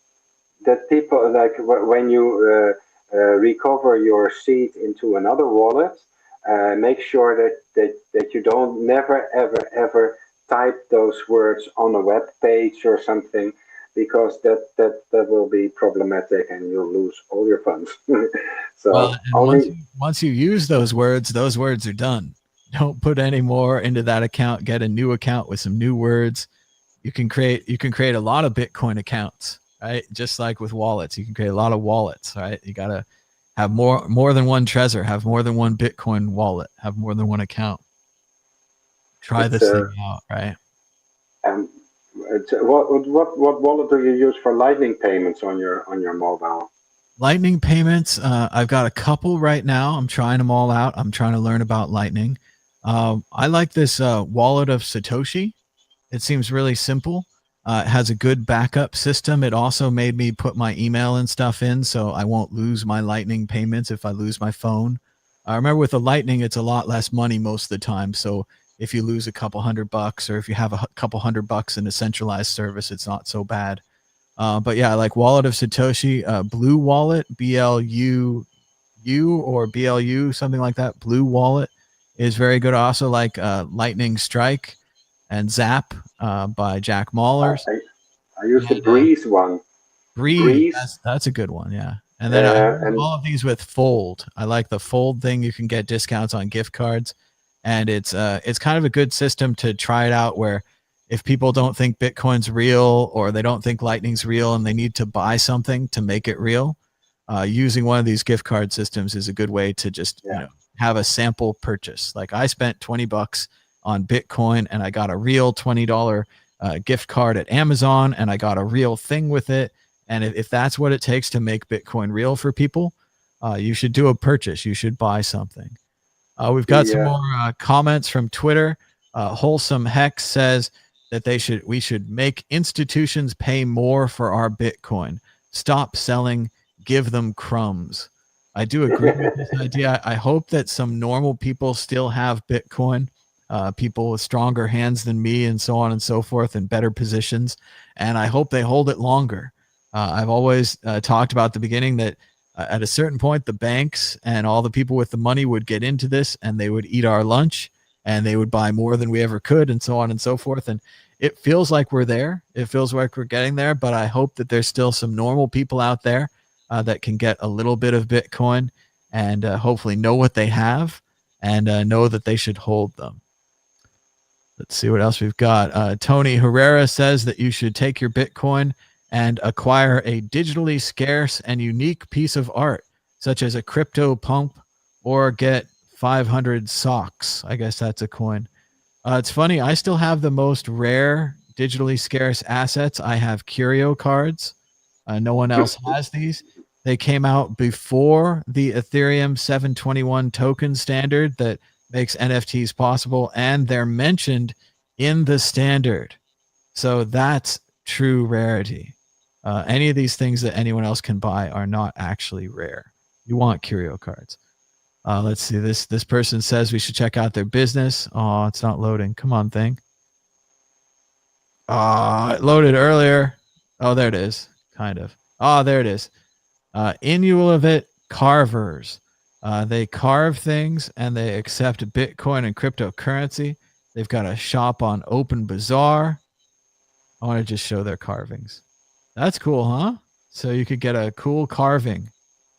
that people, like when you recover your seed into another wallet, make sure that you don't never ever type those words on a web page or something, because that will be problematic and you'll lose all your funds. So once you use those words are done. Don't put any more into that account. Get a new account with some new words. You can create a lot of Bitcoin accounts, right? Just like with wallets, you can create a lot of wallets, right? You got to have more than one Trezor, have more than one Bitcoin wallet, have more than one account. Try this thing out, right? What wallet do you use for Lightning payments on your mobile? Lightning payments, I've got a couple right now. I'm trying them all out. I'm trying to learn about Lightning. I like this wallet of Satoshi. It seems really simple. It has a good backup system. It also made me put my email and stuff in so I won't lose my Lightning payments if I lose my phone. I remember with the Lightning, it's a lot less money most of the time. So if you lose a couple $100 or if you have a couple $100 in a centralized service, it's not so bad. But yeah, like Wallet of Satoshi, Blue Wallet, BLUU or BLU, something like that. Blue Wallet is very good. I also like Lightning Strike and Zap by Jack Mallers. I use the Breeze one. Breeze. That's a good one, yeah. And then I all of these with Fold. I like the Fold thing. You can get discounts on gift cards, and it's kind of a good system to try it out. Where if people don't think Bitcoin's real or they don't think Lightning's real and they need to buy something to make it real, using one of these gift card systems is a good way to just have a sample purchase. Like I spent $20 on Bitcoin and I got a real $20 gift card at Amazon and I got a real thing with it. And if that's what it takes to make Bitcoin real for people, you should do a purchase. You should buy something. We've got some more comments from Twitter. Wholesome Hex says that we should make institutions pay more for our Bitcoin. Stop selling, give them crumbs. I do agree with this idea. I hope that some normal people still have Bitcoin, people with stronger hands than me and so on and so forth and better positions. And I hope they hold it longer. I've always talked about at the beginning that at a certain point, the banks and all the people with the money would get into this and they would eat our lunch and they would buy more than we ever could and so on and so forth. And it feels like we're there. It feels like we're getting there, but I hope that there's still some normal people out there that can get a little bit of Bitcoin and hopefully know what they have and know that they should hold them. Let's see what else we've got. Tony Herrera says that you should take your Bitcoin and acquire a digitally scarce and unique piece of art, such as a crypto pump, or get 500 socks. I guess that's a coin. It's funny. I still have the most rare digitally scarce assets. I have curio cards. No one else has these. They came out before the Ethereum 721 token standard that makes NFTs possible, and they're mentioned in the standard. So that's true rarity. Any of these things that anyone else can buy are not actually rare. You want curio cards. Let's see. This person says we should check out their business. Oh, it's not loading. Come on, thing. It loaded earlier. Oh, there it is. Kind of. Oh, there it is. Inuit Carvers. They carve things and they accept Bitcoin and cryptocurrency. They've got a shop on Open Bazaar. I want to just show their carvings. That's cool, huh? So you could get a cool carving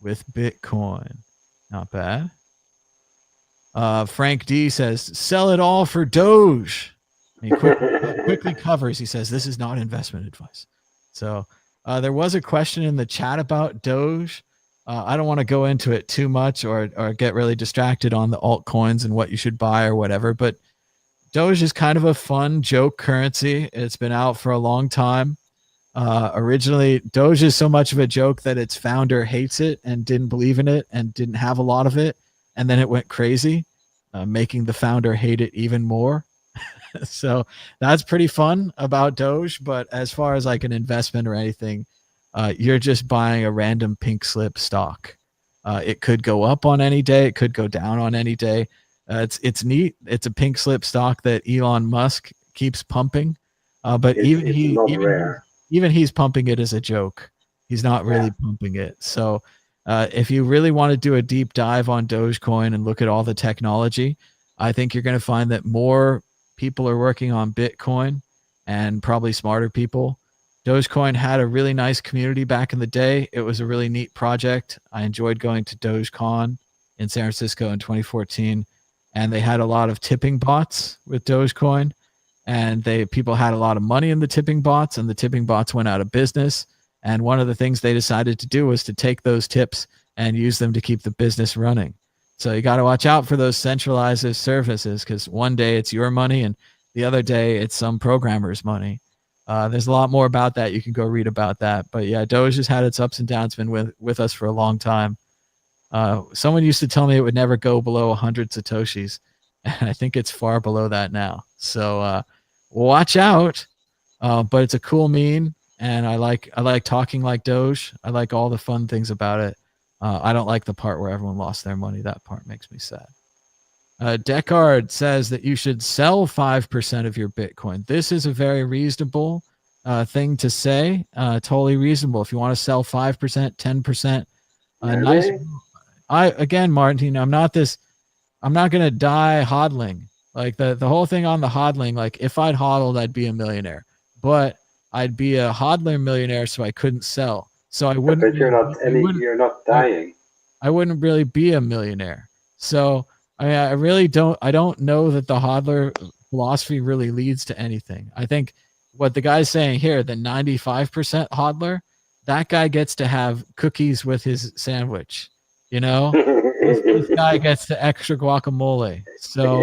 with Bitcoin. Not bad. Frank D says, sell it all for Doge. And he quickly covers. He says, this is not investment advice. So there was a question in the chat about Doge. I don't want to go into it too much or get really distracted on the altcoins and what you should buy or whatever. But Doge is kind of a fun joke currency. It's been out for a long time. Originally, Doge is so much of a joke that its founder hates it and didn't believe in it and didn't have a lot of it. And then it went crazy, making the founder hate it even more. So that's pretty fun about Doge. But as far as like an investment or anything, you're just buying a random pink slip stock. It could go up on any day. It could go down on any day. It's neat. It's a pink slip stock that Elon Musk keeps pumping. But even he's pumping it as a joke. He's not really pumping it. So if you really want to do a deep dive on Dogecoin and look at all the technology, I think you're going to find that more people are working on Bitcoin and probably smarter people. Dogecoin had a really nice community back in the day. It was a really neat project. I enjoyed going to DogeCon in San Francisco in 2014. and they had a lot of tipping bots with Dogecoin, and people had a lot of money in the tipping bots, and the tipping bots went out of business. And one of the things they decided to do was to take those tips and use them to keep the business running. So you got to watch out for those centralized services, because one day it's your money and the other day it's some programmer's money. There's a lot more about that. You can go read about that. But yeah, Doge has had its ups and downs, been with us for a long time. Someone used to tell me it would never go below 100 Satoshis. And I think it's far below that now. So watch out. But it's a cool meme. And I like talking like Doge. I like all the fun things about it. I don't like the part where everyone lost their money. That part makes me sad. Deckard says that you should sell 5% of your Bitcoin. This is a very reasonable thing to say. Totally reasonable. If you want to sell 5%, 10%, nice. Again, Martin, I'm not going to die hodling. Like the whole thing on the hodling, like if I'd hodled, I'd be a millionaire, but I'd be a hodler millionaire. So I couldn't sell. So I wouldn't. But you're not dying. I wouldn't really be a millionaire. So I really don't. I don't know that the hodler philosophy really leads to anything. I think what the guy's saying here, the 95% hodler, that guy gets to have cookies with his sandwich. This guy gets the extra guacamole. So,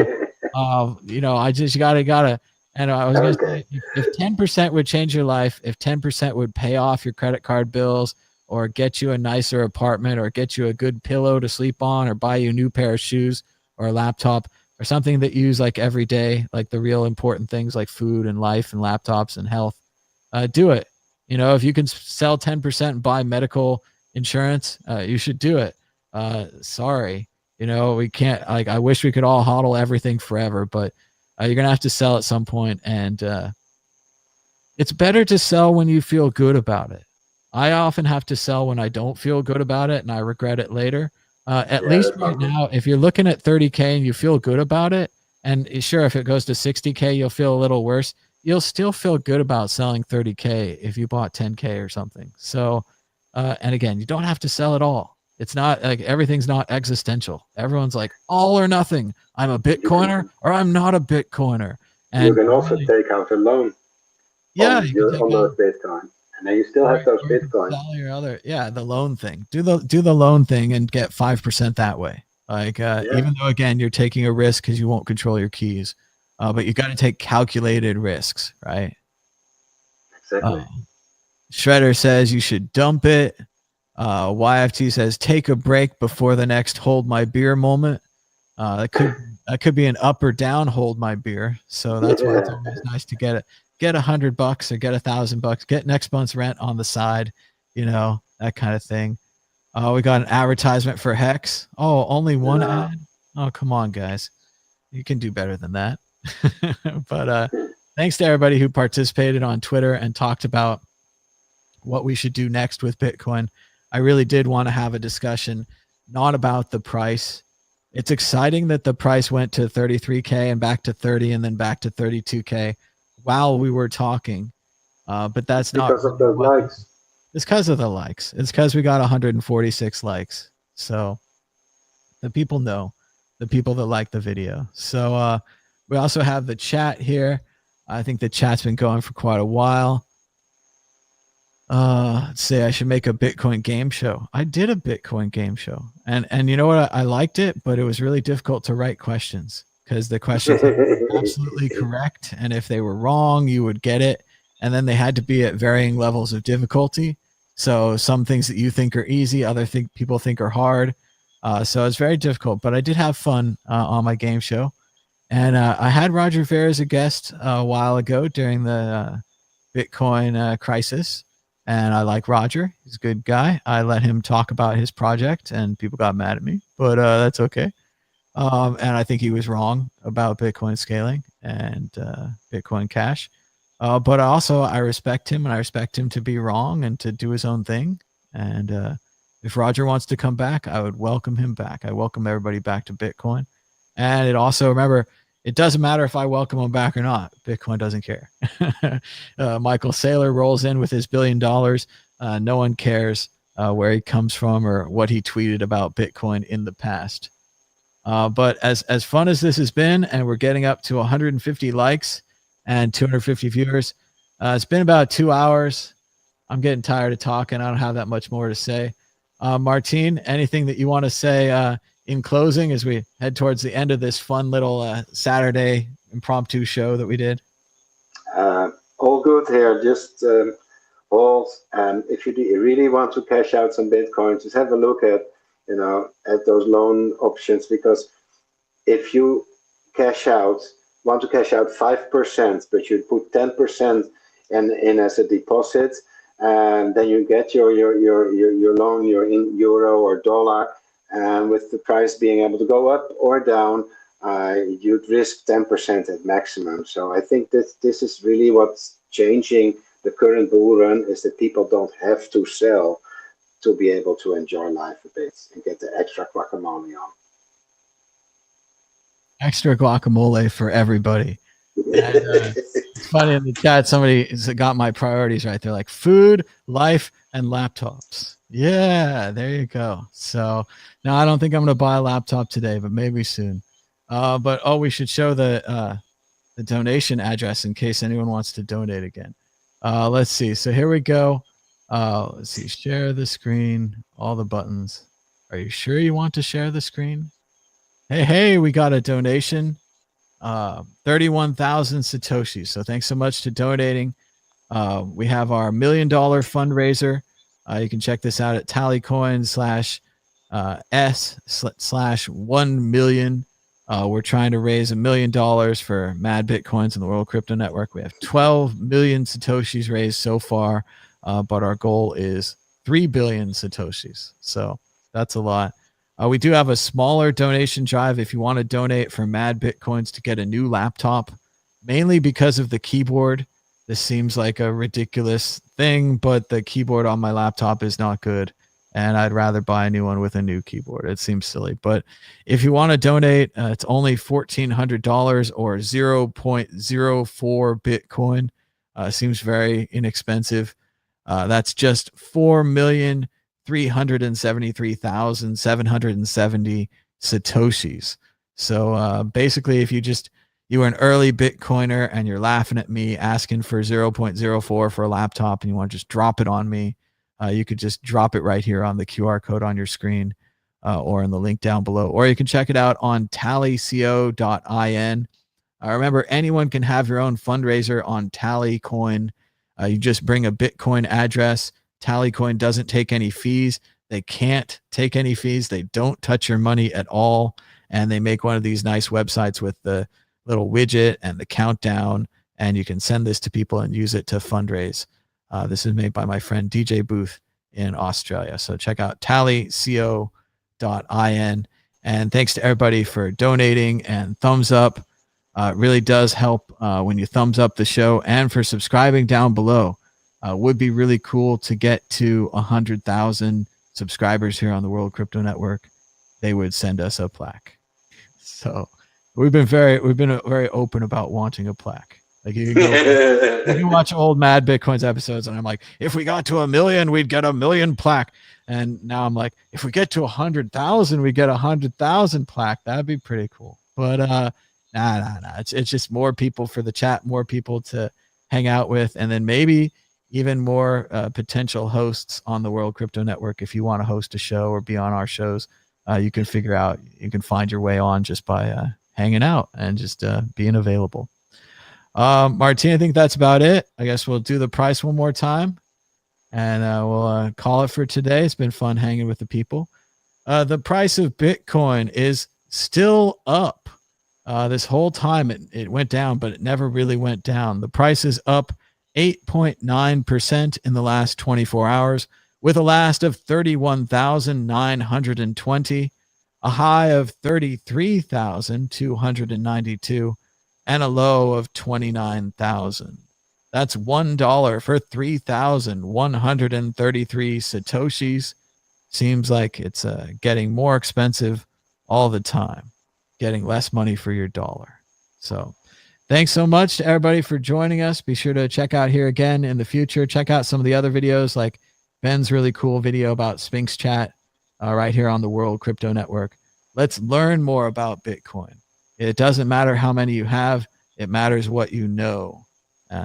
you gotta. And I was gonna say, if 10% would change your life, if 10% would pay off your credit card bills, or get you a nicer apartment, or get you a good pillow to sleep on, or buy you a new pair of shoes, or a laptop, or something that you use like every day, like the real important things like food and life and laptops and health, do it. If you can sell 10% and buy medical insurance, you should do it. Sorry, we can't, like, I wish we could all hodl everything forever, but you're going to have to sell at some point. And it's better to sell when you feel good about it. I often have to sell when I don't feel good about it and I regret it later. At least right now, if you're looking at 30K and you feel good about it, and sure, if it goes to 60K, you'll feel a little worse. You'll still feel good about selling 30K if you bought 10K or something. So, and again, you don't have to sell it all. It's not like everything's not existential. Everyone's like all or nothing. I'm a Bitcoiner or I'm not a Bitcoiner. And you can also take out a loan. Yeah, on those Bitcoin, and then you still have those Bitcoin. The loan thing. Do the loan thing and get 5% that way. Like even though again you're taking a risk because you won't control your keys, but you got to take calculated risks, right? Exactly. Shredder says you should dump it. YFT says take a break before the next hold my beer moment. That could be an up or down hold my beer. So that's why it's always nice to get $100 or get $1,000, get next month's rent on the side, that kind of thing. We got an advertisement for Hex. Oh, only one ad? Oh, come on, guys. You can do better than that. But thanks to everybody who participated on Twitter and talked about what we should do next with Bitcoin. I really did want to have a discussion, not about the price. It's exciting that the price went to 33K and back to 30 and then back to 32K while we were talking. But that's not because of the likes. It's because of the likes. It's because we got 146 likes. So the people know, the people that like the video. So we also have the chat here. I think the chat's been going for quite a while. Let's say I should make a Bitcoin game show. I did a Bitcoin game show, and you know what? I liked it, but it was really difficult to write questions because the questions were absolutely correct, and if they were wrong, you would get it. And then they had to be at varying levels of difficulty. So some things that you think are easy, people think are hard. So it's very difficult, but I did have fun on my game show. And I had Roger Ver as a guest a while ago during the Bitcoin crisis. And I like Roger. He's a good guy. I let him talk about his project and people got mad at me, but that's okay. And I think he was wrong about Bitcoin scaling and Bitcoin Cash. But also I respect him, and I respect him to be wrong and to do his own thing. And if Roger wants to come back, I would welcome him back. I welcome everybody back to Bitcoin. And it also, remember, it doesn't matter if I welcome him back or not. Bitcoin doesn't care. Michael Saylor rolls in with his $1 billion. No one cares where he comes from or what he tweeted about Bitcoin in the past. But as fun as this has been, and we're getting up to 150 likes and 250 viewers, it's been about 2 hours. I'm getting tired of talking. I don't have that much more to say. Martine, anything that you want to say in closing as we head towards the end of this fun little Saturday impromptu show that we did? All good here. Just all. If you really want to cash out some Bitcoin, just have a look at those loan options, because if you want to cash out 5%, but you put 10% in as a deposit, and then you get your loan, you're in euro or dollar, and with the price being able to go up or down, you'd risk 10% at maximum. So I think that this is really what's changing the current bull run, is that people don't have to sell to be able to enjoy life a bit and get the extra guacamole on. Extra guacamole for everybody. And, it's funny in the chat, somebody got my priorities right. They're like food, life, and laptops. Yeah, there you go. So no, I don't think I'm going to buy a laptop today, but maybe soon. But we should show the donation address in case anyone wants to donate again. Let's see. So here we go. Let's see. Share the screen. All the buttons. Are you sure you want to share the screen? Hey, we got a donation. 31,000 Satoshis. So thanks so much to donating. We have our $1 million fundraiser. You can check this out at Tallycoin /s/1 million. We're trying to raise $1 million for Mad Bitcoins in the World Crypto Network. We have 12 million Satoshis raised so far, but our goal is 3 billion Satoshis. So that's a lot. We do have a smaller donation drive if you want to donate for Mad Bitcoins to get a new laptop, mainly because of the keyboard. This seems like a ridiculous thing, but the keyboard on my laptop is not good, and I'd rather buy a new one with a new keyboard. It seems silly. But if you want to donate, it's only $1,400 or 0.04 Bitcoin. Seems very inexpensive. That's just 4,373,770 Satoshis. So basically, if you were an early Bitcoiner and you're laughing at me asking for 0.04 for a laptop and you want to just drop it on me, you could just drop it right here on the QR code on your screen or in the link down below. Or you can check it out on tallyco.in. Remember, anyone can have your own fundraiser on Tallycoin. You just bring a Bitcoin address. Tallycoin doesn't take any fees. They can't take any fees. They don't touch your money at all. And they make one of these nice websites with the little widget and the countdown, and you can send this to people and use it to fundraise. This is made by my friend DJ Booth in Australia. So check out tallyco.in. And thanks to everybody for donating and thumbs up. It really does help when you thumbs up the show, and for subscribing down below. Would be really cool to get to 100,000 subscribers here on the World Crypto Network. They would send us a plaque. So we've been very open about wanting a plaque. Like you can watch old Mad Bitcoins episodes, and I'm like, if we got to 1 million, we'd get 1 million plaque. And now I'm like, if we get to 100,000, we get 100,000 plaque. That'd be pretty cool. But nah. It's just more people for the chat, more people to hang out with, and then maybe even more potential hosts on the World Crypto Network. If you want to host a show or be on our shows, you can find your way on just by hanging out and just being available. Martine, I think that's about it. I guess we'll do the price one more time, and we'll call it for today. It's been fun hanging with the people. The price of Bitcoin is still up. This whole time it went down, but it never really went down. The price is up 8.9% in the last 24 hours, with a last of 31,920, a high of 33,292, and a low of 29,000. That's $1 for 3,133 Satoshis. Seems like it's getting more expensive all the time, getting less money for your dollar. So thanks so much to everybody for joining us. Be sure to check out here again in the future. Check out some of the other videos, like Ben's really cool video about Sphinx Chat right here on the World Crypto Network. Let's learn more about Bitcoin. It doesn't matter how many you have. It matters what you know.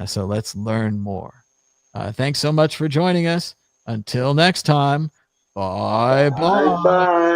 So let's learn more. Thanks so much for joining us. Until next time, bye bye. Bye.